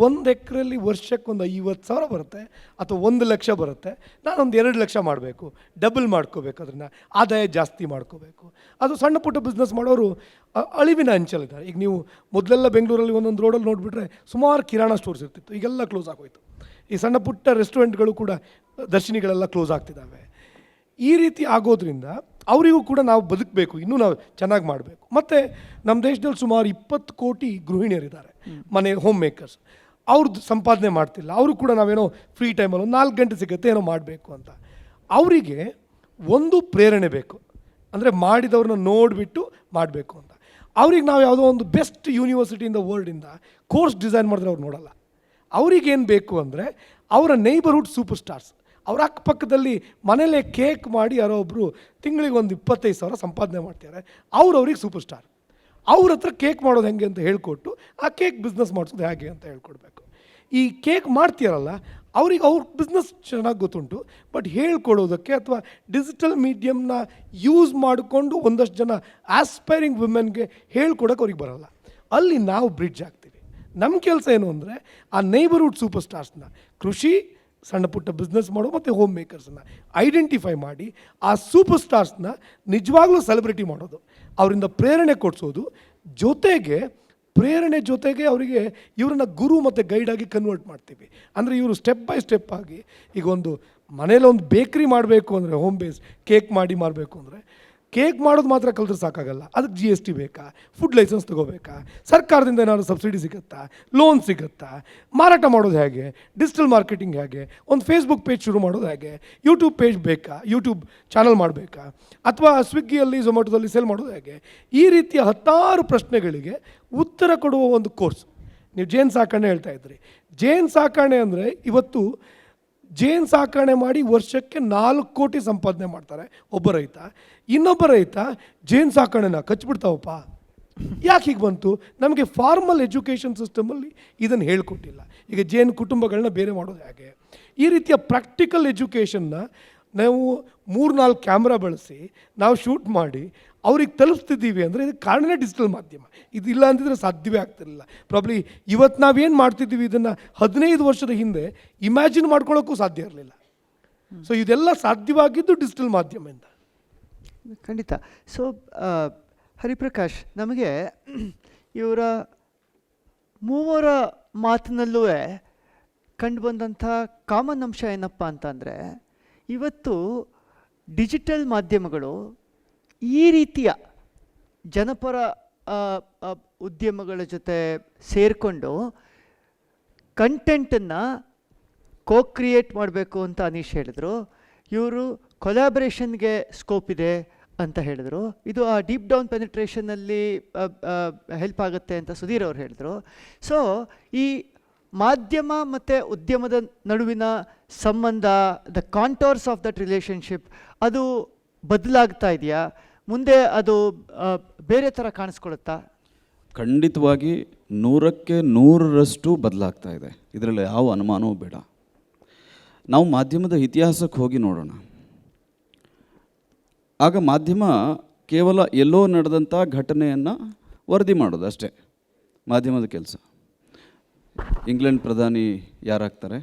1 ಎಕರೆಯಲ್ಲಿ ವರ್ಷಕ್ಕೆ ಒಂದು 50,000 ಬರುತ್ತೆ ಅಥವಾ 1 ಲಕ್ಷ ಬರುತ್ತೆ. ನಾನೊಂದು 2 ಲಕ್ಷ ಮಾಡಬೇಕು, ಡಬಲ್ ಮಾಡ್ಕೋಬೇಕು, ಅದನ್ನು ಆದಾಯ ಜಾಸ್ತಿ ಮಾಡ್ಕೋಬೇಕು. ಅದು ಸಣ್ಣ ಪುಟ್ಟ ಬಿಸ್ನೆಸ್ ಮಾಡೋರು ಅಳಿವಿನ ಅಂಚಲಿದ್ದಾರೆ. ಈಗ ನೀವು ಮೊದಲೆಲ್ಲ ಬೆಂಗಳೂರಲ್ಲಿ ಒಂದೊಂದು ರೋಡಲ್ಲಿ ನೋಡಿಬಿಟ್ರೆ ಸುಮಾರು ಕಿರಾಣ ಸ್ಟೋರ್ಸ್ ಇರ್ತಿತ್ತು, ಈಗೆಲ್ಲ ಕ್ಲೋಸ್ ಆಗೋಯ್ತು. ಈ ಸಣ್ಣ ಪುಟ್ಟ ರೆಸ್ಟೋರೆಂಟ್ಗಳು ಕೂಡ, ದರ್ಶಿನಿಗಳೆಲ್ಲ ಕ್ಲೋಸ್ ಆಗ್ತಿದ್ದಾವೆ. ಈ ರೀತಿ ಆಗೋದ್ರಿಂದ ಅವರಿಗೂ ಕೂಡ ನಾವು ಬದುಕಬೇಕು, ಇನ್ನೂ ನಾವು ಚೆನ್ನಾಗಿ ಮಾಡಬೇಕು. ಮತ್ತು ನಮ್ಮ ದೇಶದಲ್ಲಿ ಸುಮಾರು 20 ಕೋಟಿ ಗೃಹಿಣಿಯರಿದ್ದಾರೆ, ಮನೆ ಹೋಮ್ ಮೇಕರ್ಸ್. ಅವ್ರದ್ದು ಸಂಪಾದನೆ ಮಾಡ್ತಿಲ್ಲ, ಅವರು ಕೂಡ ನಾವೇನೋ ಫ್ರೀ ಟೈಮಲ್ಲಿ ಒಂದು 4 ಗಂಟೆ ಸಿಗುತ್ತೆ ಏನೋ ಮಾಡಬೇಕು ಅಂತ. ಅವರಿಗೆ ಒಂದು ಪ್ರೇರಣೆ ಬೇಕು, ಅಂದರೆ ಮಾಡಿದವ್ರನ್ನ ನೋಡಿಬಿಟ್ಟು ಮಾಡಬೇಕು ಅಂತ. ಅವ್ರಿಗೆ ನಾವು ಯಾವುದೋ ಒಂದು ಬೆಸ್ಟ್ ಯೂನಿವರ್ಸಿಟಿ ಇನ್ ದ ವರ್ಲ್ಡಿಂದ ಕೋರ್ಸ್ ಡಿಸೈನ್ ಮಾಡಿದ್ರೆ ಅವ್ರು ನೋಡಲ್ಲ. ಅವ್ರಿಗೇನು ಬೇಕು ಅಂದರೆ ಅವರ ನೇಬರ್ಹುಡ್ ಸೂಪರ್ ಸ್ಟಾರ್ಸ್, ಅವ್ರ ಅಕ್ಕಪಕ್ಕದಲ್ಲಿ ಮನೇಲೇ ಕೇಕ್ ಮಾಡಿ ಯಾರೋ ಒಬ್ಬರು ತಿಂಗಳಿಗೆ ಒಂದು 25,000 ಸಂಪಾದನೆ ಮಾಡ್ತಾರೆ, ಅವ್ರಿಗೆ ಸೂಪರ್ ಸ್ಟಾರ್. ಅವ್ರ ಹತ್ರ ಕೇಕ್ ಮಾಡೋದು ಹೆಂಗೆ ಅಂತ ಹೇಳ್ಕೊಟ್ಟು ಆ ಕೇಕ್ ಬಿಸ್ನೆಸ್ ಮಾಡಿಸೋದು ಹೇಗೆ ಅಂತ ಹೇಳ್ಕೊಡ್ಬೇಕು. ಈ ಕೇಕ್ ಮಾಡ್ತೀರಲ್ಲ ಅವ್ರಿಗೆ ಅವ್ರ ಬಿಸ್ನೆಸ್ ಚೆನ್ನಾಗಿ ಗೊತ್ತುಂಟು, ಬಟ್ ಹೇಳ್ಕೊಡೋದಕ್ಕೆ ಅಥವಾ ಡಿಜಿಟಲ್ ಮೀಡಿಯಮ್ನ ಯೂಸ್ ಮಾಡಿಕೊಂಡು ಒಂದಷ್ಟು ಜನ ಆಸ್ಪೈರಿಂಗ್ ವುಮೆನ್ಗೆ ಹೇಳ್ಕೊಡೋಕೆ ಅವ್ರಿಗೆ ಬರೋಲ್ಲ. ಅಲ್ಲಿ ನಾವು ಬ್ರಿಡ್ಜ್ ಆಗ್ತೀವಿ. ನಮ್ಮ ಕೆಲಸ ಏನು ಅಂದರೆ ಆ ನೇಬರ್ಹುಡ್ ಸೂಪರ್ ಸ್ಟಾರ್ಸ್ನ, ಕೃಷಿ, ಸಣ್ಣ ಪುಟ್ಟ ಬಿಸ್ನೆಸ್ ಮಾಡೋ ಮತ್ತು ಹೋಮ್ ಮೇಕರ್ಸನ್ನು ಐಡೆಂಟಿಫೈ ಮಾಡಿ ಆ ಸೂಪರ್ ಸ್ಟಾರ್ಸ್ನ ನಿಜವಾಗ್ಲೂ ಸೆಲೆಬ್ರಿಟಿ ಮಾಡೋದು, ಅವರಿಂದ ಪ್ರೇರಣೆ ಕೊಡಿಸೋದು. ಪ್ರೇರಣೆ ಜೊತೆಗೆ ಅವರಿಗೆ ಇವ್ರನ್ನ ಗುರು ಮತ್ತು ಗೈಡಾಗಿ ಕನ್ವರ್ಟ್ ಮಾಡ್ತೀವಿ. ಅಂದರೆ ಇವರು ಸ್ಟೆಪ್ ಬೈ ಸ್ಟೆಪ್ ಆಗಿ, ಈಗ ಒಂದು ಮನೇಲಿ ಒಂದು ಬೇಕ್ರಿ ಮಾಡಬೇಕು ಅಂದರೆ, ಹೋಮ್ ಬೇಸ್ ಕೇಕ್ ಮಾಡಿ ಮಾಡಬೇಕು ಅಂದರೆ, ಕೇಕ್ ಮಾಡೋದು ಮಾತ್ರ ಕಲಿದ್ರೆ ಸಾಕಾಗಲ್ಲ, ಅದಕ್ಕೆ GST ಬೇಕಾ, ಫುಡ್ ಲೈಸೆನ್ಸ್ ತೊಗೋಬೇಕಾ, ಸರ್ಕಾರದಿಂದ ಏನಾದರೂ ಸಬ್ಸಿಡಿ ಸಿಗುತ್ತಾ, ಲೋನ್ ಸಿಗುತ್ತಾ, ಮಾರಾಟ ಮಾಡೋದು ಹೇಗೆ, ಡಿಜಿಟಲ್ ಮಾರ್ಕೆಟಿಂಗ್ ಹೇಗೆ, ಒಂದು ಫೇಸ್ಬುಕ್ ಪೇಜ್ ಶುರು ಮಾಡೋದು ಹೇಗೆ, ಯೂಟ್ಯೂಬ್ ಪೇಜ್ ಬೇಕಾ, ಯೂಟ್ಯೂಬ್ ಚಾನಲ್ ಮಾಡಬೇಕಾ, ಅಥವಾ ಸ್ವಿಗ್ಗಿಯಲ್ಲಿ ಝೊಮ್ಯಾಟೋದಲ್ಲಿ ಸೇಲ್ ಮಾಡೋದು ಹೇಗೆ, ಈ ರೀತಿಯ 10 ಪ್ರಶ್ನೆಗಳಿಗೆ ಉತ್ತರ ಕೊಡುವ ಒಂದು ಕೋರ್ಸ್. ನೀವು ಜೇನು ಸಾಕಣೆ ಹೇಳ್ತಾ ಇದ್ರಿ. ಜೇನು ಸಾಕಣೆ ಅಂದರೆ ಇವತ್ತು ಜೇನು ಸಾಕಣೆ ಮಾಡಿ ವರ್ಷಕ್ಕೆ 4 ಕೋಟಿ ಸಂಪಾದನೆ ಮಾಡ್ತಾರೆ ಒಬ್ಬ ರೈತ. ಇನ್ನೊಬ್ಬ ರೈತ ಜೇನು ಸಾಕಣೆನ ಕಚ್ಚಿಬಿಡ್ತಾವಪ್ಪ. ಯಾಕೆ ಹೀಗೆ ಬಂತು? ನಮಗೆ ಫಾರ್ಮಲ್ ಎಜುಕೇಷನ್ ಸಿಸ್ಟಮಲ್ಲಿ ಇದನ್ನು ಹೇಳ್ಕೊಟ್ಟಿಲ್ಲ. ಈಗ ಜೇನು ಕುಟುಂಬಗಳನ್ನ ಬೇರೆ ಮಾಡೋದು ಹೇಗೆ, ಈ ರೀತಿಯ ಪ್ರಾಕ್ಟಿಕಲ್ ಎಜುಕೇಷನ್ನ ನಾವು 3-4 ಕ್ಯಾಮ್ರಾ ಬಳಸಿ ನಾವು ಶೂಟ್ ಮಾಡಿ ಅವ್ರಿಗೆ ತಲುಪಿಸ್ತಿದ್ದೀವಿ ಅಂದರೆ ಇದಕ್ಕೆ ಕಾರಣನೇ ಡಿಜಿಟಲ್ ಮಾಧ್ಯಮ. ಇದಿಲ್ಲ ಅಂತಿದ್ರೆ ಸಾಧ್ಯವೇ ಆಗ್ತಿರಲಿಲ್ಲ. ಪ್ರಾಬ್ಲಿ ಇವತ್ತು ನಾವೇನು ಮಾಡ್ತಿದ್ದೀವಿ ಇದನ್ನು 15 ವರ್ಷದ ಹಿಂದೆ ಇಮ್ಯಾಜಿನ್ ಮಾಡ್ಕೊಳ್ಳೋಕ್ಕೂ ಸಾಧ್ಯ ಇರಲಿಲ್ಲ. ಸೊ ಇದೆಲ್ಲ ಸಾಧ್ಯವಾಗಿದ್ದು ಡಿಜಿಟಲ್ ಮಾಧ್ಯಮದಿಂದ.
ಖಂಡಿತ. ಸೊ ಹರಿಪ್ರಕಾಶ್, ನಮಗೆ ಇವರ ಮೂವರ ಮಾತಿನಲ್ಲೂ ಕಂಡುಬಂದಂಥ ಕಾಮನ್ ಅಂಶ ಏನಪ್ಪ ಅಂತಂದರೆ, ಇವತ್ತು ಡಿಜಿಟಲ್ ಮಾಧ್ಯಮಗಳು ಈ ರೀತಿಯ ಜನಪರ ಉದ್ಯಮಗಳ ಜೊತೆ ಸೇರಿಕೊಂಡು ಕಂಟೆಂಟನ್ನು ಕ್ರಿಯೇಟ್ ಮಾಡಬೇಕು ಅಂತ ಅನೀಶ್ ಹೇಳಿದರು. ಇವರು ಕೊಲ್ಯಾಬ್ರೇಷನ್ಗೆ ಸ್ಕೋಪ್ ಇದೆ ಅಂತ ಹೇಳಿದರು. ಇದು ಆ ಡೀಪ್ ಡೌನ್ ಪೆನಿಟ್ರೇಷನ್ನಲ್ಲಿ ಹೆಲ್ಪ್ ಆಗುತ್ತೆ ಅಂತ ಸುಧೀರ್ ಅವರು ಹೇಳಿದರು. ಸೊ ಈ ಮಾಧ್ಯಮ ಮತ್ತು ಉದ್ಯಮದ ನಡುವಿನ ಸಂಬಂಧ, ದ ಕಾಂಟೋರ್ಸ್ ಆಫ್ ದಟ್ ರಿಲೇಷನ್ಶಿಪ್, ಅದು ಬದಲಾಗ್ತಾ ಇದೆಯಾ? ಮುಂದೆ ಅದು ಬೇರೆ ಥರ ಕಾಣಿಸ್ಕೊಳ್ಳುತ್ತಾ?
ಖಂಡಿತವಾಗಿ 100ಕ್ಕೆ 100ರಷ್ಟು ಬದಲಾಗ್ತಾ ಇದೆ, ಇದರಲ್ಲಿ ಯಾವ ಅನುಮಾನವೂ ಬೇಡ. ನಾವು ಮಾಧ್ಯಮದ ಇತಿಹಾಸಕ್ಕೆ ಹೋಗಿ ನೋಡೋಣ. ಆಗ ಮಾಧ್ಯಮ ಕೇವಲ ಎಲ್ಲೋ ನಡೆದಂಥ ಘಟನೆಯನ್ನು ವರದಿ ಮಾಡೋದು ಅಷ್ಟೇ ಮಾಧ್ಯಮದ ಕೆಲಸ. ಇಂಗ್ಲೆಂಡ್ ಪ್ರಧಾನಿ ಯಾರಾಗ್ತಾರೆ,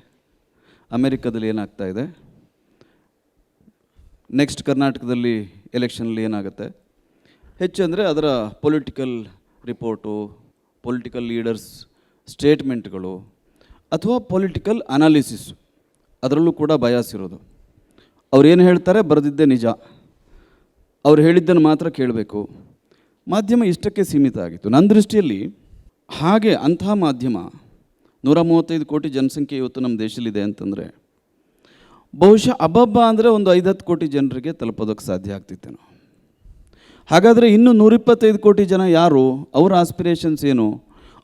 ಅಮೇರಿಕಾದಲ್ಲಿ ಏನಾಗ್ತಾ ಇದೆ, ನೆಕ್ಸ್ಟ್ ಕರ್ನಾಟಕದಲ್ಲಿ ಎಲೆಕ್ಷನಲ್ಲಿ ಏನಾಗುತ್ತೆ, ಹೆಚ್ಚು ಅಂದರೆ ಅದರ ಪೊಲಿಟಿಕಲ್ ರಿಪೋರ್ಟು, ಪೊಲಿಟಿಕಲ್ ಲೀಡರ್ಸ್ ಸ್ಟೇಟ್ಮೆಂಟ್ಗಳು ಅಥವಾ ಪೊಲಿಟಿಕಲ್ ಅನಾಲಿಸಿಸು, ಅದರಲ್ಲೂ ಕೂಡ ಬಯಾಸ್ ಇರೋದು. ಅವ್ರು ಏನು ಹೇಳ್ತಾರೆ ಬರೆದಿದ್ದೇ ನಿಜ, ಅವ್ರು ಹೇಳಿದ್ದನ್ನು ಮಾತ್ರ ಕೇಳಬೇಕು. ಮಾಧ್ಯಮ ಇಷ್ಟಕ್ಕೆ ಸೀಮಿತ ಆಗಿತ್ತು ನನ್ನ ದೃಷ್ಟಿಯಲ್ಲಿ. ಹಾಗೆ ಅಂತಹ ಮಾಧ್ಯಮ 135 ಕೋಟಿ ಜನಸಂಖ್ಯೆ ಇವತ್ತು ನಮ್ಮ ದೇಶದಲ್ಲಿದೆ ಅಂತಂದರೆ ಬಹುಶಃ ಅಬ್ಬಬ್ಬ ಅಂದರೆ ಒಂದು 5-10 ಕೋಟಿ ಜನರಿಗೆ ತಲುಪೋದಕ್ಕೆ ಸಾಧ್ಯ ಆಗ್ತಿತ್ತೇನೋ. ಹಾಗಾದರೆ ಇನ್ನು 125 ಕೋಟಿ ಜನ ಯಾರು, ಅವ್ರ ಆಸ್ಪಿರೇಷನ್ಸ್ ಏನು,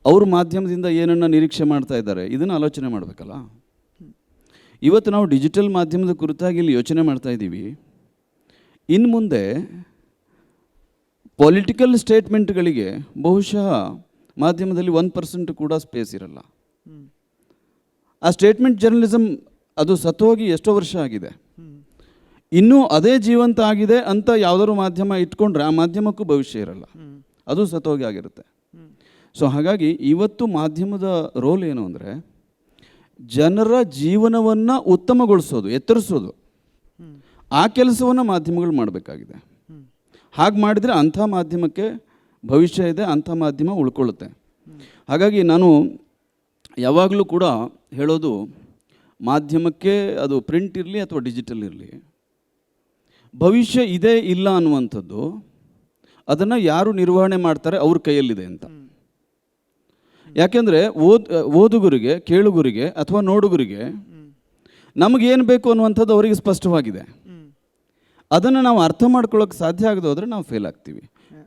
ಅವ್ರ ಮಾಧ್ಯಮದಿಂದ ಏನನ್ನು ನಿರೀಕ್ಷೆ ಮಾಡ್ತಾ ಇದ್ದಾರೆ, ಇದನ್ನು ಆಲೋಚನೆ ಮಾಡಬೇಕಲ್ಲ. ಇವತ್ತು ನಾವು ಡಿಜಿಟಲ್ ಮಾಧ್ಯಮದ ಕುರಿತಾಗಿ ಇಲ್ಲಿ ಯೋಚನೆ ಮಾಡ್ತಾ ಇದ್ದೀವಿ. ಇನ್ನು ಮುಂದೆ ಪೊಲಿಟಿಕಲ್ ಸ್ಟೇಟ್ಮೆಂಟ್ಗಳಿಗೆ ಬಹುಶಃ ಮಾಧ್ಯಮದಲ್ಲಿ 1% ಕೂಡ ಸ್ಪೇಸ್ ಇರಲ್ಲ. ಆ ಸ್ಟೇಟ್ಮೆಂಟ್ ಜರ್ನಲಿಸಮ್ ಅದು ಸತ್ತೋಗಿ ಎಷ್ಟೋ ವರ್ಷ ಆಗಿದೆ. ಇನ್ನೂ ಅದೇ ಜೀವಂತ ಆಗಿದೆ ಅಂತ ಯಾವುದಾದ್ರು ಮಾಧ್ಯಮ ಇಟ್ಕೊಂಡ್ರೆ ಆ ಮಾಧ್ಯಮಕ್ಕೂ ಭವಿಷ್ಯ ಇರಲ್ಲ, ಅದು ಸತ್ತೋಗಿ ಆಗಿರುತ್ತೆ. ಸೊ ಹಾಗಾಗಿ ಇವತ್ತು ಮಾಧ್ಯಮದ ರೋಲ್ ಏನು ಅಂದರೆ ಜನರ ಜೀವನವನ್ನು ಉತ್ತಮಗೊಳಿಸೋದು, ಎತ್ತರಿಸೋದು. ಆ ಕೆಲಸವನ್ನು ಮಾಧ್ಯಮಗಳು ಮಾಡಬೇಕಾಗಿದೆ. ಹಾಗೆ ಮಾಡಿದರೆ ಅಂಥ ಮಾಧ್ಯಮಕ್ಕೆ ಭವಿಷ್ಯ ಇದೆ, ಅಂಥ ಮಾಧ್ಯಮ ಉಳ್ಕೊಳ್ಳುತ್ತೆ. ಹಾಗಾಗಿ ನಾನು ಯಾವಾಗಲೂ ಕೂಡ ಹೇಳೋದು, ಮಾಧ್ಯಮಕ್ಕೆ ಅದು ಪ್ರಿಂಟ್ ಇರಲಿ ಅಥವಾ ಡಿಜಿಟಲ್ ಇರಲಿ, ಭವಿಷ್ಯ ಇದೆ ಇಲ್ಲ ಅನ್ನುವಂಥದ್ದು ಅದನ್ನು ಯಾರು ನಿರ್ವಹಣೆ ಮಾಡ್ತಾರೆ ಅವ್ರ ಕೈಯಲ್ಲಿದೆ ಅಂತ. ಯಾಕೆಂದರೆ ಓದುಗರಿಗೆ, ಕೇಳುಗರಿಗೆ ಅಥವಾ ನೋಡುಗರಿಗೆ ನಮಗೇನು ಬೇಕು ಅನ್ನುವಂಥದ್ದು ಅವರಿಗೆ ಸ್ಪಷ್ಟವಾಗಿದೆ. ಅದನ್ನು ನಾವು ಅರ್ಥ ಮಾಡ್ಕೊಳ್ಳೋಕೆ ಸಾಧ್ಯ ಆಗದೆ ಹೋದರೆ ನಾವು ಫೇಲ್ ಆಗ್ತೀವಿ.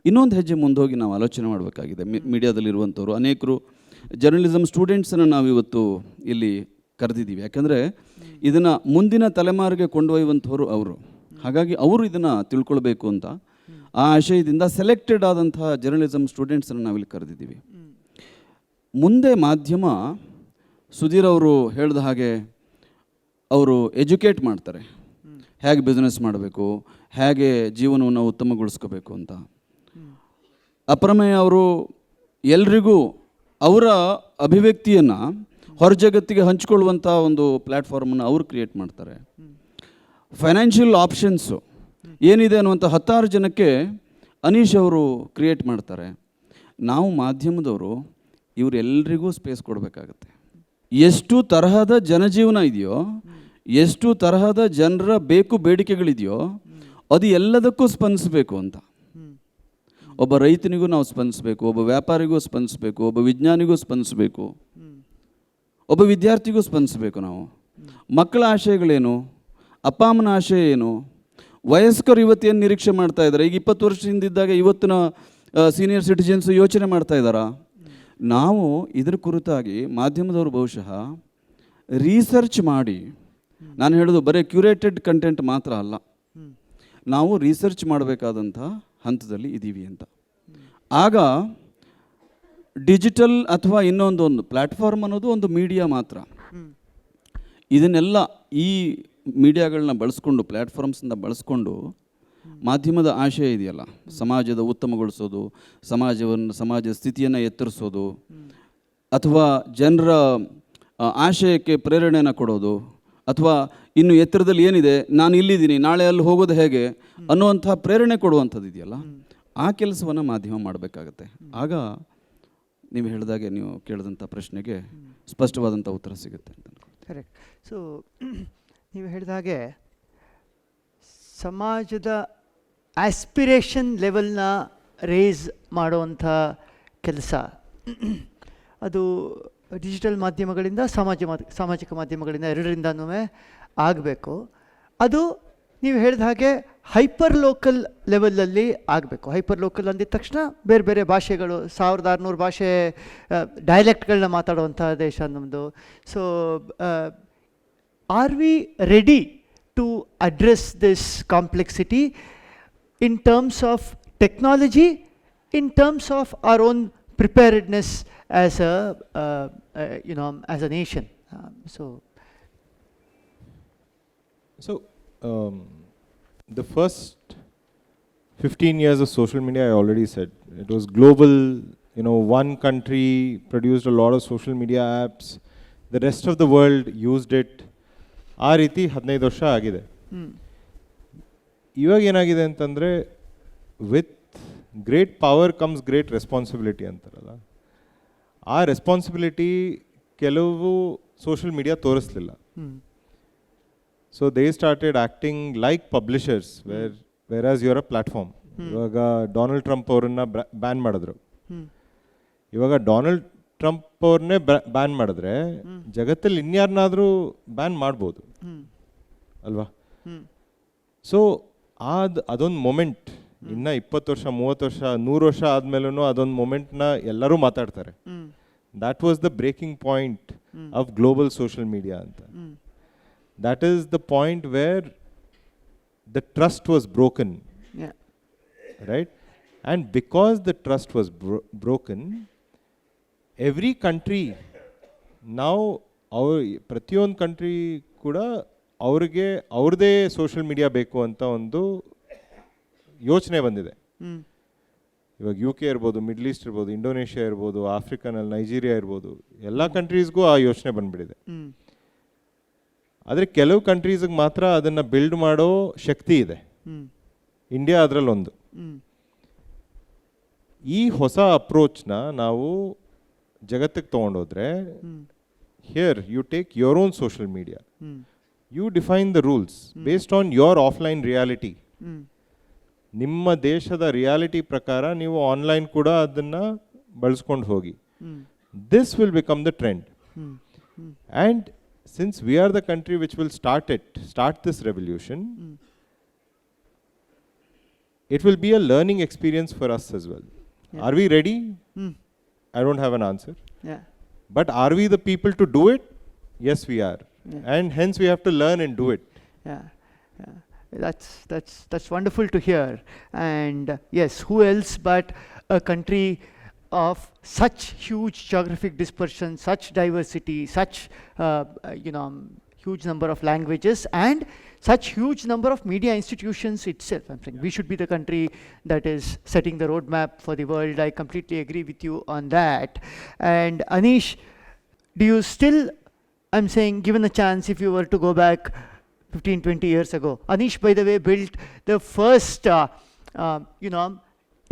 ಇನ್ನೊಂದು ಹೆಜ್ಜೆ ಮುಂದೆ ಹೋಗಿ ನಾವು ಆಲೋಚನೆ ಮಾಡಬೇಕಾಗಿದೆ. ಮೀಡಿಯಾದಲ್ಲಿರುವಂಥವ್ರು ಅನೇಕರು ಜರ್ನಲಿಸಮ್ ಸ್ಟೂಡೆಂಟ್ಸನ್ನು ನಾವು ಇವತ್ತು ಇಲ್ಲಿ ಕರೆದಿದ್ದೀವಿ. ಯಾಕಂದರೆ ಇದನ್ನು ಮುಂದಿನ ತಲೆಮಾರಿಗೆ ಕೊಂಡೊಯ್ಯುವಂಥವ್ರು ಅವರು. ಹಾಗಾಗಿ ಅವರು ಇದನ್ನು ತಿಳ್ಕೊಳ್ಬೇಕು ಅಂತ ಆ ಆಶಯದಿಂದ ಸೆಲೆಕ್ಟೆಡ್ ಆದಂತಹ ಜರ್ನಲಿಸಮ್ ಸ್ಟೂಡೆಂಟ್ಸನ್ನು ನಾವಿಲ್ಲಿ ಕರೆದಿದ್ದೀವಿ. ಮುಂದೆ ಮಾಧ್ಯಮ ಸುಧೀರ್ ಅವರು ಹೇಳಿದ ಹಾಗೆ ಅವರು ಎಜುಕೇಟ್ ಮಾಡ್ತಾರೆ, ಹೇಗೆ ಬಿಸ್ನೆಸ್ ಮಾಡಬೇಕು, ಹೇಗೆ ಜೀವನವನ್ನು ಉತ್ತಮಗೊಳಿಸ್ಕೋಬೇಕು ಅಂತ. ಅಪ್ರಮೇಯ ಅವರು ಎಲ್ರಿಗೂ ಅವರ ಅಭಿವ್ಯಕ್ತಿಯನ್ನು ಹೊರ ಜಗತ್ತಿಗೆ ಹಂಚಿಕೊಳ್ಳುವಂಥ ಒಂದು ಪ್ಲ್ಯಾಟ್ಫಾರ್ಮನ್ನು ಅವರು ಕ್ರಿಯೇಟ್ ಮಾಡ್ತಾರೆ. ಫೈನಾನ್ಷಿಯಲ್ ಆಪ್ಷನ್ಸು ಏನಿದೆ ಅನ್ನುವಂಥ 10 ಜನಕ್ಕೆ ಅನೀಶ್ ಅವರು ಕ್ರಿಯೇಟ್ ಮಾಡ್ತಾರೆ. ನಾವು ಮಾಧ್ಯಮದವರು ಇವರೆಲ್ಲರಿಗೂ ಸ್ಪೇಸ್ ಕೊಡಬೇಕಾಗತ್ತೆ. ಎಷ್ಟು ತರಹದ ಜನಜೀವನ ಇದೆಯೋ, ಎಷ್ಟು ತರಹದ ಜನರ ಬೇಕು ಬೇಡಿಕೆಗಳಿದೆಯೋ ಅದು ಎಲ್ಲದಕ್ಕೂ ಸ್ಪಂದಿಸಬೇಕು ಅಂತ. ಒಬ್ಬ ರೈತನಿಗೂ ನಾವು ಸ್ಪಂದಿಸಬೇಕು, ಒಬ್ಬ ವ್ಯಾಪಾರಿಗೂ ಸ್ಪಂದಿಸಬೇಕು, ಒಬ್ಬ ವಿಜ್ಞಾನಿಗೂ ಸ್ಪಂದಿಸಬೇಕು, ಒಬ್ಬ ವಿದ್ಯಾರ್ಥಿಗೂ ಸ್ಪಂದಿಸಬೇಕು. ನಾವು ಮಕ್ಕಳ ಆಶಯಗಳೇನು, ಅಪ್ಪ ಅಮ್ಮನ ಆಶಯ ಏನು, ವಯಸ್ಕರು ಇವತ್ತೇನು ನಿರೀಕ್ಷೆ ಮಾಡ್ತಾ ಇದ್ದಾರೆ, ಈಗ 20 ವರ್ಷ ಹಿಂದಿದ್ದಾಗ ಇವತ್ತಿನ ಸೀನಿಯರ್ ಸಿಟಿಜನ್ಸು ಯೋಚನೆ ಮಾಡ್ತಾ ಇದ್ದಾರಾ? ನಾವು ಇದರ ಕುರಿತಾಗಿ ಮಾಧ್ಯಮದವರು ಬಹುಶಃ ರಿಸರ್ಚ್ ಮಾಡಿ, ನಾನು ಹೇಳೋದು ಬರೀ ಕ್ಯೂರೇಟೆಡ್ ಕಂಟೆಂಟ್ ಮಾತ್ರ ಅಲ್ಲ, ನಾವು ರಿಸರ್ಚ್ ಮಾಡಬೇಕಾದಂಥ ಹಂತದಲ್ಲಿ ಇದ್ದೀವಿ ಅಂತ. ಆಗ ಡಿಜಿಟಲ್ ಅಥವಾ ಇನ್ನೊಂದೊಂದು ಪ್ಲ್ಯಾಟ್ಫಾರ್ಮ್ ಅನ್ನೋದು ಒಂದು ಮೀಡಿಯಾ ಮಾತ್ರ. ಇದನ್ನೆಲ್ಲ ಈ ಮೀಡಿಯಾಗಳನ್ನ ಬಳಸ್ಕೊಂಡು, ಪ್ಲ್ಯಾಟ್ಫಾರ್ಮ್ಸನ್ನ ಬಳಸ್ಕೊಂಡು ಮಾಧ್ಯಮದ ಆಶಯ ಇದೆಯಲ್ಲ, ಸಮಾಜದ ಉತ್ತಮಗೊಳಿಸೋದು, ಸಮಾಜದ ಸ್ಥಿತಿಯನ್ನು ಎತ್ತರಿಸೋದು, ಅಥವಾ ಜನರ ಆಶಯಕ್ಕೆ ಪ್ರೇರಣೆಯನ್ನು ಕೊಡೋದು, ಅಥವಾ ಇನ್ನು ಎತ್ತರದಲ್ಲಿ ಏನಿದೆ, ನಾನು ಇಲ್ಲಿದ್ದೀನಿ, ನಾಳೆ ಅಲ್ಲಿ ಹೋಗೋದು ಹೇಗೆ ಅನ್ನುವಂಥ ಪ್ರೇರಣೆ ಕೊಡುವಂಥದ್ದು ಇದೆಯಲ್ಲ, ಆ ಕೆಲಸವನ್ನು ಮಾಧ್ಯಮ ಮಾಡಬೇಕಾಗತ್ತೆ. ಆಗ ನೀವು ಹೇಳಿದಾಗೆ, ನೀವು ಕೇಳಿದಂಥ ಪ್ರಶ್ನೆಗೆ ಸ್ಪಷ್ಟವಾದಂಥ ಉತ್ತರ ಸಿಗುತ್ತೆ ಅಂತ.
ಕರೆಕ್ಟ್. ಸೊ ನೀವು ಹೇಳಿದಾಗೆ ಸಮಾಜದ ಆಸ್ಪಿರೇಷನ್ ಲೆವೆಲ್ನ ರೇಸ್ ಮಾಡುವಂಥ ಕೆಲಸ ಅದು ಡಿಜಿಟಲ್ ಮಾಧ್ಯಮಗಳಿಂದ, ಸಾಮಾಜಿಕ ಮಾಧ್ಯಮಗಳಿಂದ, ಎರಡರಿಂದನೂ ಆಗಬೇಕು. ಅದು ನೀವು ಹೇಳಿದ ಹಾಗೆ ಹೈಪರ್ ಲೋಕಲ್ ಲೆವೆಲಲ್ಲಿ ಆಗಬೇಕು. ಹೈಪರ್ ಲೋಕಲ್ ಅಂದಿದ ತಕ್ಷಣ ಬೇರೆ ಬೇರೆ ಭಾಷೆಗಳು, 1600 ಭಾಷೆ ಡೈಲೆಕ್ಟ್ಗಳನ್ನ ಮಾತಾಡುವಂಥ ದೇಶ ನಮ್ಮದು. So are we ready to address this complexity in terms of technology, in terms of our own preparedness as as a nation?
The first 15 years of social media, I already said, it was global one country produced a lot of social media apps, the rest of the world used it. ಆ ರೀತಿ 15 ವರ್ಷ ಆಗಿದೆ. ಇವಾಗ ಏನಾಗಿದೆ ಅಂತಂದರೆ with great power comes great responsibility ಅಂತಾರಲ್ಲ, ಆ responsibility ಕೆಲವು ಸೋಷಿಯಲ್ ಮೀಡಿಯಾ ತೋರಿಸ್ಲಿಲ್ಲ. So they started acting like publishers whereas your a platform. ಇವಾಗ ಡೊನಾಲ್ಡ್ ಟ್ರಂಪ್ ಅವರನ್ನ ಬ್ಯಾನ್ ಮಾಡಿದ್ರು. ಇವಾಗ ಡೊನಾಲ್ಡ್ ಟ್ರಂಪ್ ಅವ್ರನ್ನೇ ಬ್ಯಾನ್ ಮಾಡಿದ್ರೆ ಜಗತ್ತಲ್ಲಿ ಇನ್ಯಾರನ್ನಾದರೂ ಬ್ಯಾನ್ ಮಾಡ್ಬೋದು ಅಲ್ವಾ? ಸೊ ಅದೊಂದು ಮೊಮೆಂಟ್ ಇನ್ನು 20 ವರ್ಷ 30 ವರ್ಷ 100 ವರ್ಷ ಆದಮೇಲೂ ಅದೊಂದು ಮೊಮೆಂಟ್ನ ಎಲ್ಲರೂ ಮಾತಾಡ್ತಾರೆ. That was the breaking point of global social media ಅಂತ. That is the point where the trust was broken, right? And because the trust was broken, every country ನಾವು ಪ್ರತಿಯೊಂದು ಕಂಟ್ರಿ ಕೂಡ ಅವ್ರಿಗೆ ಅವ್ರದ್ದೇ ಸೋಷಿಯಲ್ ಮೀಡಿಯಾ ಬೇಕು ಅಂತ ಒಂದು ಯೋಚನೆ ಬಂದಿದೆ. ಇವಾಗ UK ಇರ್ಬೋದು, ಮಿಡ್ಲ್ ಈಸ್ಟ್ ಇರ್ಬೋದು, ಇಂಡೋನೇಷ್ಯಾ ಇರ್ಬೋದು, ಆಫ್ರಿಕಾನಲ್ಲಿ ನೈಜೀರಿಯಾ ಇರ್ಬೋದು, ಎಲ್ಲ ಕಂಟ್ರೀಸ್ಗೂ ಆ ಯೋಚನೆ ಬಂದ್ಬಿಟ್ಟಿದೆ. ಆದರೆ ಕೆಲವು ಕಂಟ್ರೀಸ್ಗೆ ಮಾತ್ರ ಅದನ್ನು ಬಿಲ್ಡ್ ಮಾಡೋ ಶಕ್ತಿ ಇದೆ. ಇಂಡಿಯಾ ಅದರಲ್ಲೊಂದು. ಈ ಹೊಸ ಅಪ್ರೋಚ್ನ ನಾವು ಜಗತ್ತಿಗೆ ತೊಗೊಂಡೋದ್ರೆ, here you take your own social media, you define the rules based on your offline reality. ನಿಮ್ಮ ದೇಶದ ರಿಯಾಲಿಟಿ ಪ್ರಕಾರ ನೀವು ಆನ್ಲೈನ್ ಕೂಡ ಅದನ್ನು ಬಳಸ್ಕೊಂಡು ಹೋಗಿ. This will become the trend. And since we are the country which will start this revolution, it will be a learning experience for us as well. Yeah. Are we ready? I don't have an answer. Yeah. But are we the people to do it? Yes, we are. Yeah. And hence we have to learn and do it.
Yeah. Yeah. That's wonderful to hear. And yes, who else but a country of such huge geographic dispersion, such diversity, such huge number of languages, and such huge number of media institutions itself. I'm saying we should be the country that is setting the roadmap for the world. I completely agree with you on that. And Anish, do you still, I'm saying, given a chance, if you were to go back 15-20 years ago, Anish, by the way, built the first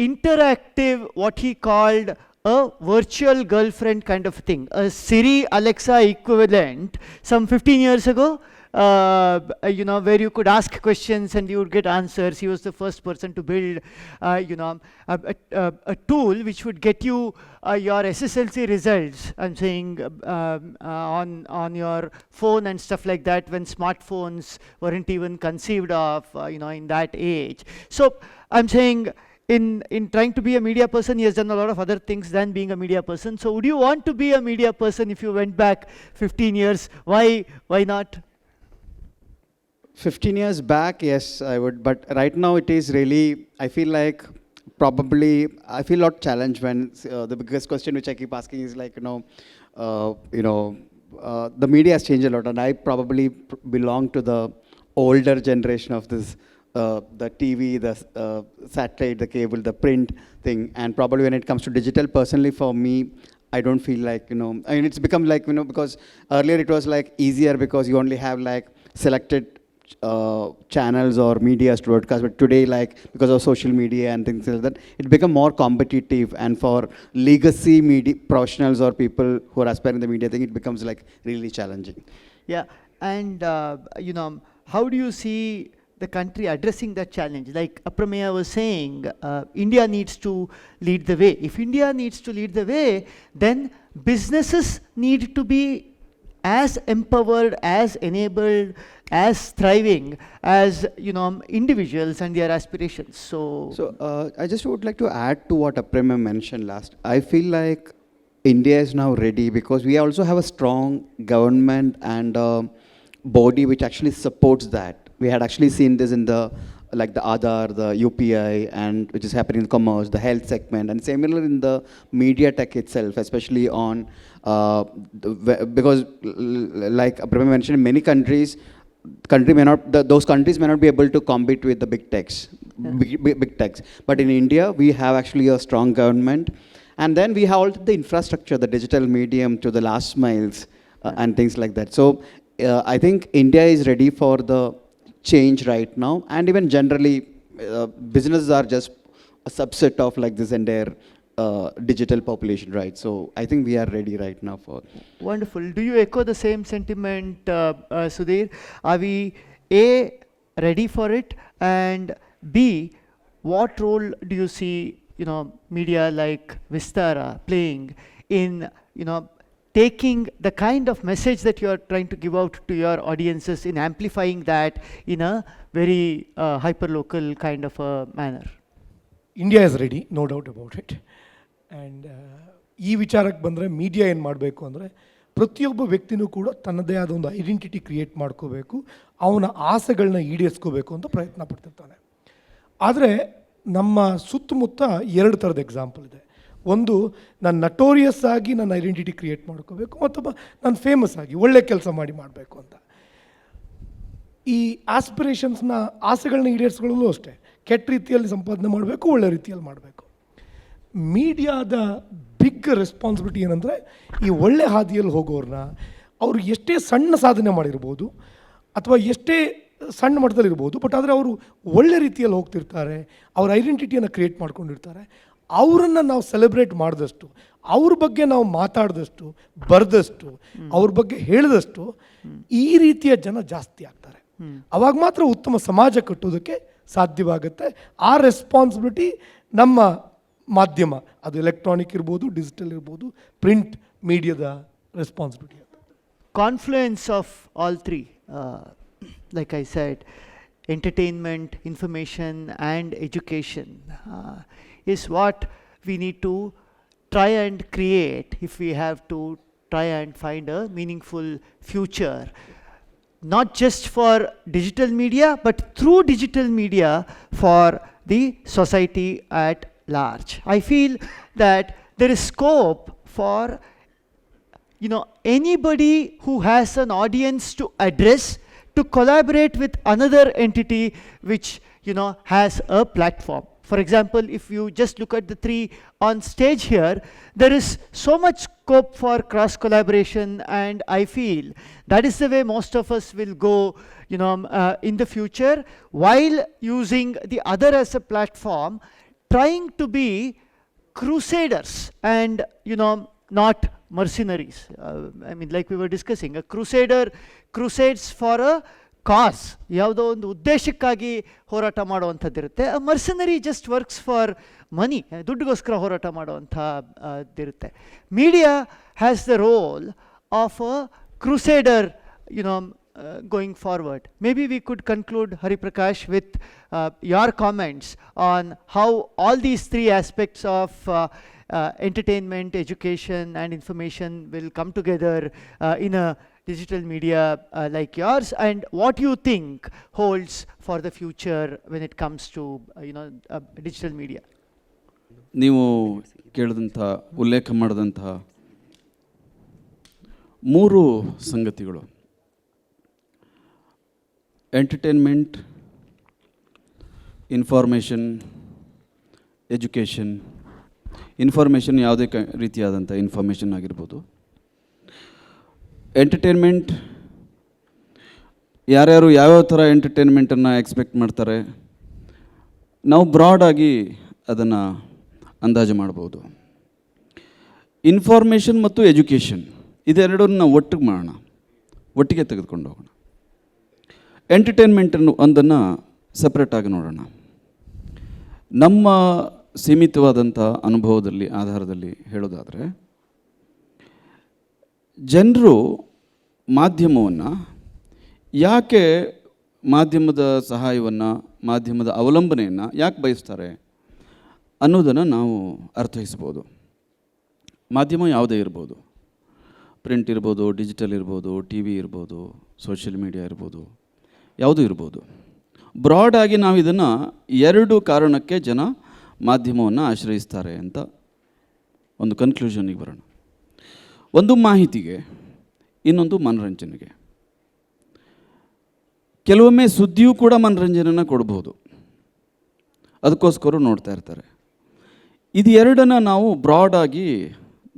interactive, what he called a virtual girlfriend kind of thing, a Siri Alexa equivalent some 15 years ago, where you could ask questions and you would get answers. He was the first person to build a tool which would get you your SSLC results, I'm saying, on your phone and stuff like that, when smartphones weren't even conceived of, in that age. So I'm saying, in trying to be a media person, he has done a lot of other things than being a media person. So would you want to be a media person if you went back 15 years? Why not?
15 years back, yes, I would. But right now it is really, I feel like I feel a lot challenged when the biggest question which I keep asking is like, the media has changed a lot, and I probably belong to the older generation of this, the TV, the satellite, the cable, the print thing. And probably when it comes to digital, personally for me, I don't feel like, I mean, it's become like, because earlier it was like easier because you only have like selected channels or media to broadcast, but today, like, because of social media and things like that, it become more competitive. And for legacy media professionals or people who are aspiring the media thing, it becomes like really challenging.
Yeah. And how do you see the country addressing that challenge? Like Aprameya was saying, India needs to lead the way. If India needs to lead the way, then businesses need to be as empowered, as enabled, as thriving as individuals and their aspirations. So
I just would like to add to what Aprameya mentioned last. I feel like India is now ready because we also have a strong government and body which actually supports that. We had actually seen this in the Aadhaar, the UPI, and which is happening in commerce, the health segment, and similar in the media tech itself, especially on because like Aprameya mentioned, many countries those countries may not be able to compete with the big techs. Big techs. But in India, we have actually a strong government, And then we have also the infrastructure, the digital medium to the last miles and things like that. So I think India is ready for the change right now. And even generally, businesses are just a subset of like this entire digital population, right? So I think we are ready right now for.
Wonderful. Do you echo the same sentiment, Sudhir? Are we A, ready for it, and B, what role do you see, media like Vistara playing in, taking the kind of message that you are trying to give out to your audiences, in amplifying that in a very hyper-local kind of a manner?
India is ready, no doubt about it. And ಈ ವಿಚಾರಕ್ಕೆ ಬಂದರೆ media ಏನು ಮಾಡಬೇಕು ಅಂದರೆ, ಪ್ರತಿಯೊಬ್ಬ ವ್ಯಕ್ತಿನೂ ಕೂಡ ತನ್ನದೇ ಆದ ಒಂದು ಐಡೆಂಟಿಟಿ ಕ್ರಿಯೇಟ್ ಮಾಡ್ಕೋಬೇಕು, ಅವನ ಆಸೆಗಳನ್ನ ಈಡೇರಿಸ್ಕೋಬೇಕು ಅಂತ ಪ್ರಯತ್ನ ಪಡ್ತಿರ್ತಾನೆ. ಆದರೆ ನಮ್ಮ ಸುತ್ತಮುತ್ತ 2 ಥರದ ಎಕ್ಸಾಂಪಲ್ ಇದೆ. ಒಂದು, ನಾನು ನಟೋರಿಯಸ್ ಆಗಿ ನನ್ನ ಐಡೆಂಟಿಟಿ ಕ್ರಿಯೇಟ್ ಮಾಡ್ಕೋಬೇಕು, ಮತ್ತೊಬ್ಬ ನಾನು ಫೇಮಸ್ ಆಗಿ ಒಳ್ಳೆ ಕೆಲಸ ಮಾಡಬೇಕು ಅಂತ. ಈ ಆಸ್ಪಿರೇಷನ್ಸ್ನ, ಆಸೆಗಳನ್ನ ಈಡೇರಿಸ್ಕೊಳ್ಳಲು ಅಷ್ಟೇ, ಕೆಟ್ಟ ರೀತಿಯಲ್ಲಿ ಸಂಪಾದನೆ ಮಾಡಬೇಕು, ಒಳ್ಳೆ ರೀತಿಯಲ್ಲಿ ಮಾಡಬೇಕು. ಮೀಡಿಯಾದ ಬಿಗ್ ರೆಸ್ಪಾನ್ಸಿಬಿಲಿಟಿ ಏನಂದರೆ, ಈ ಒಳ್ಳೆ ಹಾದಿಯಲ್ಲಿ ಹೋಗೋರನ್ನ, ಅವರು ಎಷ್ಟೇ ಸಣ್ಣ ಸಾಧನೆ ಮಾಡಿರ್ಬೋದು ಅಥವಾ ಎಷ್ಟೇ ಸಣ್ಣ ಮಟ್ಟದಲ್ಲಿರ್ಬೋದು, ಬಟ್ ಆದರೆ ಅವರು ಒಳ್ಳೆ ರೀತಿಯಲ್ಲಿ ಹೋಗ್ತಿರ್ತಾರೆ, ಅವ್ರ ಐಡೆಂಟಿಟಿಯನ್ನು ಕ್ರಿಯೇಟ್ ಮಾಡ್ಕೊಂಡಿರ್ತಾರೆ. ಅವರನ್ನು ನಾವು ಸೆಲೆಬ್ರೇಟ್ ಮಾಡಿದಷ್ಟು, ಅವ್ರ ಬಗ್ಗೆ ನಾವು ಮಾತಾಡಿದಷ್ಟು, ಬರೆದಷ್ಟು, ಅವ್ರ ಬಗ್ಗೆ ಹೇಳಿದಷ್ಟು ಈ ರೀತಿಯ ಜನ ಜಾಸ್ತಿ ಆಗ್ತಾರೆ. ಅವಾಗ ಮಾತ್ರ ಉತ್ತಮ ಸಮಾಜ ಕಟ್ಟೋದಕ್ಕೆ ಸಾಧ್ಯವಾಗುತ್ತೆ. ಆ ರೆಸ್ಪಾನ್ಸಿಬಿಲಿಟಿ ನಮ್ಮ ಮಾಧ್ಯಮ, ಅದು ಎಲೆಕ್ಟ್ರಾನಿಕ್ ಇರ್ಬೋದು, ಡಿಜಿಟಲ್ ಇರ್ಬೋದು, ಪ್ರಿಂಟ್ ಮೀಡಿಯಾದ responsibility.
Confluence of all three, like I said, entertainment, information and education is what we need to try and create if we have to try and find a meaningful future, not just for digital media, but through digital media for the society at large. I feel that there is scope for anybody who has an audience to address, to collaborate with another entity which has a platform. For example, if you just look at the 3 on stage here, there is so much scope for cross collaboration, and I feel that is the way most of us will go in the future, while using the other as a platform, trying to be crusaders and not mercenaries. I mean, like we were discussing, a crusader crusades for a cause, ಯಾವುದೋ ಒಂದು ಉದ್ದೇಶಕ್ಕಾಗಿ ಹೋರಾಟ ಮಾಡುವಂಥದ್ದಿರುತ್ತೆ. Mercenary just works for money, ದುಡ್ಡಿಗೋಸ್ಕರ ಹೋರಾಟ ಮಾಡುವಂಥದ್ದಿರುತ್ತೆ. Media has the role of a crusader going forward. Maybe we could conclude, Hari Prakash, with your comments on how all these 3 aspects of entertainment, education and information will come together in a digital media like yours, and what you think holds for the future when it comes to digital media.
ನೀವು ಕೇಳಿದಂಥ, ಉಲ್ಲೇಖ ಮಾಡಿದಂತಹ 3 ಸಂಗತಿಗಳು, entertainment, information, education. Information ಯಾವುದೇ ರೀತಿಯಾದಂಥ information ಆಗಿರ್ಬೋದು. Entertainment, ಯಾರ್ಯಾರು ಯಾವ್ಯಾವ ಥರ ಎಂಟರ್ಟೈನ್ಮೆಂಟನ್ನು ಎಕ್ಸ್ಪೆಕ್ಟ್ ಮಾಡ್ತಾರೆ, ನಾವು ಬ್ರಾಡಾಗಿ ಅದನ್ನು ಅಂದಾಜು ಮಾಡ್ಬೋದು. ಇನ್ಫಾರ್ಮೇಷನ್ ಮತ್ತು ಎಜುಕೇಷನ್ ಇದೆರಡನ್ನು ಒಟ್ಟಿಗೆ ಮಾಡೋಣ, ಒಟ್ಟಿಗೆ ತೆಗೆದುಕೊಂಡು ಹೋಗೋಣ. ಎಂಟರ್ಟೈನ್ಮೆಂಟನ್ನು ಒಂದನ್ನು ಸಪ್ರೇಟಾಗಿ ನೋಡೋಣ. ನಮ್ಮ ಸೀಮಿತವಾದಂಥ ಅನುಭವದಲ್ಲಿ ಆಧಾರದಲ್ಲಿ ಹೇಳೋದಾದರೆ, ಜನರು ಮಾಧ್ಯಮವನ್ನು ಯಾಕೆ, ಮಾಧ್ಯಮದ ಸಹಾಯವನ್ನು, ಮಾಧ್ಯಮದ ಅವಲಂಬನೆಯನ್ನು ಯಾಕೆ ಬಯಸ್ತಾರೆ ಅನ್ನೋದನ್ನು ನಾವು ಅರ್ಥೈಸ್ಬೋದು. ಮಾಧ್ಯಮ ಯಾವುದೇ ಇರ್ಬೋದು, ಪ್ರಿಂಟ್ ಇರ್ಬೋದು, ಡಿಜಿಟಲ್ ಇರ್ಬೋದು, ಟಿ ವಿ ಇರ್ಬೋದು, ಸೋಷಿಯಲ್ ಮೀಡಿಯಾ ಇರ್ಬೋದು, ಯಾವುದೂ ಇರ್ಬೋದು. ಬ್ರಾಡಾಗಿ ನಾವು ಇದನ್ನು 2 ಕಾರಣಕ್ಕೆ ಜನ ಮಾಧ್ಯಮವನ್ನು ಆಶ್ರಯಿಸ್ತಾರೆ ಅಂತ ಒಂದು ಕನ್ಕ್ಲೂಷನ್ಗೆ ಬರೋಣ. ಒಂದು ಮಾಹಿತಿಗೆ, ಇನ್ನೊಂದು ಮನರಂಜನೆಗೆ. ಕೆಲವೊಮ್ಮೆ ಸುದ್ದಿಯೂ ಕೂಡ ಮನರಂಜನೆಯನ್ನು ಕೊಡ್ಬೋದು, ಅದಕ್ಕೋಸ್ಕರ ನೋಡ್ತಾ ಇರ್ತಾರೆ. ಇದು ಎರಡನ್ನು ನಾವು ಬ್ರಾಡಾಗಿ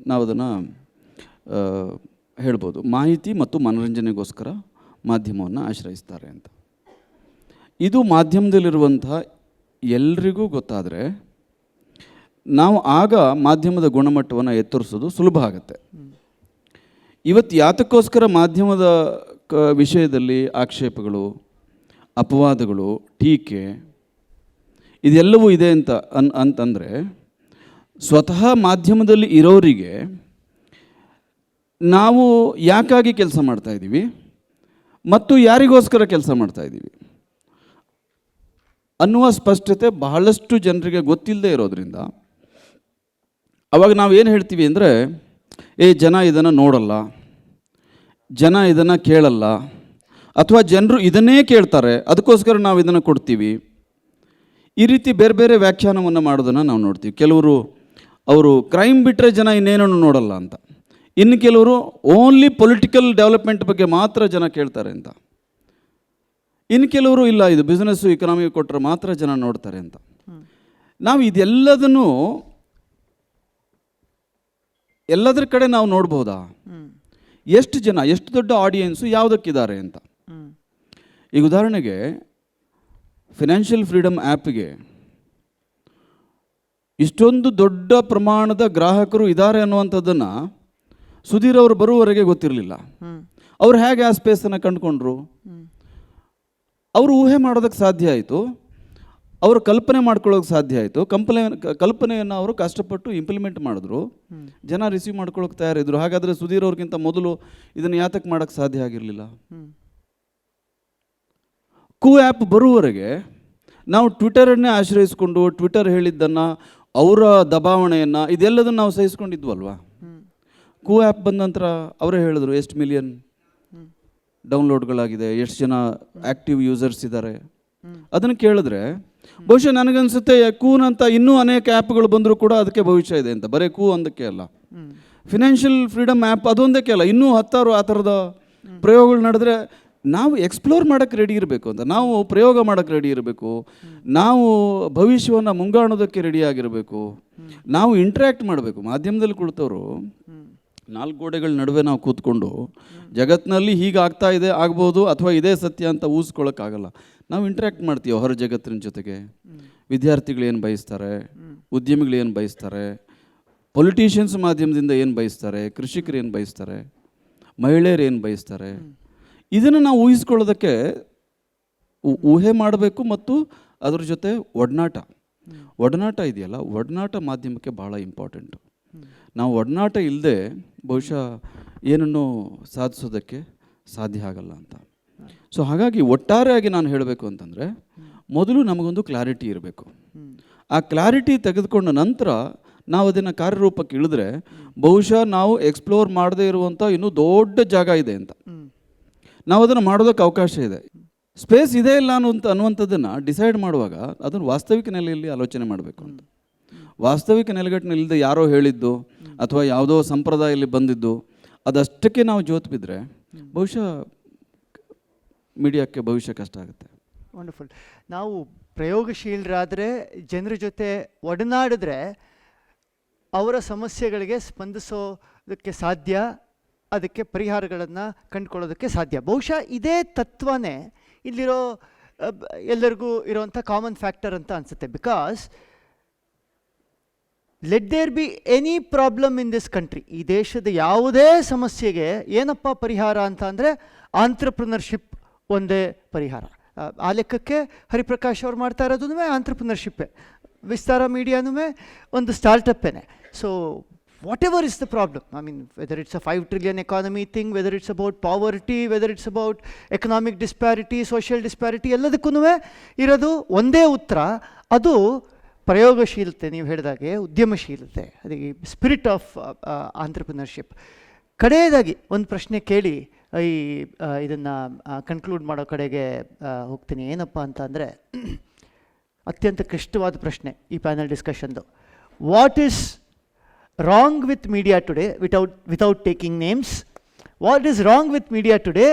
ನಾವು ಅದನ್ನು ಹೇಳ್ಬೋದು, ಮಾಹಿತಿ ಮತ್ತು ಮನೋರಂಜನೆಗೋಸ್ಕರ ಮಾಧ್ಯಮವನ್ನು ಆಶ್ರಯಿಸ್ತಾರೆ ಅಂತ. ಇದು ಮಾಧ್ಯಮದಲ್ಲಿರುವಂತಹ ಎಲ್ರಿಗೂ ಗೊತ್ತಾದರೆ ನಾವು ಆಗ ಮಾಧ್ಯಮದ ಗುಣಮಟ್ಟವನ್ನು ಎತ್ತರಿಸೋದು ಸುಲಭ ಆಗುತ್ತೆ. ಇವತ್ತು ಯಾತಕ್ಕೋಸ್ಕರ ಮಾಧ್ಯಮದ ವಿಷಯದಲ್ಲಿ ಆಕ್ಷೇಪಗಳು, ಅಪವಾದಗಳು, ಟೀಕೆ ಇದೆಲ್ಲವೂ ಇದೆ ಅಂತಂದರೆ ಸ್ವತಃ ಮಾಧ್ಯಮದಲ್ಲಿ ಇರೋರಿಗೆ ನಾವು ಯಾಕಾಗಿ ಕೆಲಸ ಮಾಡ್ತಾಯಿದ್ದೀವಿ ಮತ್ತು ಯಾರಿಗೋಸ್ಕರ ಕೆಲಸ ಮಾಡ್ತಾಯಿದ್ದೀವಿ ಅನ್ನುವ ಸ್ಪಷ್ಟತೆ ಬಹಳಷ್ಟು ಜನರಿಗೆ ಗೊತ್ತಿಲ್ಲದೆ ಇರೋದ್ರಿಂದ ಅವಾಗ ನಾವು ಏನು ಹೇಳ್ತೀವಿ ಅಂದರೆ, ಜನ ಇದನ್ನು ನೋಡಲ್ಲ, ಜನ ಇದನ್ನು ಕೇಳಲ್ಲ, ಅಥವಾ ಜನರು ಇದನ್ನೇ ಕೇಳ್ತಾರೆ ಅದಕ್ಕೋಸ್ಕರ ನಾವು ಇದನ್ನು ಕೊಡ್ತೀವಿ, ಈ ರೀತಿ ಬೇರೆ ಬೇರೆ ವ್ಯಾಖ್ಯಾನವನ್ನು ಮಾಡೋದನ್ನು ನಾವು ನೋಡ್ತೀವಿ. ಕೆಲವರು ಅವರು ಕ್ರೈಮ್ ಬಿಟ್ಟರೆ ಜನ ಇನ್ನೇನನ್ನು ನೋಡಲ್ಲ ಅಂತ, ಇನ್ನು ಕೆಲವರು ಓನ್ಲಿ ಪೊಲಿಟಿಕಲ್ ಡೆವಲಪ್ಮೆಂಟ್ ಬಗ್ಗೆ ಮಾತ್ರ ಜನ ಕೇಳ್ತಾರೆ ಅಂತ, ಇನ್ನು ಕೆಲವರು ಇಲ್ಲ ಇದು ಬಿಸ್ನೆಸ್ಸು ಇಕನಾಮಿ ಕೊಟ್ಟರೆ ಮಾತ್ರ ಜನ ನೋಡ್ತಾರೆ ಅಂತ. ನಾವು ಇದೆಲ್ಲದನ್ನು ಎಲ್ಲದರ ಕಡೆ ನಾವು ನೋಡ್ಬೋದಾ? ಎಷ್ಟು ಜನ, ಎಷ್ಟು ದೊಡ್ಡ ಆಡಿಯನ್ಸು ಯಾವುದಕ್ಕಿದ್ದಾರೆ ಅಂತ. ಈಗ ಉದಾಹರಣೆಗೆ ಫಿನಾನ್ಷಿಯಲ್ ಫ್ರೀಡಮ್ ಆ್ಯಪ್ಗೆ ಇಷ್ಟೊಂದು ದೊಡ್ಡ ಪ್ರಮಾಣದ ಗ್ರಾಹಕರು ಇದ್ದಾರೆ ಅನ್ನುವಂಥದ್ದನ್ನು ಸುಧೀರ್ ಅವರು ಬರುವವರೆಗೆ ಗೊತ್ತಿರಲಿಲ್ಲ. ಅವ್ರು ಹೇಗೆ ಆ ಸ್ಪೇಸನ್ನು ಕಂಡುಕೊಂಡ್ರು? ಅವರು ಊಹೆ ಮಾಡೋದಕ್ಕೆ ಸಾಧ್ಯ ಆಯಿತು, ಅವರು ಕಲ್ಪನೆ ಮಾಡ್ಕೊಳ್ಳೋಕೆ ಸಾಧ್ಯ ಆಯಿತು. ಕಲ್ಪನೆಯನ್ನು ಅವರು ಕಷ್ಟಪಟ್ಟು ಇಂಪ್ಲಿಮೆಂಟ್ ಮಾಡಿದ್ರು, ಜನ ರಿಸೀವ್ ಮಾಡ್ಕೊಳ್ಳೋಕೆ ತಯಾರಿದ್ರು. ಹಾಗಾದರೆ ಸುಧೀರ್ ಅವ್ರಿಗಿಂತ ಮೊದಲು ಇದನ್ನು ಯಾತಕ್ಕೆ ಮಾಡೋಕ್ಕೆ ಸಾಧ್ಯ ಆಗಿರಲಿಲ್ಲ? ಕೂ ಆ್ಯಪ್ ಬರುವವರೆಗೆ ನಾವು ಟ್ವಿಟರನ್ನೇ ಆಶ್ರಯಿಸಿಕೊಂಡು ಟ್ವಿಟರ್ ಹೇಳಿದ್ದನ್ನು, ಅವರ ದಬಾವಣೆಯನ್ನು, ಇದೆಲ್ಲದನ್ನು ನಾವು ಸಹಿಸ್ಕೊಂಡಿದ್ವಲ್ವಾ? ಕೂ ಆ್ಯಪ್ ಬಂದ ನಂತರ ಅವರೇ ಹೇಳಿದ್ರು ಎಷ್ಟು ಮಿಲಿಯನ್ ಡೌನ್ಲೋಡ್ಗಳಾಗಿದೆ, ಎಷ್ಟು ಜನ ಆ್ಯಕ್ಟಿವ್ ಯೂಸರ್ಸ್ ಇದ್ದಾರೆ. ಅದನ್ನು ಕೇಳಿದ್ರೆ ಬಹುಶಃ ನನಗನ್ಸುತ್ತೆ ಕೂನಂತ ಇನ್ನೂ ಅನೇಕ ಆ್ಯಪ್ಗಳು ಬಂದರೂ ಕೂಡ ಅದಕ್ಕೆ ಭವಿಷ್ಯ ಇದೆ ಅಂತ. ಬರೀ ಕೂ ಒಂದಕ್ಕೆ ಅಲ್ಲ, ಫಿನಾನ್ಷಿಯಲ್ ಫ್ರೀಡಮ್ ಆ್ಯಪ್ ಅದೊಂದಕ್ಕೆ ಅಲ್ಲ, ಇನ್ನೂ 10 ಆ ಥರದ ಪ್ರಯೋಗಗಳು ನಡೆದ್ರೆ ನಾವು ಎಕ್ಸ್ಪ್ಲೋರ್ ಮಾಡೋಕ್ಕೆ ರೆಡಿ ಇರಬೇಕು ಅಂತ, ನಾವು ಪ್ರಯೋಗ ಮಾಡೋಕ್ಕೆ ರೆಡಿ ಇರಬೇಕು, ನಾವು ಭವಿಷ್ಯವನ್ನು ಮುಂಗಾಣೋದಕ್ಕೆ ರೆಡಿಯಾಗಿರಬೇಕು, ನಾವು ಇಂಟ್ರ್ಯಾಕ್ಟ್ ಮಾಡಬೇಕು. ಮಾಧ್ಯಮದಲ್ಲಿ ಕುಳಿತವರು 4 ಗೋಡೆಗಳ ನಡುವೆ ನಾವು ಕೂತ್ಕೊಂಡು ಜಗತ್ತಿನಲ್ಲಿ ಹೀಗಾಗ್ತಾ ಇದೆ, ಆಗ್ಬೋದು, ಅಥವಾ ಇದೇ ಸತ್ಯ ಅಂತ ಊಹಿಸ್ಕೊಳ್ಳೋಕ್ಕಾಗಲ್ಲ. ನಾವು ಇಂಟ್ರ್ಯಾಕ್ಟ್ ಮಾಡ್ತೀವಿ ಹೊರ ಜಗತ್ತಿನ ಜೊತೆಗೆ. ವಿದ್ಯಾರ್ಥಿಗಳೇನು ಬಯಸ್ತಾರೆ, ಉದ್ಯಮಿಗಳೇನು ಬಯಸ್ತಾರೆ, ಪೊಲಿಟಿಷಿಯನ್ಸ್ ಮಾಧ್ಯಮದಿಂದ ಏನು ಬಯಸ್ತಾರೆ, ಕೃಷಿಕರು ಏನು ಬಯಸ್ತಾರೆ, ಮಹಿಳೆಯರು ಏನು ಬಯಸ್ತಾರೆ, ಇದನ್ನು ನಾವು ಊಹಿಸ್ಕೊಳ್ಳೋದಕ್ಕೆ ಊಹೆ ಮಾಡಬೇಕು. ಮತ್ತು ಅದ್ರ ಜೊತೆ ಒಡನಾಟ ಇದೆಯಲ್ಲ, ಒಡನಾಟ ಮಾಧ್ಯಮಕ್ಕೆ ಭಾಳ ಇಂಪಾರ್ಟೆಂಟು. ನಾವು ಒಡನಾಟ ಇಲ್ಲದೆ ಬಹುಶಃ ಏನನ್ನು ಸಾಧಿಸೋದಕ್ಕೆ ಸಾಧ್ಯ ಆಗಲ್ಲ ಅಂತ. ಸೊ ಹಾಗಾಗಿ ಒಟ್ಟಾರೆಯಾಗಿ ನಾನು ಹೇಳಬೇಕು ಅಂತಂದರೆ, ಮೊದಲು ನಮಗೊಂದು ಕ್ಲಾರಿಟಿ ಇರಬೇಕು. ಆ ಕ್ಲಾರಿಟಿ ತೆಗೆದುಕೊಂಡ ನಂತರ ನಾವು ಅದನ್ನು ಕಾರ್ಯರೂಪಕ್ಕೆ ಇಳಿದ್ರೆ ಬಹುಶಃ ನಾವು ಎಕ್ಸ್ಪ್ಲೋರ್ ಮಾಡದೇ ಇರುವಂಥ ಇನ್ನೂ ದೊಡ್ಡ ಜಾಗ ಇದೆ ಅಂತ, ನಾವು ಅದನ್ನು ಮಾಡೋದಕ್ಕೆ ಅವಕಾಶ ಇದೆ. ಸ್ಪೇಸ್ ಇದೆ ಇಲ್ಲ ಅನ್ನುವಂಥದ್ದನ್ನು ಡಿಸೈಡ್ ಮಾಡುವಾಗ ಅದನ್ನು ವಾಸ್ತವಿಕ ನೆಲೆಯಲ್ಲಿ ಆಲೋಚನೆ ಮಾಡಬೇಕು ಅಂತ. ವಾಸ್ತವಿಕ ನೆಲೆಗಟ್ಟಿನಲ್ಲಿಲ್ಲದೆ ಯಾರೋ ಹೇಳಿದ್ದು ಅಥವಾ ಯಾವುದೋ ಸಂಪ್ರದಾಯದಲ್ಲಿ ಬಂದಿದ್ದು ಅದಷ್ಟಕ್ಕೆ ನಾವು ಜೋತು ಬಿದ್ದರೆ ಬಹುಶಃ ಮೀಡಿಯಾಕ್ಕೆ ಭವಿಷ್ಯ ಕಷ್ಟ ಆಗುತ್ತೆ.
ವಂಡರ್ಫುಲ್. ನಾವು ಪ್ರಯೋಗಶೀಲರಾದರೆ, ಜನರ ಜೊತೆ ಒಡನಾಡಿದ್ರೆ ಅವರ ಸಮಸ್ಯೆಗಳಿಗೆ ಸ್ಪಂದಿಸೋದಕ್ಕೆ ಸಾಧ್ಯ, ಅದಕ್ಕೆ ಪರಿಹಾರಗಳನ್ನು ಕಂಡುಕೊಳ್ಳೋದಕ್ಕೆ ಸಾಧ್ಯ. ಬಹುಶಃ ಇದೇ ತತ್ವನೇ ಇಲ್ಲಿರೋ ಎಲ್ಲರಿಗೂ ಇರೋವಂಥ ಕಾಮನ್ ಫ್ಯಾಕ್ಟರ್ ಅಂತ ಅನಿಸುತ್ತೆ. Because let there be any problem in this country, ಈ ದೇಶದ ಯಾವುದೇ ಸಮಸ್ಯೆಗೆ ಏನಪ್ಪ ಪರಿಹಾರ ಅಂತ ಅಂದರೆ ಆಂಟ್ರಪ್ರಿನರ್ಶಿಪ್ ಒಂದೇ ಪರಿಹಾರ. ಆ ಲೆಕ್ಕಕ್ಕೆ ಹರಿಪ್ರಕಾಶ್ ಅವ್ರು ಮಾಡ್ತಾ ಇರೋದೂ ಆಂಟ್ರಪ್ರಿನರ್ಶಿಪ್ಪೇ, ವಿಸ್ತಾರ ಮೀಡಿಯಾನೂ ಒಂದು ಸ್ಟಾರ್ಟಪ್ಪೇನೆ. So whatever is the problem, I mean, whether it's a 5 trillion economy thing, whether it's about poverty, whether it's about economic disparity, social disparity, ಎಲ್ಲದಕ್ಕೂ ಇರೋದು ಒಂದೇ ಉತ್ತರ, ಅದು ಪ್ರಯೋಗಶೀಲತೆ. ನೀವು ಹೇಳಿದಾಗೆ ಉದ್ಯಮಶೀಲತೆ, ಅದಕ್ಕೆ ಸ್ಪಿರಿಟ್ ಆಫ್ ಆಂಟ್ರಪ್ರಿನರ್ಶಿಪ್. ಕಡೆಯದಾಗಿ ಒಂದು ಪ್ರಶ್ನೆ ಕೇಳಿ ಇದನ್ನು ಕನ್ಕ್ಲೂಡ್ ಮಾಡೋ ಕಡೆಗೆ ಹೋಗ್ತೀನಿ. ಏನಪ್ಪ ಅಂತ ಅಂದರೆ, ಅತ್ಯಂತ ಕ್ಲಿಷ್ಟವಾದ ಪ್ರಶ್ನೆ ಈ ಪ್ಯಾನಲ್ ಡಿಸ್ಕಷನ್ದು. What is wrong with media today, without taking names? What is wrong with media today,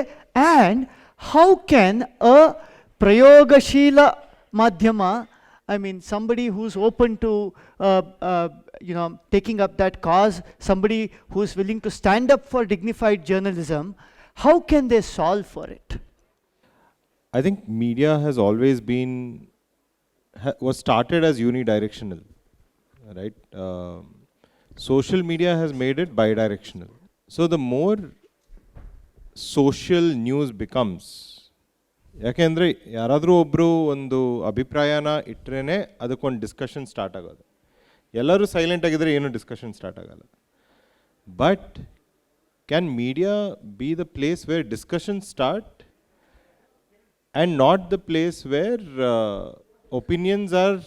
and how can a prayogashila madhyama I mean, somebody who's open to, taking up that cause, somebody who's willing to stand up for dignified journalism, how can they solve for it?
I think media has always been, was started as unidirectional, right? Social media has made it bidirectional. So the more social news becomes, ಯಾಕೆಂದರೆ ಯಾರಾದರೂ ಒಬ್ಬರು ಒಂದು ಅಭಿಪ್ರಾಯನ ಇಟ್ಟರೆ ಅದಕ್ಕೊಂದು discussion start ಆಗೋದು. ಎಲ್ಲರೂ silent ಆಗಿದ್ರೆ ಏನೂ ಡಿಸ್ಕಷನ್ ಸ್ಟಾರ್ಟ್ ಆಗಲ್ಲ. But can media B the place where discussion start and not the place where opinions are,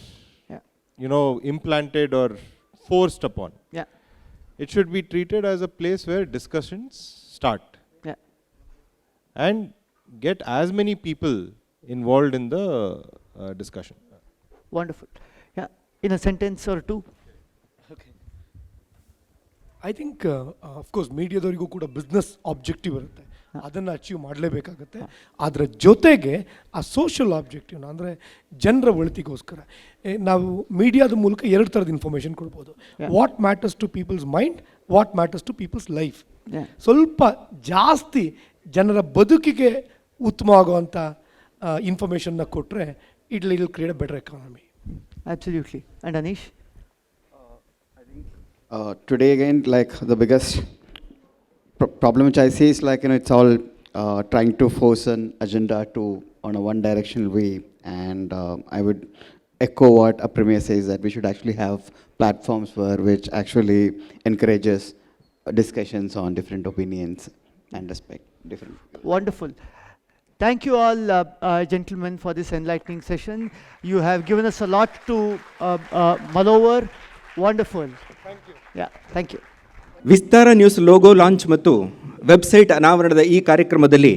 implanted or forced upon.
Yeah.
It should be treated as a place where discussions start.
Yeah.
And get as many people involved in the discussion.
Wonderful. Yeah. In a sentence or two.
Okay. I think, of course, ಮೀಡಿಯಾದವರಿಗೂ ಕೂಡ business objective ಇರುತ್ತೆ, ಅದನ್ನು achieve ಮಾಡಲೇಬೇಕಾಗತ್ತೆ. ಅದರ ಜೊತೆಗೆ ಆ social ಆಬ್ಜೆಕ್ಟಿವ್ನ, ಅಂದರೆ ಜನರ ಒಳಿತಿಗೋಸ್ಕರ ನಾವು ಮೀಡಿಯಾದ ಮೂಲಕ ಎರಡು ಥರದ ಇನ್ಫಾರ್ಮೇಷನ್ ಕೊಡ್ಬೋದು. What matters to people's mind, what matters to people's life. ಸ್ವಲ್ಪ ಜಾಸ್ತಿ ಜನರ ಬದುಕಿಗೆ ಉತ್ತಮವಾಗುವಂಥ ಇನ್ಫಾರ್ಮೇಷನ್ನ ಕೊಟ್ಟರೆ it will create a better economy.
Absolutely. And Anish?
Today again, like the biggest problem which I see is like, it's all trying to force an agenda to on a one directional way, and I would echo what a premier says, that we should actually have platforms which actually encourages discussions on different opinions and respect different.
Wonderful. Thank you all, gentlemen, for this enlightening session. You have given us a lot to mull over. Wonderful.
Thank you.
Yeah, thank you.
Vistara news logo launch ಮತ್ತು website ಅನಾವರಣದ ಈ ಕಾರ್ಯಕ್ರಮದಲ್ಲಿ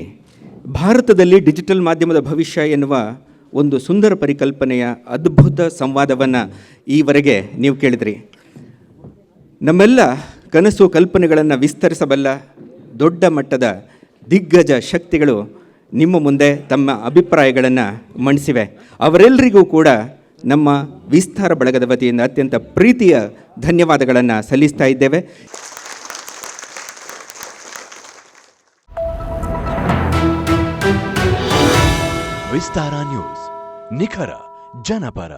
ಭಾರತದಲ್ಲಿ digital ಮಾಧ್ಯಮದ ಭವಿಷ್ಯ ಎನ್ನುವ ಒಂದು ಸುಂದರ ಪರಿಕಲ್ಪನೆಯ ಅದ್ಭುತ ಸಂವಾದವನ್ನು ಈವರೆಗೆ ನೀವು ಕೇಳಿದ್ರಿ. ನಮ್ಮೆಲ್ಲ ಕನಸು ಕಲ್ಪನೆಗಳನ್ನು ವಿಸ್ತರಿಸಬಲ್ಲ ದೊಡ್ಡ ಮಟ್ಟದ ದಿಗ್ಗಜ ಶಕ್ತಿಗಳು ನಿಮ್ಮ ಮುಂದೆ ತಮ್ಮ ಅಭಿಪ್ರಾಯಗಳನ್ನು ಮಂಡಿಸಿವೆ. ಅವರೆಲ್ಲರಿಗೂ ಕೂಡ ನಮ್ಮ ವಿಸ್ತಾರ ಬಳಗದ ವತಿಯಿಂದ ಅತ್ಯಂತ ಪ್ರೀತಿಯ ಧನ್ಯವಾದಗಳನ್ನು ಸಲ್ಲಿಸ್ತಾ ಇದ್ದೇವೆ.
ವಿಸ್ತಾರ ನ್ಯೂಸ್, ನಿಖರ ಜನಪರ.